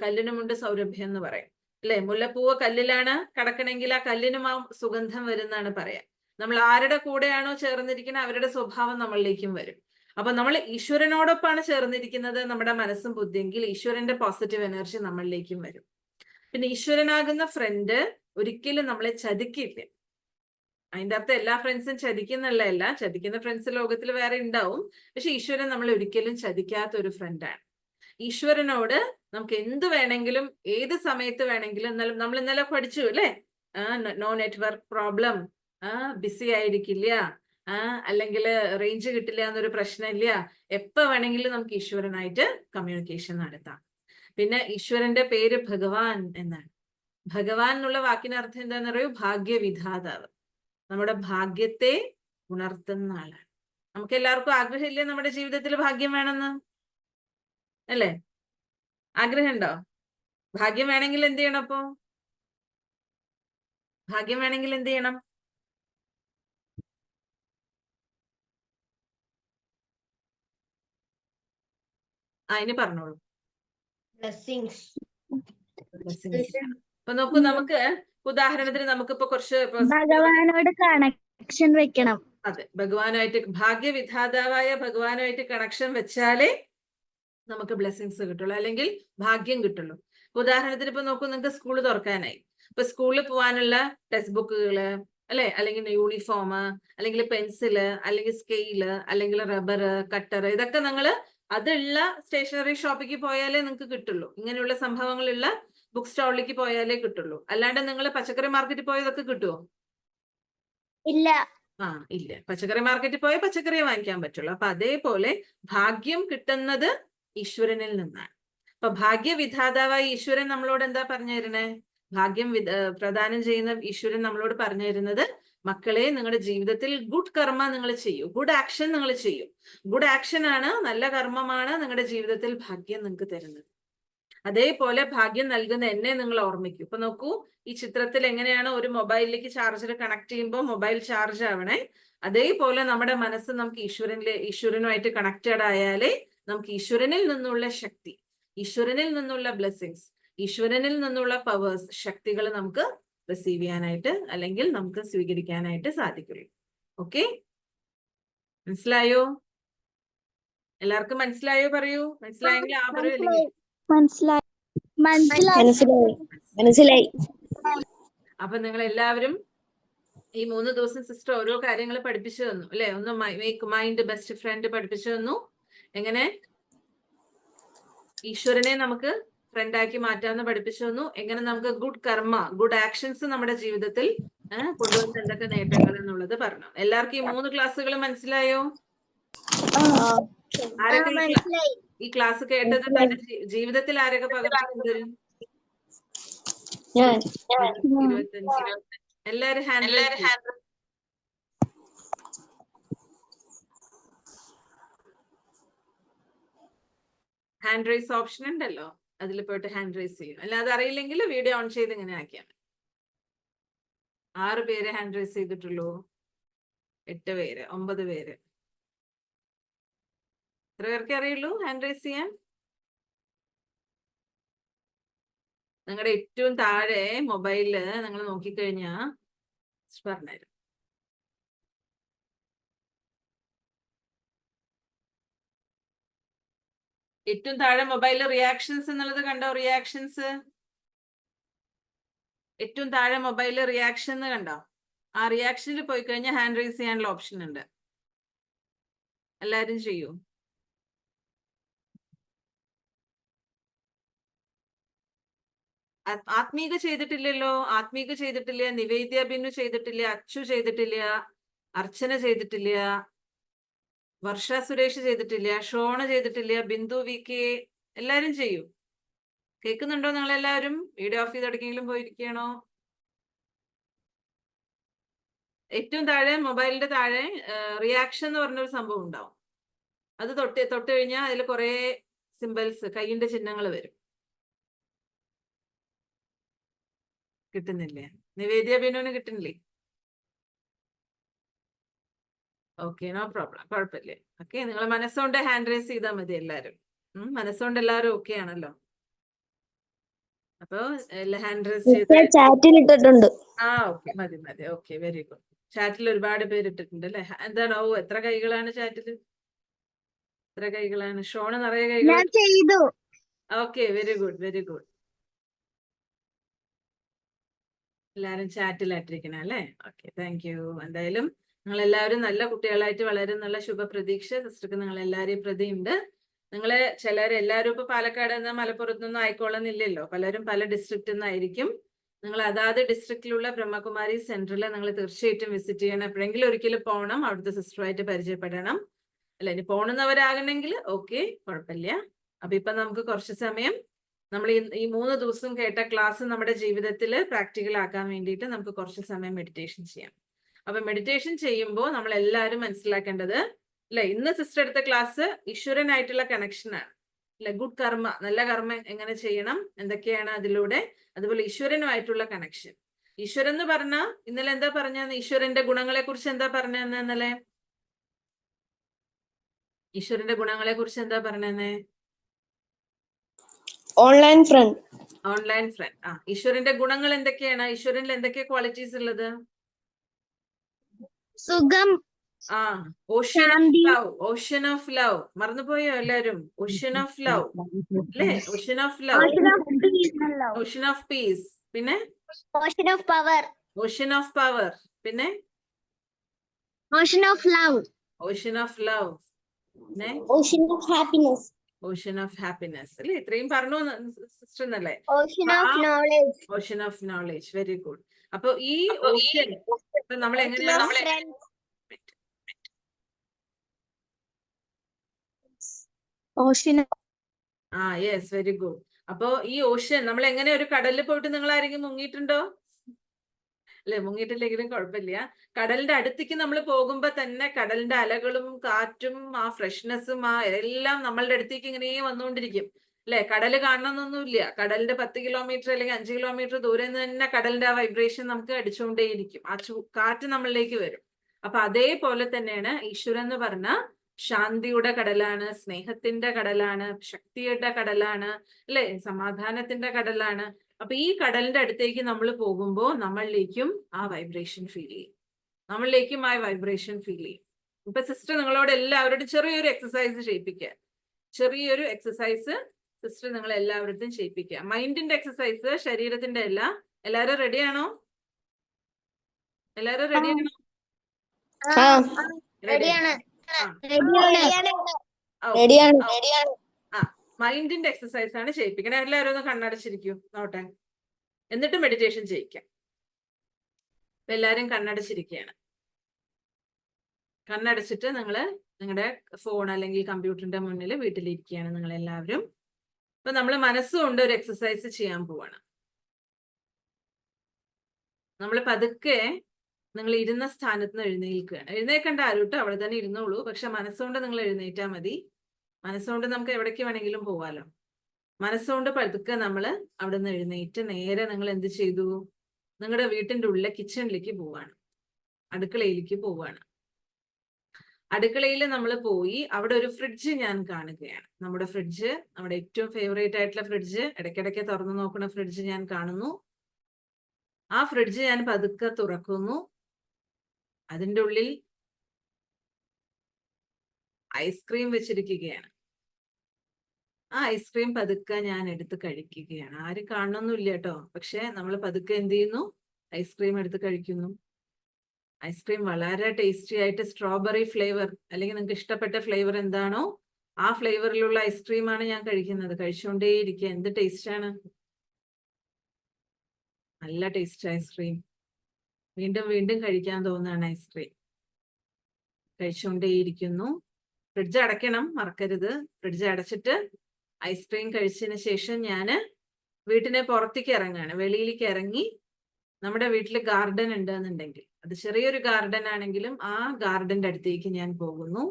കല്ലിനുമുണ്ട് സൗരഭ്യം എന്ന് പറയും, അല്ലെ? മുല്ലപ്പൂവ് കല്ലിലാണ് കിടക്കണമെങ്കിൽ ആ കല്ലിനും ആ സുഗന്ധം വരുന്നാണ് പറയാ. നമ്മൾ ആരുടെ കൂടെയാണോ ചേർന്നിരിക്കുന്നത് അവരുടെ സ്വഭാവം നമ്മളിലേക്കും വരും. അപ്പൊ നമ്മൾ ഈശ്വരനോടൊപ്പമാണ് ചേർന്നിരിക്കുന്നത് നമ്മുടെ മനസ്സും ബുദ്ധിയെങ്കിൽ ഈശ്വരന്റെ പോസിറ്റീവ് എനർജി നമ്മളിലേക്കും വരും. പിന്നെ ഈശ്വരനാകുന്ന ഫ്രണ്ട് ഒരിക്കലും നമ്മളെ ചതിക്കില്ല. അതിന്റെ അർത്ഥം എല്ലാ ഫ്രണ്ട്സും ചതിക്കുന്നുള്ളതല്ല. ചതിക്കുന്ന ഫ്രണ്ട്സ് ലോകത്തിൽ വേറെ ഉണ്ടാവും. പക്ഷെ ഈശ്വരൻ നമ്മളെ ഒരിക്കലും ചതിക്കാത്ത ഒരു ഫ്രണ്ടാണ്. ഈശ്വരനോട് നമുക്ക് എന്ത് വേണമെങ്കിലും ഏത് സമയത്ത് വേണമെങ്കിലും, നമ്മൾ ഇന്നലെ പഠിച്ചു അല്ലെ, നോ നെറ്റ്വർക്ക് പ്രോബ്ലം, ബിസി ആയിരിക്കില്ല, അല്ലെങ്കിൽ റേഞ്ച് കിട്ടില്ല എന്നൊരു പ്രശ്നമില്ല. എപ്പോ വേണമെങ്കിലും നമുക്ക് ഈശ്വരനായിട്ട് കമ്മ്യൂണിക്കേഷൻ നടത്താം. പിന്നെ ഈശ്വരന്റെ പേര് ഭഗവാൻ എന്നാണ്. ഭഗവാൻ എന്നുള്ള വാക്കിന് അർത്ഥം എന്താണെന്ന് അറിയൂ? ഭാഗ്യവിധാതാവ്, നമ്മുടെ ഭാഗ്യത്തെ ഉണർത്തുന്ന ആളാണ്. നമുക്ക് എല്ലാവർക്കും ആഗ്രഹമില്ലേ നമ്മുടെ ജീവിതത്തിൽ ഭാഗ്യം വേണമെന്ന്, അല്ലേ? ആഗ്രഹം ഉണ്ടോ? ഭാഗ്യം വേണമെങ്കിൽ എന്ത് ചെയ്യണം? അപ്പോ ഭാഗ്യം വേണമെങ്കിൽ എന്ത് ചെയ്യണം? അതിന് പറഞ്ഞോളൂ. ബ്ലെസ്സിങ്സ്. അപ്പൊ നോക്കൂ, നമുക്ക് ഉദാഹരണത്തിന് നമുക്കിപ്പോ കുറച്ച് ഭഗവാനോട് കണക്ഷൻ വെക്കണം. അതെ, ഭഗവാനായിട്ട്, ഭാഗ്യവിധാതാവായ ഭഗവാനായിട്ട് കണക്ഷൻ വെച്ചാലേ നമുക്ക് ബ്ലെസ്സിങ്സ് കിട്ടുള്ളൂ, അല്ലെങ്കിൽ ഭാഗ്യം കിട്ടുള്ളൂ. ഉദാഹരണത്തിന് ഇപ്പൊ നോക്കൂ, നിങ്ങൾക്ക് സ്കൂൾ തുറക്കാനായി. ഇപ്പൊ സ്കൂളിൽ പോകാനുള്ള ടെക്സ്റ്റ് ബുക്കുകള്, അല്ലെ, അല്ലെങ്കിൽ യൂണിഫോം, അല്ലെങ്കിൽ പെൻസില്, അല്ലെങ്കിൽ സ്കെയില്, അല്ലെങ്കിൽ റബ്ബർ, കട്ടർ, ഇതൊക്കെ അതുള്ള സ്റ്റേഷനറി ഷോപ്പിലേക്ക് പോയാലേ നിങ്ങൾക്ക് കിട്ടുള്ളൂ. ഇങ്ങനെയുള്ള സംഭവങ്ങളുള്ള ബുക്ക് സ്റ്റാളിലേക്ക് പോയാലേ കിട്ടുള്ളൂ. അല്ലാണ്ട് നിങ്ങൾ പച്ചക്കറി മാർക്കറ്റിൽ പോയതൊക്കെ കിട്ടുമോ? ഇല്ല. ഇല്ല. പച്ചക്കറി മാർക്കറ്റിൽ പോയാൽ പച്ചക്കറിയെ വാങ്ങിക്കാൻ പറ്റുള്ളൂ. അപ്പൊ അതേപോലെ ഭാഗ്യം കിട്ടുന്നത് ഈശ്വരനിൽ നിന്നാണ്. അപ്പൊ ഭാഗ്യവിധാതാവായ ഈശ്വരൻ നമ്മളോട് എന്താ പറഞ്ഞു തരണേ? ഭാഗ്യം പ്രദാനം ചെയ്യുന്ന ഈശ്വരൻ നമ്മളോട് പറഞ്ഞു തരുന്നത്, മക്കളെ, നിങ്ങളുടെ ജീവിതത്തിൽ ഗുഡ് കർമ്മ നിങ്ങൾ ചെയ്യൂ, ഗുഡ് ആക്ഷൻ നിങ്ങൾ ചെയ്യൂ. ഗുഡ് ആക്ഷൻ ആണ്, നല്ല കർമ്മമാണ് നിങ്ങളുടെ ജീവിതത്തിൽ ഭാഗ്യം നിങ്ങൾക്ക് തരുന്നത്. അതേപോലെ ഭാഗ്യം നൽകുന്ന എന്നെ നിങ്ങൾ ഓർമ്മിക്കൂ. ഇപ്പൊ നോക്കൂ, ഈ ചിത്രത്തിൽ എങ്ങനെയാണ് ഒരു മൊബൈലിലേക്ക് ചാർജർ കണക്ട് ചെയ്യുമ്പോൾ മൊബൈൽ ചാർജ് ആവണേ, അതേപോലെ നമ്മുടെ മനസ്സ് നമുക്ക് ഈശ്വരനുമായിട്ട് കണക്റ്റഡ് ആയാലേ നമുക്ക് ഈശ്വരനിൽ നിന്നുള്ള ശക്തി, ഈശ്വരനിൽ നിന്നുള്ള ബ്ലെസ്സിങ്സ്, ഈശ്വരനിൽ നിന്നുള്ള പവേഴ്സ്, ശക്തികൾ നമുക്ക് റിസീവ് ചെയ്യാനായിട്ട് അല്ലെങ്കിൽ നമുക്ക് സ്വീകരിക്കാനായിട്ട് സാധിക്കുള്ളൂ. ഓക്കെ, മനസ്സിലായോ? എല്ലാവർക്കും മനസ്സിലായോ? പറയൂ. മനസ്സിലായെങ്കിൽ ആ പറയൂ, അല്ലെങ്കിൽ മനസ്സിലായി. മനസ്സിലായി. അപ്പൊ നിങ്ങൾ എല്ലാവരും ഈ 3 ദിവസം സിസ്റ്റർ ഓരോ കാര്യങ്ങൾ പഠിപ്പിച്ചു തന്നു അല്ലെ? ഒന്ന് മേക്ക് മൈൻഡ് ബെസ്റ്റ് ഫ്രണ്ട് പഠിപ്പിച്ചു തന്നു. എങ്ങനെ ഈശ്വരനെ നമുക്ക് ഫ്രണ്ടാക്കി മാറ്റാമെന്ന് പഠിപ്പിച്ചു തന്നു. എങ്ങനെ നമുക്ക് ഗുഡ് കർമ്മ, ഗുഡ് ആക്ഷൻസ് നമ്മുടെ ജീവിതത്തിൽ കൊണ്ടുവന്ന എന്തൊക്കെ നേട്ടങ്ങൾ എന്നുള്ളത് പറഞ്ഞു. എല്ലാവർക്കും ഈ 3 ക്ലാസ്സുകൾ മനസ്സിലായോ? ആരൊക്കെ ഈ ക്ലാസ് കേട്ടത് തന്റെ ജീവിതത്തിൽ ആരൊക്കെ പകർത്തി കൊണ്ടുവരും? 25. എല്ലാരും ഹാൻഡ് റൈസ് ഓപ്ഷൻ ഉണ്ടല്ലോ, അതിൽ പോയിട്ട് ഹാൻഡ് റൈസ് ചെയ്യും. അല്ലാതെ അറിയില്ലെങ്കിൽ വീഡിയോ ഓൺ ചെയ്ത് ഇങ്ങനെ ആക്കിയാൽ. 6 പേര് ഹാൻഡ് റൈസ് ചെയ്തിട്ടുള്ളൂ. 8 പേര്, 9 പേര്. എത്ര പേർക്ക് അറിയുള്ളൂ ഹാൻഡ് റൈസ് ചെയ്യാൻ? നിങ്ങളുടെ ഏറ്റവും താഴെ മൊബൈലില് നിങ്ങൾ നോക്കിക്കഴിഞ്ഞാ പറഞ്ഞുതരും. ഏറ്റവും താഴെ മൊബൈലിൽ റിയാക്ഷൻസ് എന്നുള്ളത് കണ്ടോ? റിയാക്ഷൻസ് ഏറ്റവും താഴെ മൊബൈലിൽ റിയാക്ഷൻ എന്ന് കണ്ടോ? ആ റിയാക്ഷനിൽ പോയി കഴിഞ്ഞാൽ ഹാൻഡ് റൈസ് ചെയ്യാനുള്ള ഓപ്ഷൻ ഉണ്ട്. എല്ലാരും ചെയ്യൂ. ആത്മീക ചെയ്തിട്ടില്ലല്ലോ. ആത്മീക ചെയ്തിട്ടില്ല, നിവേദ്യ ബിന്നു ചെയ്തിട്ടില്ല, അച്ചു ചെയ്തിട്ടില്ല, അർച്ചന ചെയ്തിട്ടില്ല, വർഷ സുരേഷ് ചെയ്തിട്ടില്ല, ഷോണ ചെയ്തിട്ടില്ല, ബിന്ദു വി കെ. എല്ലാരും ചെയ്യൂ. കേൾക്കുന്നുണ്ടോ നിങ്ങളെല്ലാവരും? വീഡിയോ ഓഫ് ചെയ്ത് എവിടേക്കെങ്കിലും പോയിരിക്കണോ? ഏറ്റവും താഴെ മൊബൈലിന്റെ താഴെ റിയാക്ഷൻ എന്ന് പറഞ്ഞൊരു സംഭവം ഉണ്ടാവും. അത് തൊട്ട് കഴിഞ്ഞാൽ അതിൽ കുറെ സിമ്പിൾസ്, കൈയിന്റെ ചിഹ്നങ്ങൾ വരും. കിട്ടുന്നില്ലേ? നിവേദ്യ ബിനുവിന് കിട്ടുന്നില്ലേ? ഓക്കെ, നോ പ്രോബ്ലം, കുഴപ്പമില്ല. ഓക്കെ, നിങ്ങൾ മനസ്സുകൊണ്ട് ഹാൻഡ് റൈസ് ചെയ്താൽ മതി എല്ലാവരും. മനസ്സുകൊണ്ട് എല്ലാവരും ഓക്കെ ആണല്ലോ? അപ്പൊ ഹാൻഡ് റൈസ് ചെയ്ത് ചാറ്റിലിട്ടിട്ടുണ്ട്. ഓക്കെ, മതി മതി. Okay, very good. ചാറ്റിൽ ഒരുപാട് പേര് ഇട്ടിട്ടുണ്ട് അല്ലെ? എന്താണ്? എത്ര കൈകളാണ് ചാറ്റിൽ? എത്ര കൈകളാണ്? ഷോണ് നിറയെ കൈകൾ. ചെയ്തു. Okay, very good, very good. എല്ലാരും ചാറ്റിലായിട്ടിരിക്കണം അല്ലേ? Okay, thank you. എന്തായാലും നിങ്ങൾ എല്ലാവരും നല്ല കുട്ടികളായിട്ട് വളരും എന്നുള്ള ശുഭപ്രതീക്ഷ സിസ്റ്റർക്ക് നിങ്ങൾ എല്ലാവരെയും പ്രതിയുണ്ട്. നിങ്ങള് എല്ലാവരും ഇപ്പൊ പാലക്കാട് നിന്ന് മലപ്പുറത്ത് നിന്നും ആയിക്കോളുന്നില്ലല്ലോ. പലരും പല ഡിസ്ട്രിക്റ്റിൽ നിന്നായിരിക്കും. നിങ്ങൾ അതാത് ഡിസ്ട്രിക്റ്റിലുള്ള ബ്രഹ്മകുമാരി സെന്ററിൽ നിങ്ങൾ തീർച്ചയായിട്ടും വിസിറ്റ് ചെയ്യണം. എപ്പോഴെങ്കിലും ഒരിക്കലും പോകണം, അവിടുത്തെ സിസ്റ്ററുമായിട്ട് പരിചയപ്പെടണം. അല്ല, ഇനി പോണുന്നവരാകണമെങ്കിൽ ഓക്കെ, കുഴപ്പമില്ല. അപ്പൊ ഇപ്പൊ നമുക്ക് കുറച്ച് സമയം നമ്മൾ ഈ 3 ദിവസം കേട്ട ക്ലാസ് നമ്മുടെ ജീവിതത്തിൽ പ്രാക്ടിക്കൽ ആക്കാൻ വേണ്ടിയിട്ട് നമുക്ക് കുറച്ച് സമയം മെഡിറ്റേഷൻ ചെയ്യാം. അപ്പൊ മെഡിറ്റേഷൻ ചെയ്യുമ്പോൾ നമ്മൾ എല്ലാവരും മനസ്സിലാക്കേണ്ടത് അല്ലെ, ഇന്ന് സിസ്റ്റർ എടുത്ത ക്ലാസ് ഈശ്വരനായിട്ടുള്ള കണക്ഷൻ ആണ് അല്ലെ. ഗുഡ് കർമ്മ, നല്ല കർമ്മം എങ്ങനെ ചെയ്യണം, എന്തൊക്കെയാണ് അതിലൂടെ, അതുപോലെ ഈശ്വരനുമായിട്ടുള്ള കണക്ഷൻ. ഈശ്വരൻ എന്ന് പറഞ്ഞാൽ ഇന്നലെ എന്താ പറഞ്ഞത്? ഈശ്വരന്റെ ഗുണങ്ങളെ കുറിച്ച് എന്താ പറഞ്ഞതെന്ന് ഇന്നലെ? ഈശ്വരന്റെ ഗുണങ്ങളെ കുറിച്ച് എന്താ പറഞ്ഞതെന്ന്? Online friend. Online friend. ഈശ്വരന്റെ ഗുണങ്ങൾ എന്തൊക്കെയാണ്? ഈശ്വരനിൽ എന്തൊക്കെ ക്വാളിറ്റീസ് ഉള്ളത്? സുഖം. Ocean of love. Ocean of love മറന്നുപോയോ എല്ലാരും? ഓഷ്യൻ ഓഫ് ലവ് അല്ലേ? Ocean of love, ocean of peace, പിന്നെ ocean of power, ocean of power, പിന്നെ ocean of love, ocean of love, പിന്നെ ocean of happiness, ocean of happiness അല്ലേ? ഇത്രയും പറഞ്ഞു sister എന്നല്ലേ? Ocean of knowledge, ocean of knowledge. Very good. അപ്പൊ ഈ ocean നമ്മൾ എങ്ങനെയാണ്? ഓഷൻ. Yes, very good. അപ്പൊ ഈ ഓഷ്യൻ നമ്മൾ എങ്ങനെ, ഒരു കടലിൽ പോയിട്ട് നിങ്ങൾ ആരെങ്കിലും മുങ്ങിയിട്ടുണ്ടോ? അല്ലെ, മുങ്ങിയിട്ടില്ലെങ്കിലും കുഴപ്പമില്ല. കടലിന്റെ അടുത്തേക്ക് നമ്മൾ പോകുമ്പോ തന്നെ കടലിന്റെ അലകളും കാറ്റും ആ ഫ്രഷ്നെസ്സും എല്ലാം നമ്മളുടെ അടുത്തേക്ക് ഇങ്ങനെ വന്നുകൊണ്ടിരിക്കും അല്ലെ. കടല് കാണണമെന്നൊന്നുമില്ല. കടലിന്റെ 10 കിലോമീറ്റർ അല്ലെങ്കിൽ 5 കിലോമീറ്റർ ദൂരെ നിന്ന് തന്നെ കടലിന്റെ ആ വൈബ്രേഷൻ നമുക്ക് അടിച്ചുകൊണ്ടേയിരിക്കും. ആ കാറ്റ് നമ്മളിലേക്ക് വരും. അപ്പൊ അതേപോലെ തന്നെയാണ് ഈശ്വരൻ എന്ന് പറഞ്ഞ ശാന്തിയുടെ കടലാണ്, സ്നേഹത്തിന്റെ കടലാണ്, ശക്തിയുടെ കടലാണ് അല്ലെ, സമാധാനത്തിന്റെ കടലാണ്. അപ്പൊ ഈ കടലിന്റെ അടുത്തേക്ക് നമ്മൾ പോകുമ്പോൾ നമ്മളിലേക്കും ആ വൈബ്രേഷൻ ഫീൽ ചെയ്യും. ഇപ്പൊ സിസ്റ്റർ നിങ്ങളോട് എല്ലാവരോടും ചെറിയൊരു എക്സസൈസ് ചെയ്യിപ്പിക്കുക. ചെറിയൊരു എക്സസൈസ് സിസ്റ്റർ നിങ്ങൾ എല്ലാവരുടെയും ചെയ്യിപ്പിക്കുക. മൈൻഡിന്റെ എക്സസൈസ്, ശരീരത്തിന്റെ അല്ല. എല്ലാവരും റെഡിയാണോ? എല്ലാവരും റെഡിയാണോ? റെഡിയാണ്. മൈൻഡിന്റെ എക്സസൈസ് ആണ് ചെയ്യിപ്പിക്കണേ. എല്ലാവരും ഒന്ന് കണ്ണടച്ചിരിക്കും നോട്ടെ. എന്നിട്ട് മെഡിറ്റേഷൻ ചെയ്യിക്കാം. എല്ലാരും കണ്ണടച്ചിരിക്കുകയാണ്. കണ്ണടച്ചിട്ട് നിങ്ങള് നിങ്ങളുടെ ഫോൺ അല്ലെങ്കിൽ കമ്പ്യൂട്ടറിന്റെ മുന്നിൽ വീട്ടിലിരിക്കുകയാണ് നിങ്ങൾ എല്ലാവരും. ഇപ്പൊ നമ്മൾ മനസ്സുകൊണ്ട് ഒരു എക്സസൈസ് ചെയ്യാൻ പോവാണ്. നമ്മൾ പതുക്കെ നിങ്ങൾ ഇരുന്ന സ്ഥാനത്ത് നിന്ന് എഴുന്നേൽക്കുകയാണ്. എഴുന്നേൽക്കേണ്ട ആരുട്ടോ, അവിടെ തന്നെ ഇരുന്നോളൂ. പക്ഷെ മനസ്സുകൊണ്ട് നിങ്ങൾ എഴുന്നേറ്റാൽ മതി. മനസ്സുകൊണ്ട് നമുക്ക് എവിടേക്ക് വേണമെങ്കിലും പോവാലോ. മനസ്സുകൊണ്ട് പതുക്കെ നമ്മൾ അവിടെ നിന്ന് എഴുന്നേറ്റ് നേരെ നിങ്ങൾ എന്ത് ചെയ്തു? നിങ്ങളുടെ വീട്ടിന്റെ ഉള്ളിലെ കിച്ചണിലേക്ക് പോവാണ്, അടുക്കളയിലേക്ക് പോവാണ്. അടുക്കളയിൽ നമ്മൾ പോയി അവിടെ ഒരു ഫ്രിഡ്ജ് ഞാൻ കാണുകയാണ്. നമ്മുടെ ഫ്രിഡ്ജ്, നമ്മുടെ ഏറ്റവും ഫേവറേറ്റ് ആയിട്ടുള്ള ഫ്രിഡ്ജ്, ഇടയ്ക്കിടയ്ക്ക് തുറന്നു നോക്കുന്ന ഫ്രിഡ്ജ് ഞാൻ കാണുന്നു. ആ ഫ്രിഡ്ജ് ഞാൻ പതുക്കെ തുറക്കുന്നു. അതിൻ്റെ ഉള്ളിൽ ഐസ്ക്രീം വെച്ചിരിക്കുകയാണ്. ആ ഐസ്ക്രീം പതുക്കെ ഞാൻ എടുത്ത് കഴിക്കുകയാണ്. ആരും കാണണമെന്നില്ല കേട്ടോ. പക്ഷെ നമ്മൾ പതുക്കെ എന്ത് ചെയ്യുന്നു? ഐസ്ക്രീം എടുത്ത് കഴിക്കുന്നു. ഐസ്ക്രീം വളരെ ടേസ്റ്റി ആയിട്ട് സ്ട്രോബെറി ഫ്ലേവർ, അല്ലെങ്കിൽ നിങ്ങൾക്ക് ഇഷ്ടപ്പെട്ട ഫ്ലേവർ എന്താണോ ആ ഫ്ലേവറിലുള്ള ഐസ്ക്രീമാണ് ഞാൻ കഴിക്കുന്നത്. കഴിച്ചുകൊണ്ടേയിരിക്കുക. എന്ത് ടേസ്റ്റാണ്! നല്ല ടേസ്റ്റ് ഐസ്ക്രീം. വീണ്ടും വീണ്ടും കഴിക്കാൻ തോന്നുകയാണ് ഐസ്ക്രീം. കഴിച്ചുകൊണ്ടേയിരിക്കുന്നു. ഫ്രിഡ്ജ് അടയ്ക്കണം, മറക്കരുത്. ഫ്രിഡ്ജ് അടച്ചിട്ട് ഐസ്ക്രീം കഴിച്ചതിന് ശേഷം ഞാൻ വീട്ടിനെ പുറത്തേക്ക് ഇറങ്ങാണ്. വെളിയിലേക്ക് ഇറങ്ങി നമ്മുടെ വീട്ടിൽ ഗാർഡൻ ഉണ്ടെന്നുണ്ടെങ്കിൽ, അത് ചെറിയൊരു ഗാർഡൻ ആണെങ്കിലും ആ ഗാർഡന്റെ അടുത്തേക്ക് ഞാൻ പോകുന്നു.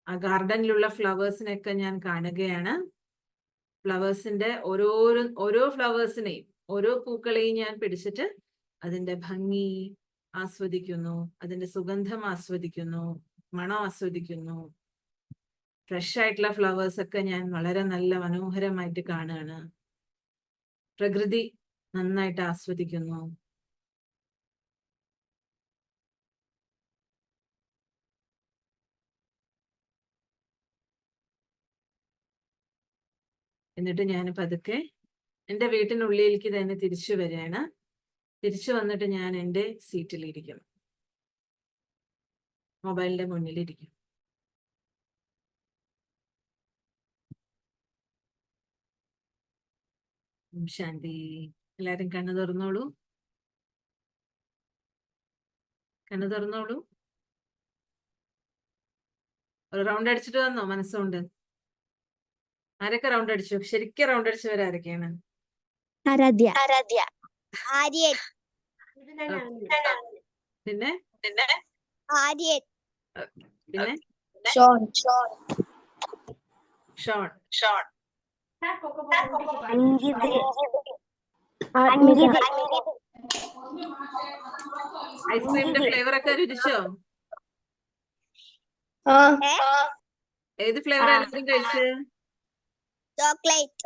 ആ ഗാർഡനിലുള്ള ഫ്ലവേഴ്സിനെയൊക്കെ ഞാൻ കാണുകയാണ്. ഫ്ലവേഴ്സിന്റെ ഓരോ ഫ്ലവേഴ്സിനെയും, ഓരോ പൂക്കളെയും ഞാൻ പിടിച്ചിട്ട് അതിന്റെ ഭംഗി ആസ്വദിക്കുന്നു, അതിന്റെ സുഗന്ധം ആസ്വദിക്കുന്നു, മണം ആസ്വദിക്കുന്നു. ഫ്രഷ് ആയിട്ടുള്ള ഫ്ലവേഴ്സ് ഒക്കെ ഞാൻ വളരെ നല്ല മനോഹരമായിട്ട് കാണുകയാണ്. പ്രകൃതി നന്നായിട്ട് ആസ്വദിക്കുന്നു. എന്നിട്ട് ഞാൻ പതുക്കെ എൻ്റെ വീട്ടിനുള്ളിലേക്ക് തന്നെ തിരിച്ചു വരികയാണ്. തിരിച്ചു വന്നിട്ട് ഞാൻ എൻ്റെ സീറ്റിലിരിക്കും, മൊബൈലിന്റെ മുന്നിലിരിക്കും. ശാന്തി. എല്ലാരും കണ്ണു തുറന്നോളൂ, കണ്ണു തുറന്നോളൂ. ഒരു റൗണ്ട് അടിച്ചിട്ട് വന്നോ മനസ്സുകൊണ്ട്? ആരൊക്കെ റൗണ്ട് അടിച്ചു? ശരിക്കും റൗണ്ട് അടിച്ചവരാരൊക്കെയാണ്? ആരാധ്യ. ആര്യൻ. പിന്നെ ആര്യൻ. പിന്നെ ഷോൺ. ഷോൺ. ഐസ്ക്രീമിന്റെ ഫ്ലേവർ ഒക്കെ രുചിച്ചോ? ഏത് ഫ്ലേവർ എല്ലാവരും കഴിച്ച്? ചോക്ലേറ്റ്.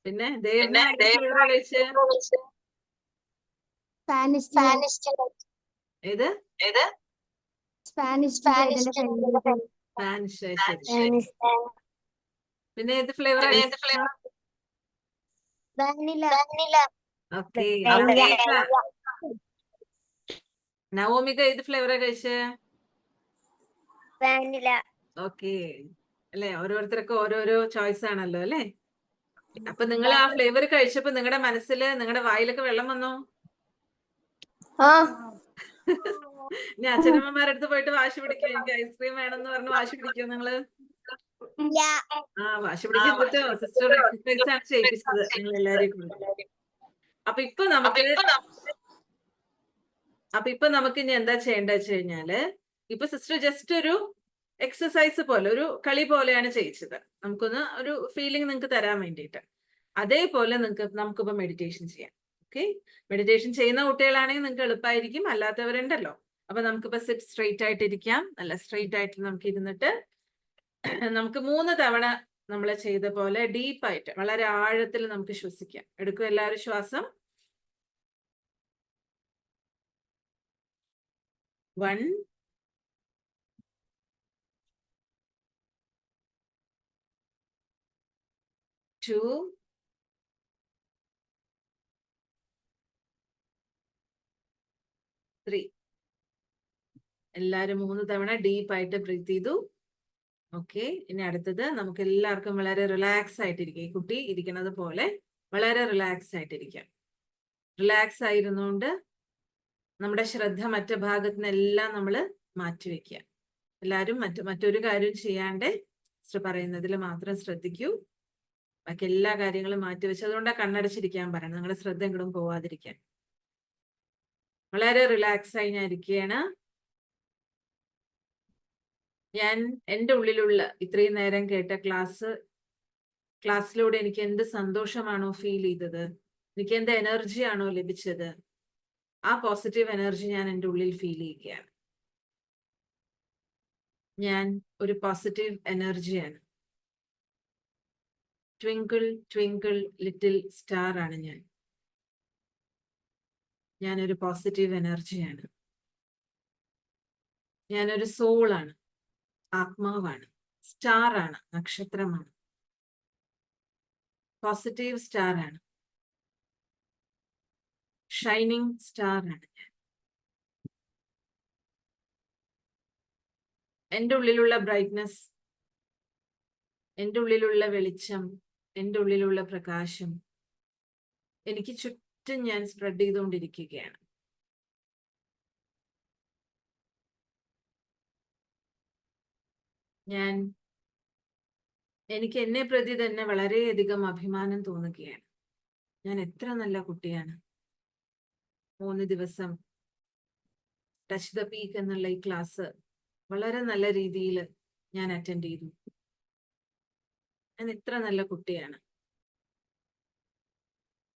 പിന്നെ ദേവന ഫ്ലേവർ കഴിച്ച്? ഏത്? സ്പാനിഷ്. സ്പാനിഷ്. പിന്നെ ഏത് ഫ്ലേവർ? ഓക്കെ. നവോമിക ഏത് ഫ്ലേവറാ കഴിച്ചേ? ഓക്കെ അല്ലെ, ഓരോരുത്തർക്കും ഓരോരോ ചോയ്സ് ആണല്ലോ അല്ലെ. അപ്പൊ നിങ്ങൾ ആ ഫ്ലേവർ കഴിച്ചപ്പോ നിങ്ങളുടെ മനസ്സിൽ, നിങ്ങളുടെ വായിലൊക്കെ വെള്ളം വന്നോ? ഇനി അച്ഛനമ്മമാരുടെ അടുത്ത് പോയിട്ട് വാശി പിടിക്കും, എനിക്ക് ഐസ്ക്രീം വേണമെന്ന് പറഞ്ഞ് വാശി പിടിക്കോ നിങ്ങള്? വാശി പിടിക്കാൻ പറ്റുമോ? സിസ്റ്റർ എക്സസൈസ് ആണ് ചെയ്യിപ്പിച്ചത് നിങ്ങൾ എല്ലാരെയും കൊണ്ട്. അപ്പൊ ഇപ്പൊ നമുക്ക് ഇനി എന്താ ചെയ്യേണ്ടത് വെച്ച് കഴിഞ്ഞാല്, ഇപ്പൊ സിസ്റ്റർ ജസ്റ്റ് ഒരു എക്സസൈസ് പോലെ, ഒരു കളി പോലെയാണ് ചെയ്യിച്ചത്. നമുക്കൊന്ന് ഒരു ഫീലിംഗ് നിങ്ങൾക്ക് തരാൻ വേണ്ടിയിട്ട്. അതേപോലെ നമുക്കിപ്പോ മെഡിറ്റേഷൻ ചെയ്യാം. ഓക്കെ, മെഡിറ്റേഷൻ ചെയ്യുന്ന കുട്ടികളാണെങ്കിൽ നിങ്ങൾക്ക് എളുപ്പമായിരിക്കും, അല്ലാത്തവരുണ്ടല്ലോ. അപ്പൊ നമുക്കിപ്പോ സിറ്റ് സ്ട്രെയിറ്റ് ആയിട്ട് ഇരിക്കാം. നല്ല സ്ട്രെയിറ്റ് ആയിട്ട് നമുക്ക് ഇരുന്നിട്ട് നമുക്ക് 3 തവണ നമ്മൾ ചെയ്ത പോലെ ഡീപ്പായിട്ട് വളരെ ആഴത്തിൽ നമുക്ക് ശ്വസിക്കാം. എടുക്കും എല്ലാവരും ശ്വാസം. 1 2 3. എല്ലാരും 3 തവണ ഡീപ്പായിട്ട് ബ്രീത്ത് ചെയ്തു. ഓക്കെ, ഇനി അടുത്തത് നമുക്ക് എല്ലാവർക്കും വളരെ റിലാക്സ് ആയിട്ടിരിക്കാം. ഈ കുട്ടി ഇരിക്കുന്നത് പോലെ വളരെ റിലാക്സ് ആയിട്ടിരിക്കാം. റിലാക്സ് ആയിരുന്നുകൊണ്ട് നമ്മുടെ ശ്രദ്ധ മറ്റു ഭാഗത്തുനിന്നെല്ലാം നമ്മൾ മാറ്റിവെക്കുക. എല്ലാവരും മറ്റൊരു കാര്യം ചെയ്യാണ്ട് പറയുന്നതിൽ മാത്രം ശ്രദ്ധിക്കൂ. ബാക്കി എല്ലാ കാര്യങ്ങളും മാറ്റിവെച്ച്, അതുകൊണ്ടാണ് കണ്ണടച്ചിരിക്കാൻ പറയുന്നത്, നിങ്ങളുടെ ശ്രദ്ധ എങ്ങോട്ടും പോവാതിരിക്കാൻ. വളരെ റിലാക്സ് ആയി ഞാൻ ഇരിക്കുകയാണ്. ഞാൻ എൻ്റെ ഉള്ളിലുള്ള ഇത്രയും നേരം കേട്ട ക്ലാസ്സിലൂടെ എനിക്ക് എന്ത് സന്തോഷമാണോ ഫീൽ ചെയ്തത്, എനിക്ക് എന്ത് എനർജിയാണോ ലഭിച്ചത്, ആ പോസിറ്റീവ് എനർജി ഞാൻ എൻ്റെ ഉള്ളിൽ ഫീൽ ചെയ്യുകയാണ്. ഞാൻ ഒരു പോസിറ്റീവ് എനർജിയാണ്. ട്വിങ്കിൾ ട്വിങ്കിൾ ലിറ്റിൽ സ്റ്റാർ ആണ് ഞാൻ. ഞാനൊരു പോസിറ്റീവ് എനർജിയാണ്. ഞാനൊരു സോളാണ്, ആത്മാവാണ്, സ്റ്റാർ ആണ്, നക്ഷത്രമാണ്, പോസിറ്റീവ് സ്റ്റാർ ആണ്, ഷൈനിങ് സ്റ്റാർ ആണ് ഞാൻ. എൻ്റെ ഉള്ളിലുള്ള ബ്രൈറ്റ്നസ്, എൻ്റെ ഉള്ളിലുള്ള വെളിച്ചം, എൻ്റെ ഉള്ളിലുള്ള പ്രകാശം എനിക്ക് ചുറ്റും ഞാൻ സ്പ്രെഡ് ചെയ്തുകൊണ്ടിരിക്കുകയാണ്. എനിക്ക് എന്നെ പ്രതി തന്നെ വളരെയധികം അഭിമാനം തോന്നുകയാണ്. ഞാൻ എത്ര നല്ല കുട്ടിയാണ്. 3 ദിവസം ടച്ച് ദ പീക്ക് എന്നുള്ള ഈ ക്ലാസ് വളരെ നല്ല രീതിയിൽ ഞാൻ അറ്റൻഡ് ചെയ്തു. ഞാൻ എത്ര നല്ല കുട്ടിയാണ്.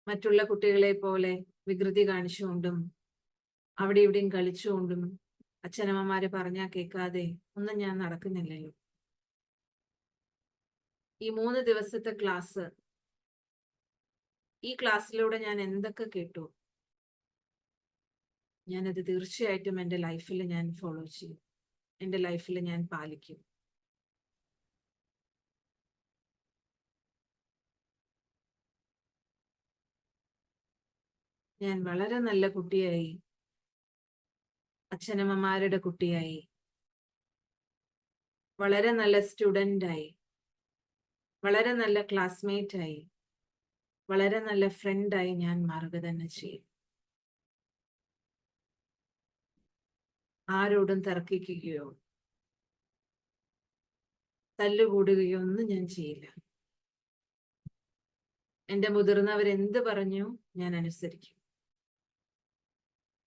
മറ്റുള്ള കുട്ടികളെ പോലെ വികൃതി കാണിച്ചുകൊണ്ടും അവിടെ ഇവിടെയും കളിച്ചുകൊണ്ടും അച്ഛനമ്മമാര് പറഞ്ഞാൽ കേൾക്കാതെ ഒന്നും ഞാൻ നടക്കുന്നില്ലല്ലോ. ഈ 3 ദിവസത്തെ ക്ലാസ്, ഈ ക്ലാസ്സിലൂടെ ഞാൻ എന്തൊക്കെ കേട്ടു, ഞാനത് തീർച്ചയായിട്ടും എൻ്റെ ലൈഫിൽ ഞാൻ ഫോളോ ചെയ്യും, എൻ്റെ ലൈഫിൽ ഞാൻ പാലിക്കും. ഞാൻ വളരെ നല്ല കുട്ടിയായി, അച്ഛനമ്മമാരുടെ കുട്ടിയായി, വളരെ നല്ല സ്റ്റുഡൻ്റായി, വളരെ നല്ല ക്ലാസ്മേറ്റ് ആയി, വളരെ നല്ല ഫ്രണ്ടായി ഞാൻ മാറുക തന്നെ ചെയ്യും. ആരോടും തർക്കിക്കുകയോ തല്ലുകൂടുകയോ ഒന്നും ഞാൻ ചെയ്യില്ല. എൻ്റെ മുതിർന്നവരെന്ത് പറഞ്ഞു ഞാൻ അനുസരിക്കും.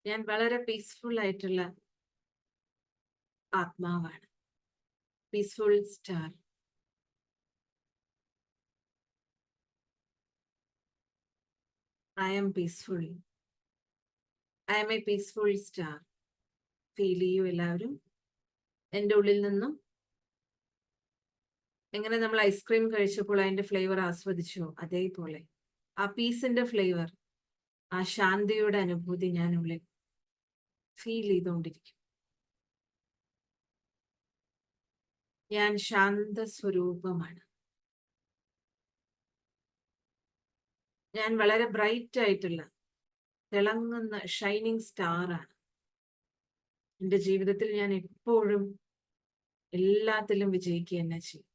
ഞാൻ വളരെ പീസ്ഫുൾ ആയിട്ടുള്ള ആത്മാവാണ്, peaceful star. I am peaceful. I am a peaceful star. Feel ചെയ്യൂ എല്ലാവരും. എൻ്റെ ഉള്ളിൽ നിന്നും എങ്ങനെ നമ്മൾ ഐസ്ക്രീം കഴിച്ചപ്പോൾ അതിൻ്റെ ഫ്ലേവർ ആസ്വദിച്ചോ, അതേപോലെ ആ പീസിന്റെ ഫ്ലേവർ, ആ ശാന്തിയുടെ അനുഭൂതി ഞാൻ ഉള്ളിൽ ഫീൽ ചെയ്തുകൊണ്ടിരിക്കും. ഞാൻ ശാന്ത സ്വരൂപമാണ്. ഞാൻ വളരെ ബ്രൈറ്റ് ആയിട്ടുള്ള തിളങ്ങുന്ന ഷൈനിങ് സ്റ്റാർ ആണ്. എൻ്റെ ജീവിതത്തിൽ ഞാൻ എപ്പോഴും എല്ലാത്തിലും വിജയിക്കുക തന്നെ ചെയ്യും.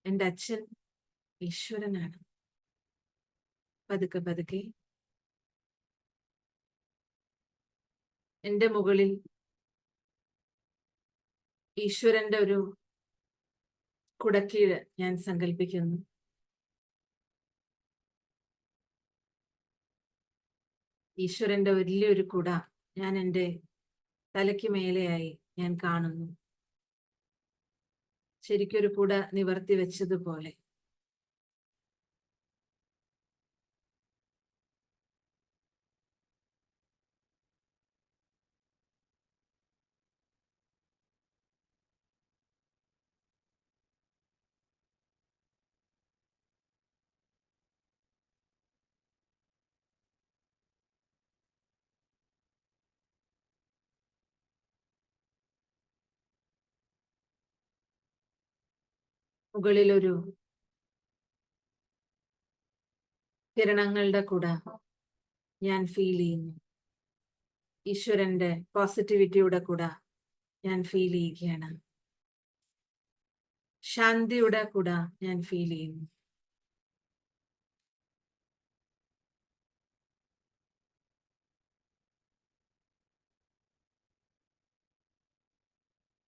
എൻ്റെ അച്ഛൻ ഈശ്വരനാണ്. പതുക്കെ പതുക്കെ എൻ്റെ മുകളിൽ ഈശ്വരന്റെ ഒരു കുടക്കീഴ് ഞാൻ സങ്കല്പിക്കുന്നു. ഈശ്വരന്റെ വലിയൊരു കുട ഞാൻ എൻ്റെ തലയ്ക്ക് മേലെയായി ഞാൻ കാണുന്നു. ശരിക്കൊരു കുട നിവർത്തി വെച്ചതുപോലെ. മുകളിലൊരു കിരണങ്ങളുടെ കുട ഞാൻ ഫീൽ ചെയ്യുന്നു. ഈശ്വരന്റെ പോസിറ്റിവിറ്റിയുടെ കുട ഞാൻ ഫീൽ ചെയ്യുകയാണ്. ശാന്തിയുടെ കുട ഞാൻ ഫീൽ ചെയ്യുന്നു.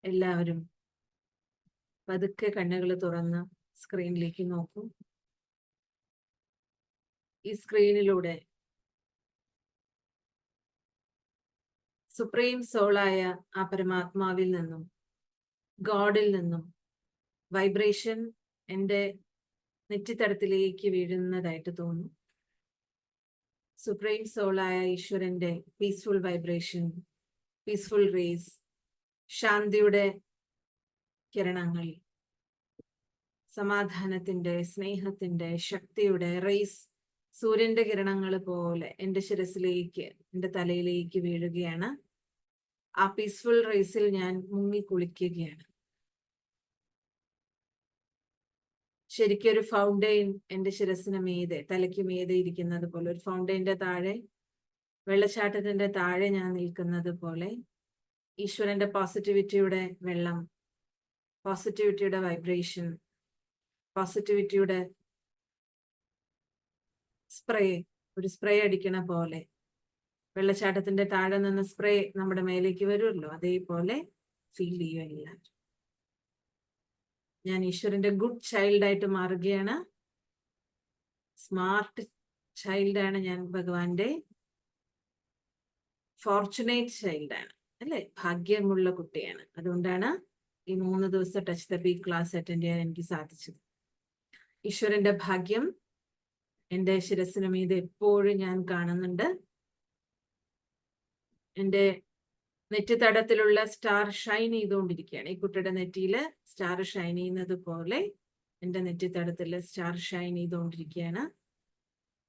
എല്ലാവരും പതുക്കെ കണ്ണുകൾ തുറന്ന് സ്ക്രീനിലേക്ക് നോക്കൂ. ഈ സ്ക്രീനിലൂടെ സുപ്രീം സോളായ ആ പരമാത്മാവിൽ നിന്നും, ഗോഡിൽ നിന്നും വൈബ്രേഷൻ എൻ്റെ നെറ്റിത്തടത്തിലേക്ക് വീഴുന്നതായിട്ട് തോന്നുന്നു. സുപ്രീം സോളായ ഈശ്വരന്റെ പീസ്ഫുൾ വൈബ്രേഷൻ, പീസ്ഫുൾ റേസ്, ശാന്തിയുടെ കിരണങ്ങൾ, സമാധാനത്തിന്റെ, സ്നേഹത്തിന്റെ, ശക്തിയുടെ റേസ് സൂര്യന്റെ കിരണങ്ങൾ പോലെ എൻ്റെ ശിരസിലേക്ക്, എൻ്റെ തലയിലേക്ക് വീഴുകയാണ്. ആ പീസ്ഫുൾ റേസിൽ ഞാൻ മുങ്ങിക്കുളിക്കുകയാണ്. ശരിക്കും ഒരു ഫൗണ്ടെയിൻ എൻ്റെ ശിരസിന് മീതെ, തലയ്ക്ക് മീതെ ഇരിക്കുന്നത് പോലെ, ഒരു ഫൗണ്ടെയിന്റെ താഴെ, വെള്ളച്ചാട്ടത്തിന്റെ താഴെ ഞാൻ നിൽക്കുന്നത് പോലെ ഈശ്വരന്റെ പോസിറ്റിവിറ്റിയുടെ വെള്ളം, പോസിറ്റിവിറ്റിയുടെ വൈബ്രേഷൻ, പോസിറ്റിവിറ്റിയുടെ സ്പ്രേ, ഒരു സ്പ്രേ അടിക്കണ പോലെ, വെള്ളച്ചാട്ടത്തിന്റെ താഴെ നിന്ന് സ്പ്രേ നമ്മുടെ മേലേക്ക് വരുമല്ലോ, അതേപോലെ ഫീൽ ചെയ്യുകയില്ല. ഞാൻ ഈശ്വരന്റെ ഗുഡ് ചൈൽഡായിട്ട് മാറുകയാണ്. സ്മാർട്ട് ചൈൽഡാണ് ഞാൻ, ഭഗവാന്റെ ഫോർച്ചുനേറ്റ് ചൈൽഡാണ്, അല്ലെ? ഭാഗ്യമുള്ള കുട്ടിയാണ്. അതുകൊണ്ടാണ് ഈ 3 ദിവസം touch the peak class attend ചെയ്യാൻ എനിക്ക് സാധിച്ചത്. ഈശ്വരന്റെ ഭാഗ്യം എൻ്റെ ശിരസിന് മീതെ എപ്പോഴും ഞാൻ കാണുന്നുണ്ട്. എൻ്റെ നെറ്റിത്തടത്തിലുള്ള സ്റ്റാർ ഷൈൻ ചെയ്തുകൊണ്ടിരിക്കുകയാണ്. ഈ കുട്ടിയുടെ നെറ്റിയില് സ്റ്റാർ ഷൈൻ ചെയ്യുന്നത് പോലെ എൻ്റെ നെറ്റിത്തടത്തില് സ്റ്റാർ ഷൈൻ ചെയ്തുകൊണ്ടിരിക്കുകയാണ്.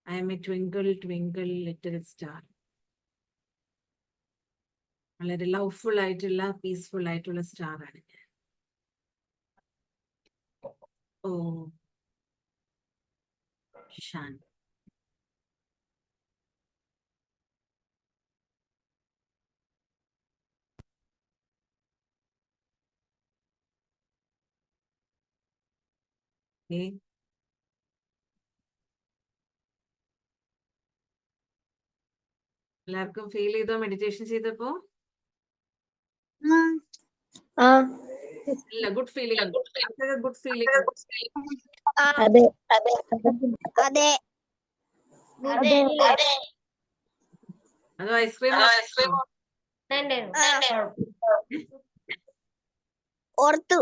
I M A twinkle twinkle little star. വളരെ ലവ്ഫുൾ ആയിട്ടുള്ള, പീസ്ഫുൾ ആയിട്ടുള്ള സ്റ്റാർ ആണ് ഞാൻ. ഓ ശാന്തി. എല്ലാവർക്കും ഫീൽ ചെയ്തോ മെഡിറ്റേഷൻ ചെയ്തപ്പോ? ഇല്ല, ഗുഡ് ഫീലിംഗ് ഉണ്ട്. ഗുഡ് ഫീലിംഗ് അതെ അതെ അതോ ഐസ്ക്രീം? ഓർത്തു.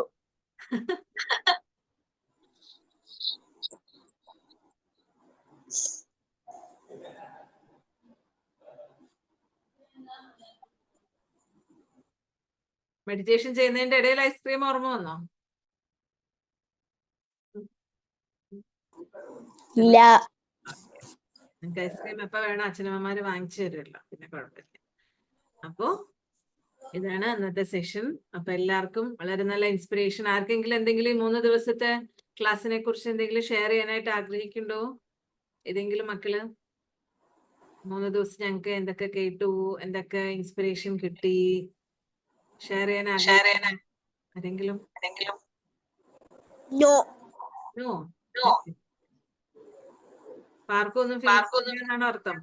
മെഡിറ്റേഷൻ ചെയ്യുന്നതിന്റെ ഇടയിൽ ഐസ്ക്രീം ഓർമ്മ വന്നോ? ഇല്ല. നിങ്ങൾക്ക് ഐസ്ക്രീം എപ്പോ വേണം അച്ഛനമ്മമാര് വാങ്ങിച്ചു തരുമല്ലോ, പിന്നെ കുഴപ്പമില്ല. അപ്പോ ഇതാണ് അന്നത്തെ സെഷൻ. അപ്പൊ എല്ലാവർക്കും വളരെ നല്ല ഇൻസ്പിറേഷൻ. ആർക്കെങ്കിലും എന്തെങ്കിലും ഈ 3 ദിവസത്തെ ക്ലാസ്സിനെ കുറിച്ച് എന്തെങ്കിലും ഷെയർ ചെയ്യാനായിട്ട് ആഗ്രഹിക്കുന്നുണ്ടോ? ഏതെങ്കിലും മക്കള് 3 ദിവസം ഞങ്ങൾക്ക് എന്തൊക്കെ കേട്ടു, എന്തൊക്കെ ഇൻസ്പിറേഷൻ കിട്ടി, ഷെയർ ചെയ്യാൻ ആരെങ്കിലും? നോ. നോ? ആർക്കൊന്നും ഫീൽ എന്നാണ് അർത്ഥം.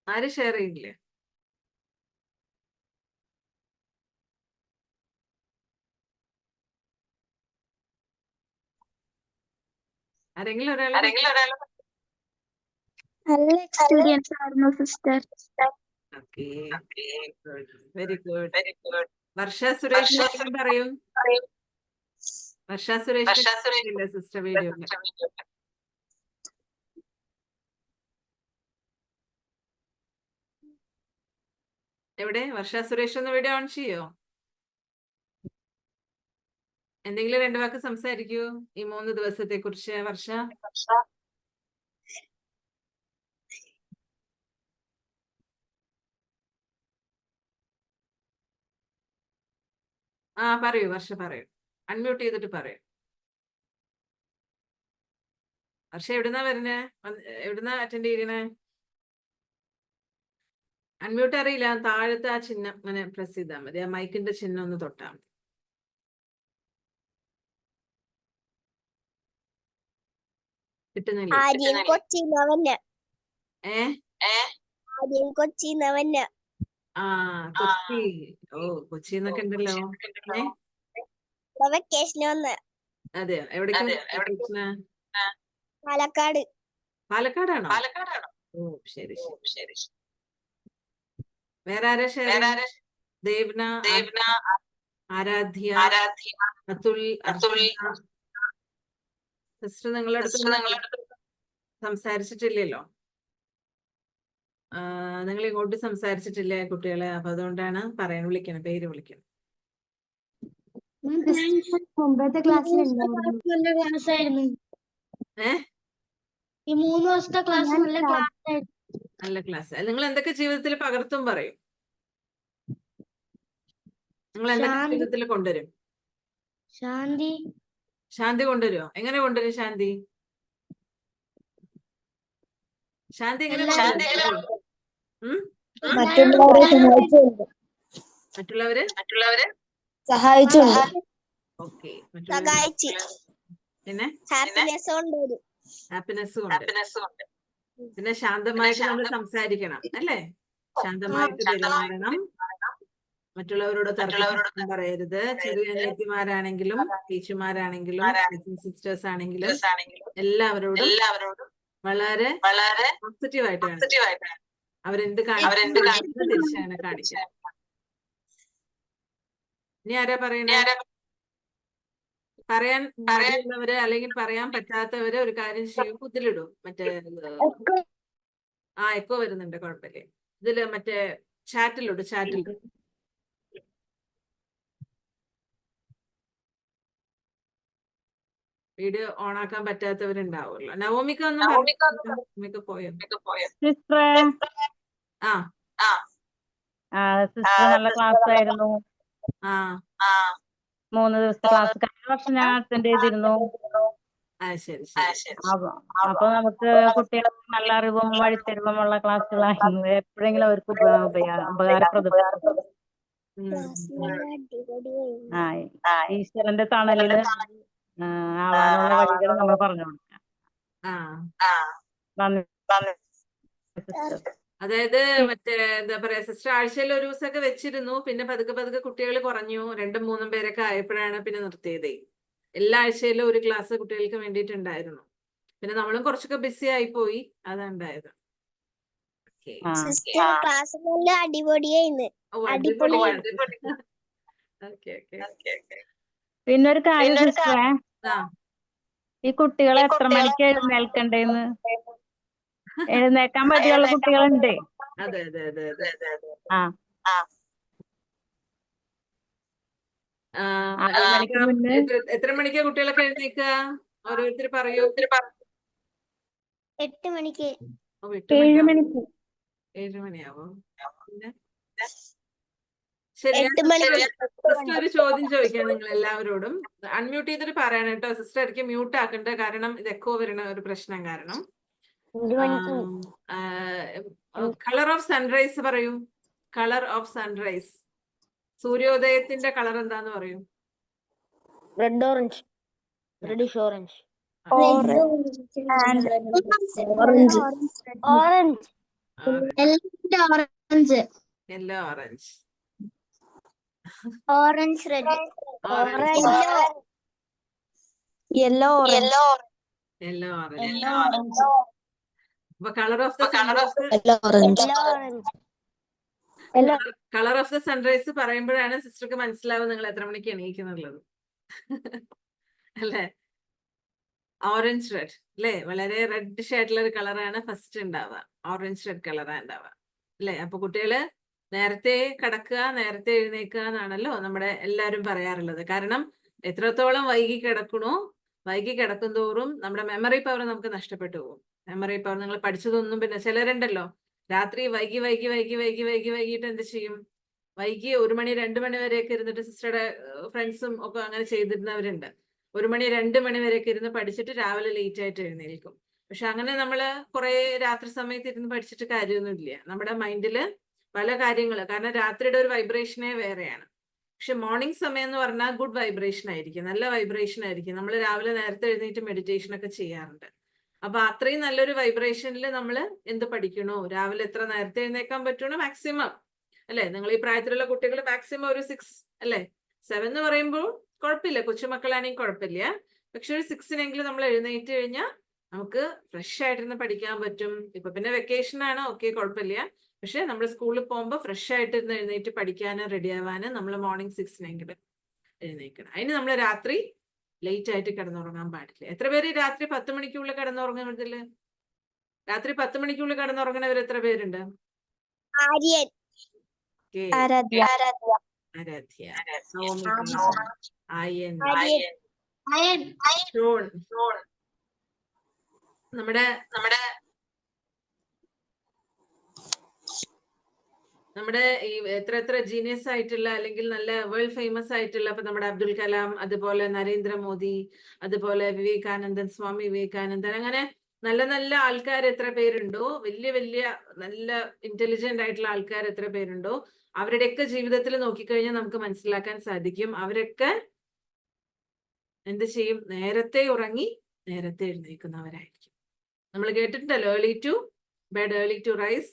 ആര് ഷെയർ ചെയ്യില്ലേ? ആരെങ്കിലും ഒരാൾ? നല്ല എക്സ്പീരിയൻസ് ആയിരുന്നു sister. Okay, very good. Varsha Suresh പറയും. Varsha Suresh sister video. എവിടെ വർഷ സുരേഷ് ഒന്ന് വീഡിയോ ഓൺ ചെയ്യോ? എന്തെങ്കിലും 2 വാക്ക് സംസാരിക്കൂ ഈ 3 ദിവസത്തെ കുറിച്ച്. വർഷ ആ പറയൂ വർഷ പറയൂ. അൺമ്യൂട്ട് ചെയ്തിട്ട് പറയൂ. വർഷ എവിടുന്നാ വരുന്നേ? എവിടുന്നാ അറ്റൻഡ് ചെയ്യണേ? അൺമ്യൂട്ട് അറിയില്ല. താഴത്തെ ആ ചിഹ്നം അങ്ങനെ പ്രസ് ചെയ്താൽ മതി. ആ മൈക്കിന്റെ ചിഹ്നം ഒന്ന് തൊട്ടാൽ മതി. കിട്ടുന്നില്ല. ആര്യൻ കൊച്ചിന്നവന്ന ഏ ആര്യൻ കൊച്ചിന്നവന്ന ആ കൊച്ചി. ഓ കൊച്ചി എന്നൊക്കെ ഉണ്ടല്ലോ. വെക്കേഷൻ വന്ന് അതെയോ? എവിടേക്കാ? പാലക്കാട്. പാലക്കാടാണോ? ഓ ശരി ശരി. വേറെ ആരാ ഷെയർ? ദേവ്ന, ആരാധ്യ, അതുൽ, സിസ്റ്റർ നിങ്ങളുടെ അടുത്ത് സംസാരിച്ചിട്ടില്ലല്ലോ. നിങ്ങൾ ഇങ്ങോട്ട് സംസാരിച്ചിട്ടില്ലേ കുട്ടികളെ? അപ്പൊ അതുകൊണ്ടാണ് വിളിക്കണം, പേര് വിളിക്കണം. മുമ്പത്തെ ക്ലാസ്സിലുണ്ടായിരുന്നു. ക്ലാസ് ആയിരുന്നു. ഈ 3 ദിവസത്തെ ക്ലാസ് നല്ല ക്ലാസ് ആയിരുന്നു. നല്ല ക്ലാസ്. നിങ്ങൾ എന്തൊക്കെ ജീവിതത്തിൽ പകർത്തും പറയും? നിങ്ങൾ എന്തൊക്കെ ജീവിതത്തിൽ കൊണ്ടുവരും? ശാന്തി കൊണ്ടുവരുമോ? എങ്ങനെ കൊണ്ടുവരും ശാന്തി? ശാന്തി എങ്ങനെ മറ്റുള്ളവരെ സഹായിച്ചുണ്ട്. ഓക്കെ. സഹായിച്ച് പിന്നെ ഹാപ്പിനെസ് കൊണ്ടുവരും. ഹാപ്പിനെസ് കൊണ്ട്. പിന്നെ ശാന്തമായിട്ട് നമ്മൾ സംസാരിക്കണം അല്ലേ? ശാന്തമായിട്ട് പെരുമാറണം. മറ്റുള്ളവരോട് തർക്കം പറയരുത്. ചെറിയ അനിയത്തിമാരാണെങ്കിലും ടീച്ചർമാരാണെങ്കിലും സിസ്റ്റേഴ്സ് ആണെങ്കിലും എല്ലാവരോടും വളരെ പോസിറ്റീവായിട്ട് കാണിക്കണം. അവരെന്ത് കാണിക്കുന്നു തിരിച്ചങ്ങനെ കാണിക്കണം. ഇനി ആരാ പറയണേ? പറയാൻ മടിയുള്ളവര് അല്ലെങ്കിൽ പറയാൻ പറ്റാത്തവര് ഒരു കാര്യം ചെയ്യും, ഇതിലിടും. മറ്റേ എക്കോ വരുന്നുണ്ട്, കുഴപ്പമില്ല. ഇതില് മറ്റേ ചാറ്റിൽ വീഡിയോ ഓൺ ആക്കാൻ പറ്റാത്തവരുണ്ടാവുമല്ലോ. നവോമിക്ക ഒന്നും നവോമിക്ക പോയോ? സിസ്റ്ററെ സിസ്റ്റർ നല്ല ക്ലാസ് ആയിരുന്നു. 3 ദിവസത്തെ ക്ലാസ് കഴിഞ്ഞ വർഷം ഞാൻ അറ്റൻഡ് ചെയ്തിരുന്നു. അപ്പൊ നമുക്ക് കുട്ടികൾക്ക് നല്ല അറിവും വഴിത്തിരിവുമുള്ള ക്ലാസ്സുകളായിരുന്നു. എപ്പോഴെങ്കിലും അവർക്ക് ഉപകാരപ്രദം. ഈശ്വരന്റെ തണലില് ആവാനുള്ള വഴികൾ നമ്മൾ പറഞ്ഞു കൊടുക്കാം. അതായത് മറ്റേ എന്താ പറയാ, സിസ്റ്റർ ആഴ്ചയിൽ ഒരു ദിവസമൊക്കെ വെച്ചിരുന്നു. പിന്നെ പതുക്കെ കുട്ടികൾ കുറഞ്ഞു. 2-3 പേരൊക്കെ ആയപ്പോഴാണ് പിന്നെ നിർത്തിയതേ. എല്ലാ ആഴ്ചയിലും ഒരു ക്ലാസ് കുട്ടികൾക്ക് വേണ്ടിയിട്ടുണ്ടായിരുന്നു. പിന്നെ നമ്മളും കുറച്ചൊക്കെ ബിസി ആയി പോയി, അതുണ്ടായത്. ക്ലാസ് നല്ല അടിപൊളിയായിരുന്നു. പിന്നെ ഒരു കാര്യം സിസ്റ്ററെ, ഈ കുട്ടികളെ എത്ര മണിക്ക് എഴുന്നേൽക്കണ്ടേന്ന്? എഴുന്നേക്കാൻ മടിയുള്ള കുട്ടികളുണ്ട്. അതെ. എത്ര മണിക്കാ കുട്ടികളൊക്കെ എഴുന്നേക്കുക? ഓരോരുത്തർ പറയൂ. 8 മണിക്ക്. 7 മണിക്ക്. 7 മണിയാവോ? ശരി, സിസ്റ്റർ ഒരു ചോദ്യം ചോദിക്കാം നിങ്ങൾ എല്ലാവരോടും. അൺമ്യൂട്ട് ചെയ്തിട്ട് പറയണം കേട്ടോ. സിസ്റ്റർ എനിക്ക് മ്യൂട്ട് ആക്കണ്ട, കാരണം ഇത് എക്കോ വരുന്ന ഒരു പ്രശ്നം കാരണം. കളർ ഓഫ് സൺറൈസ് പറയൂ. കളർ ഓഫ് സൺറൈസ്, സൂര്യോദയത്തിന്റെ കളർ എന്താന്ന് പറയൂ? Red orange, reddish orange. Yellow orange. Orange red. Yellow orange. അപ്പൊ കളർ ഓഫ് ദ സൺറൈസ് പറയുമ്പോഴാണ് സിസ്റ്റർക്ക് മനസ്സിലാവും നിങ്ങൾ എത്ര മണിക്ക് എണീക്കുന്നുള്ളത് അല്ലേ? ഓറഞ്ച് റെഡ് അല്ലേ? വളരെ റെഡിഷ് ആയിട്ടുള്ള ഒരു കളറാണ് ഫസ്റ്റ് ഉണ്ടാവുക. ഓറഞ്ച് റെഡ് കളറാണ് ഉണ്ടാവുക അല്ലേ? അപ്പൊ കുട്ടികള് നേരത്തെ കിടക്കുക, നേരത്തെ എഴുന്നേക്കുക എന്നാണല്ലോ നമ്മുടെ എല്ലാവരും പറയാറുള്ളത്. കാരണം എത്രത്തോളം വൈകി കിടക്കും തോറും നമ്മുടെ മെമ്മറി പവർ നമുക്ക് നഷ്ടപ്പെട്ടു പോകും. മെമ്മറി പവർ, നിങ്ങൾ പഠിച്ചതൊന്നും, പിന്നെ ചിലരുണ്ടല്ലോ രാത്രി വൈകിട്ട് എന്ത് ചെയ്യും, വൈകി 1 മണി 2 മണി വരെയൊക്കെ ഇരുന്നിട്ട് സിസ്റ്ററുടെ ഫ്രണ്ട്സും ഒക്കെ അങ്ങനെ ചെയ്തിരുന്നവരുണ്ട്. 1 മണി 2 മണി വരെയൊക്കെ ഇരുന്ന് പഠിച്ചിട്ട് രാവിലെ ലേറ്റ് ആയിട്ട് എഴുന്നേൽക്കും. പക്ഷെ അങ്ങനെ നമ്മള് കുറെ രാത്രി സമയത്ത് ഇരുന്ന് പഠിച്ചിട്ട് കാര്യമൊന്നുമില്ല. നമ്മുടെ മൈൻഡില് പല കാര്യങ്ങൾ, കാരണം രാത്രിയുടെ ഒരു വൈബ്രേഷനേ വേറെയാണ്. പക്ഷെ മോർണിംഗ് സമയം എന്ന് പറഞ്ഞാൽ ഗുഡ് വൈബ്രേഷൻ ആയിരിക്കും, നല്ല വൈബ്രേഷൻ ആയിരിക്കും. നമ്മൾ രാവിലെ നേരത്തെ എഴുന്നേറ്റ് മെഡിറ്റേഷൻ ഒക്കെ ചെയ്യാറുണ്ട്. അപ്പൊ അത്രയും നല്ലൊരു വൈബ്രേഷനിൽ നമ്മൾ എന്ത് പഠിക്കണോ, രാവിലെ എത്ര നേരത്തെ എഴുന്നേക്കാൻ പറ്റണോ മാക്സിമം, അല്ലെ? നിങ്ങൾ ഈ പ്രായത്തിലുള്ള കുട്ടികൾ മാക്സിമം ഒരു 6, അല്ലെ? 7 എന്ന് പറയുമ്പോൾ കുഴപ്പമില്ല, കൊച്ചുമക്കളാണെങ്കിൽ കുഴപ്പമില്ല. പക്ഷെ ഒരു 6-നെങ്കിലും നമ്മൾ എഴുന്നേറ്റ് കഴിഞ്ഞാൽ നമുക്ക് ഫ്രഷ് ആയിട്ടിരുന്ന് പഠിക്കാൻ പറ്റും. ഇപ്പൊ പിന്നെ വെക്കേഷൻ ആണ്, ഓക്കെ, കുഴപ്പമില്ല. പക്ഷെ നമ്മൾ സ്കൂളിൽ പോകുമ്പോൾ ഫ്രഷ് ആയിട്ടിരുന്ന് എഴുന്നേറ്റ് പഠിക്കാനും റെഡി ആവാനും നമ്മൾ മോർണിംഗ് 6-നെങ്കിലും എഴുന്നേൽക്കണം. അതിന് നമ്മൾ രാത്രി ലേറ്റ് ആയിട്ട് കിടന്നുറങ്ങാൻ പാടില്ല. എത്ര പേര് രാത്രി 10 മണിക്കുള്ളിൽ കിടന്നുറങ്ങുന്നതില്? രാത്രി 10 മണിക്കുള്ളിൽ കിടന്നുറങ്ങുന്നവർ എത്ര പേരുണ്ട്? ആര്യൻ, Okay. ആരാധ്യ ആരാധ്യ, സൗമിക, ആയൻ, അയൻ, ഷോൺ. നമ്മുടെ ഈ എത്ര ജീനിയസ് ആയിട്ടുള്ള അല്ലെങ്കിൽ നല്ല വേൾഡ് ഫേമസ് ആയിട്ടുള്ള, ഇപ്പൊ നമ്മുടെ അബ്ദുൽ കലാം, അതുപോലെ നരേന്ദ്രമോദി, അതുപോലെ വിവേകാനന്ദൻ, സ്വാമി വിവേകാനന്ദൻ, അങ്ങനെ നല്ല നല്ല ആൾക്കാർ എത്ര പേരുണ്ടോ, വലിയ വലിയ നല്ല ഇന്റലിജന്റ് ആയിട്ടുള്ള ആൾക്കാർ എത്ര പേരുണ്ടോ, അവരുടെയൊക്കെ ജീവിതത്തിൽ നോക്കിക്കഴിഞ്ഞാൽ നമുക്ക് മനസ്സിലാക്കാൻ സാധിക്കും അവരൊക്കെ എന്ത് ചെയ്യും? നേരത്തെ ഉറങ്ങി നേരത്തെ എഴുന്നേൽക്കുന്നവരായിരിക്കും. നമ്മൾ കേട്ടിട്ടുണ്ടല്ലോ, early to bed early to rise.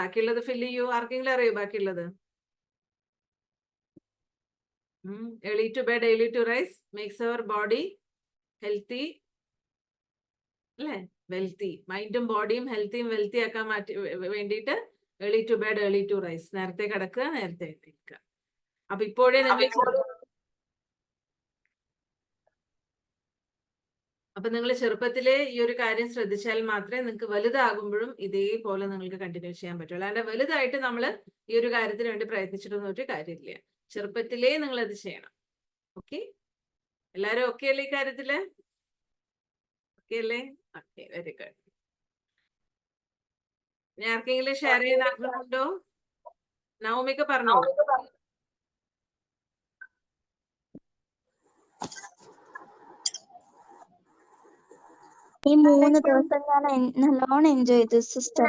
ബാക്കിയുള്ളത് ഫില്ല് ചെയ്യൂ. ആർക്കെങ്കിലും അറിയോ ബാക്കിയുള്ളത്? Early to bed early to rise makes our body healthy, അല്ലേ? വെൽത്തി. മൈൻഡും ബോഡിയും ഹെൽത്തിയും വെൽത്തി ആക്കാൻ വേണ്ടിയിട്ട് early to bed early to rise, നേരത്തെ കിടക്കുക നേരത്തെ എഴുന്നേൽക്കുക. അപ്പൊ ഇപ്പോഴേ നിങ്ങൾ ചെറുപ്പത്തിലെ ഈ ഒരു കാര്യം ശ്രദ്ധിച്ചാൽ മാത്രമേ നിങ്ങൾക്ക് വലുതാകുമ്പോഴും ഇതേപോലെ നിങ്ങൾക്ക് കണ്ടിന്യൂ ചെയ്യാൻ പറ്റുള്ളൂ. അല്ലാണ്ട് വലുതായിട്ട് നമ്മൾ ഈ ഒരു കാര്യത്തിന് വേണ്ടി പ്രയത്നിച്ചിട്ടൊന്നും ഒരു കാര്യമില്ല. ചെറുപ്പത്തിലേ നിങ്ങൾ അത് ചെയ്യണം. ഓക്കെ? എല്ലാരും ഓക്കെ അല്ലേ ഈ കാര്യത്തില്? ഓക്കെ അല്ലേ? Okay, very good. ഇനി ആർക്കെങ്കിലും ഷെയർ ചെയ്യാൻ ആഗ്രഹമുണ്ടോ? നവമിക്ക് പറഞ്ഞോ. ഈ 3 ദിവസം ഞാൻ നല്ലോണം എൻജോയ് ചെയ്തു സിസ്റ്റർ.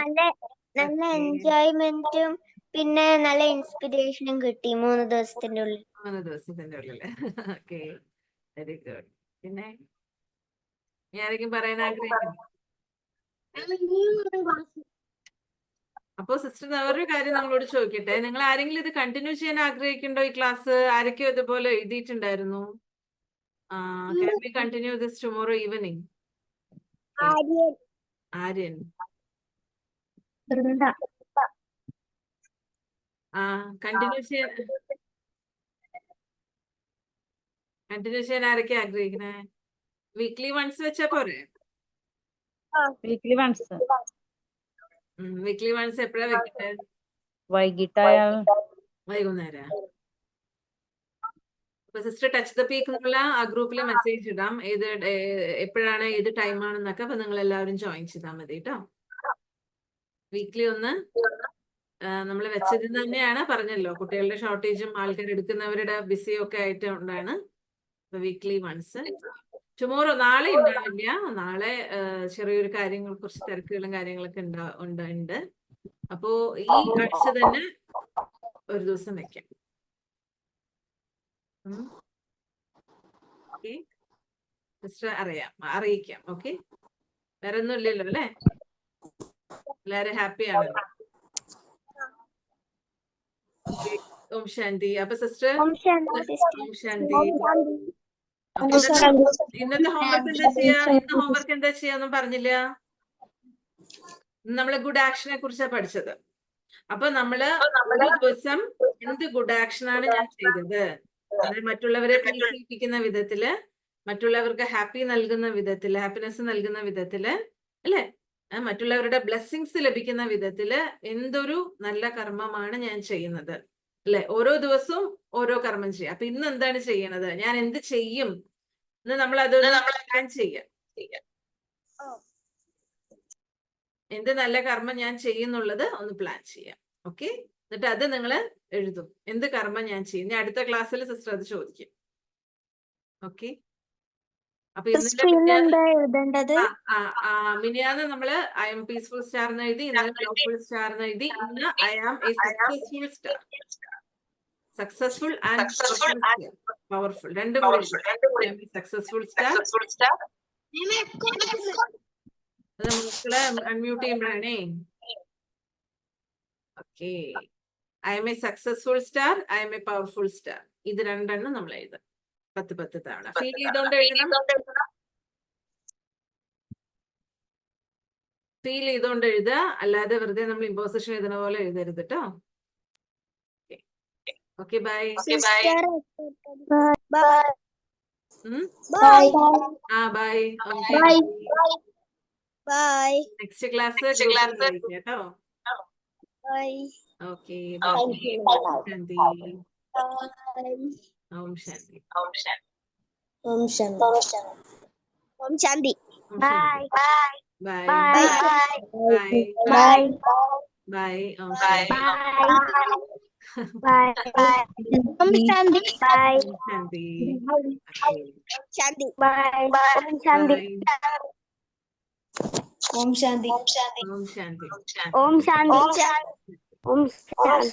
നല്ല എൻജോയ്മെന്റും പിന്നെ നല്ല ഇൻസ്പിറേഷനും കിട്ടി 3 ദിവസത്തിന്റെ ഉള്ളിൽ. 3 ദിവസത്തിന്റെ ഉള്ളില്. Okay, very good. പിന്നെ ആരെങ്കിലും പറയാൻ ആഗ്രഹിക്കുന്നു? അപ്പോ സിസ്റ്റർ വേറൊരു കാര്യം നമ്മളോട് ചോദിക്കട്ടെ, നിങ്ങൾ ആരെങ്കിലും ഇത് കണ്ടിന്യൂ ചെയ്യാൻ ആഗ്രഹിക്കുന്നുണ്ടോ? ഈ ക്ലാസ് ആരൊക്കെയോ ഇതുപോലെ എഴുതിയിട്ടുണ്ടായിരുന്നു. Can we continue this tomorrow evening? Aryan, continue ചെയ്യാൻ ആരൊക്കെ ആഗ്രഹിക്കണേ? വീക്ക്ലി വൺസ് വെച്ചാ പോരെ? വീക്ക്ലി വൺസ് വീക്ക്ലി വൺസ് എപ്പോഴാ വെക്കട്ടെ? വൈകിട്ടായാൽ വൈകുന്നേരം. അപ്പൊ സിസ്റ്റർ ടച്ച് ദ പീക്ക് എന്നുള്ള ആ ഗ്രൂപ്പിൽ മെസ്സേജ് ഇടാം, ഏത് എപ്പോഴാണ് ഏത് ടൈമാണെന്നൊക്കെ. അപ്പൊ നിങ്ങൾ എല്ലാവരും ജോയിൻ ചെയ്താൽ മതി കേട്ടോ. വീക്ക്ലി ഒന്ന് നമ്മൾ വെച്ചത് തന്നെയാണ്, പറഞ്ഞല്ലോ കുട്ടികളുടെ ഷോർട്ടേജും ആൾക്കാർ എടുക്കുന്നവരുടെ ബിസിയും ഒക്കെ ആയിട്ട് ഉണ്ടാണ്. Weekly once. ടുമോറോ, നാളെ ഉണ്ടാവില്ല. നാളെ ചെറിയൊരു കാര്യങ്ങൾ, കുറച്ച് തിരക്കുകളും കാര്യങ്ങളൊക്കെ ഉണ്ട്. അപ്പോ ഈ ആഴ്ച തന്നെ ഒരു ദിവസം വെക്കാം. സിസ്റ്റർ അറിയിക്കാം. ഓക്കെ, വേറെ ഒന്നും ഇല്ലല്ലോ അല്ലേ? എല്ലാരും ഹാപ്പിയാണല്ലോ? ഓം ശാന്തി. അപ്പൊ സിസ്റ്റർ ഓം ശാന്തി. ഇന്നത്തെ ഹോംവർക്ക് എന്താ ചെയ്യാ? ഇന്ന് ഹോംവർക്ക് എന്താ ചെയ്യാന്നും പറഞ്ഞില്ല. നമ്മള് ഗുഡ് ആക്ഷനെ കുറിച്ചാണ് പഠിച്ചത്. അപ്പൊ നമ്മള് ഒരു ദിവസം എന്ത് ഗുഡ് ആക്ഷൻ ആണ് ഞാൻ ചെയ്തത്, അതായത് മറ്റുള്ളവരെ പ്രീതിപ്പിക്കുന്ന വിധത്തില്, മറ്റുള്ളവർക്ക് ഹാപ്പിനെസ് നൽകുന്ന വിധത്തില്, അല്ലെ, മറ്റുള്ളവരുടെ ബ്ലെസ്സിങ്സ് ലഭിക്കുന്ന വിധത്തില് എന്തൊരു നല്ല കർമ്മമാണ് ഞാൻ ചെയ്യുന്നത്, അല്ലെ? ഓരോ ദിവസവും ഓരോ കർമ്മം ചെയ്യാം. അപ്പൊ ഇന്ന് എന്താണ് ചെയ്യണത്, ഞാൻ എന്ത് ചെയ്യും, ഇന്ന് നമ്മൾ അതൊന്ന് പ്ലാൻ ചെയ്യാം. എന്ത് നല്ല കർമ്മം ഞാൻ ചെയ്യുന്നുള്ളത് ഒന്ന് പ്ലാൻ ചെയ്യാം. ഓക്കെ, എന്നിട്ട് അത് നിങ്ങൾ എഴുതും. എന്ത് കർമ്മം ഞാൻ ചെയ്യും. ഇനി അടുത്ത ക്ലാസ്സിൽ സിസ്റ്റർ അത് ചോദിക്കും. ഓക്കെ. അപ്പൊ പിന്നെന്താ എഴുതേണ്ടത്? മിനിയാന്ന് നമ്മള് ഐ എം പീസ്ഫുൾ സ്റ്റാർ എന്ന് എഴുതി, ഇന്ന് പവർഫുൾ സ്റ്റാർ എന്ന് എഴുതി, ഇന്ന് I am a successful star. Successful and powerful രണ്ടും കൂടി സക്സസ്ഫുൾ സ്റ്റാർ. അത് മക്കളെ അൺമ്യൂട്ട് ചെയ്യുമ്പോഴാണേ. Okay. I'm a successful star, I'm a powerful star. ഇത് രണ്ടെണ്ണം നമ്മൾ എഴുതാം 10 തവണ. ഫീൽ ചെയ്തോണ്ട് എഴുതണം. ഫീൽ ചെയ്തോണ്ട് എഴുതുക, അല്ലാതെ വെറുതെ നമ്മൾ ഇമ്പോസിഷൻ എഴുതുന്ന പോലെ എഴുതരുത് കേട്ടോ. Okay, bye. Bye. Bye. Next class കേട്ടോ. ബൈ. ഓക്കെ. ശാന്തി. ഓം ശാന്തി. ഓം ശാന്തി. ഓം ശാന്തി. Bye. Bye. Bye. Bye. Bye. ഓം ശാന്തി. ബൈ. ഓം ശാന്തി. ബൈ. ശാന്തി. ശാന്തി. ബൈ. ഓം ശാന്തി. ഓം ശാന്തി. ഓം ശാന്തി. ഓം ശാന്തി. ഓം ശാന്തി.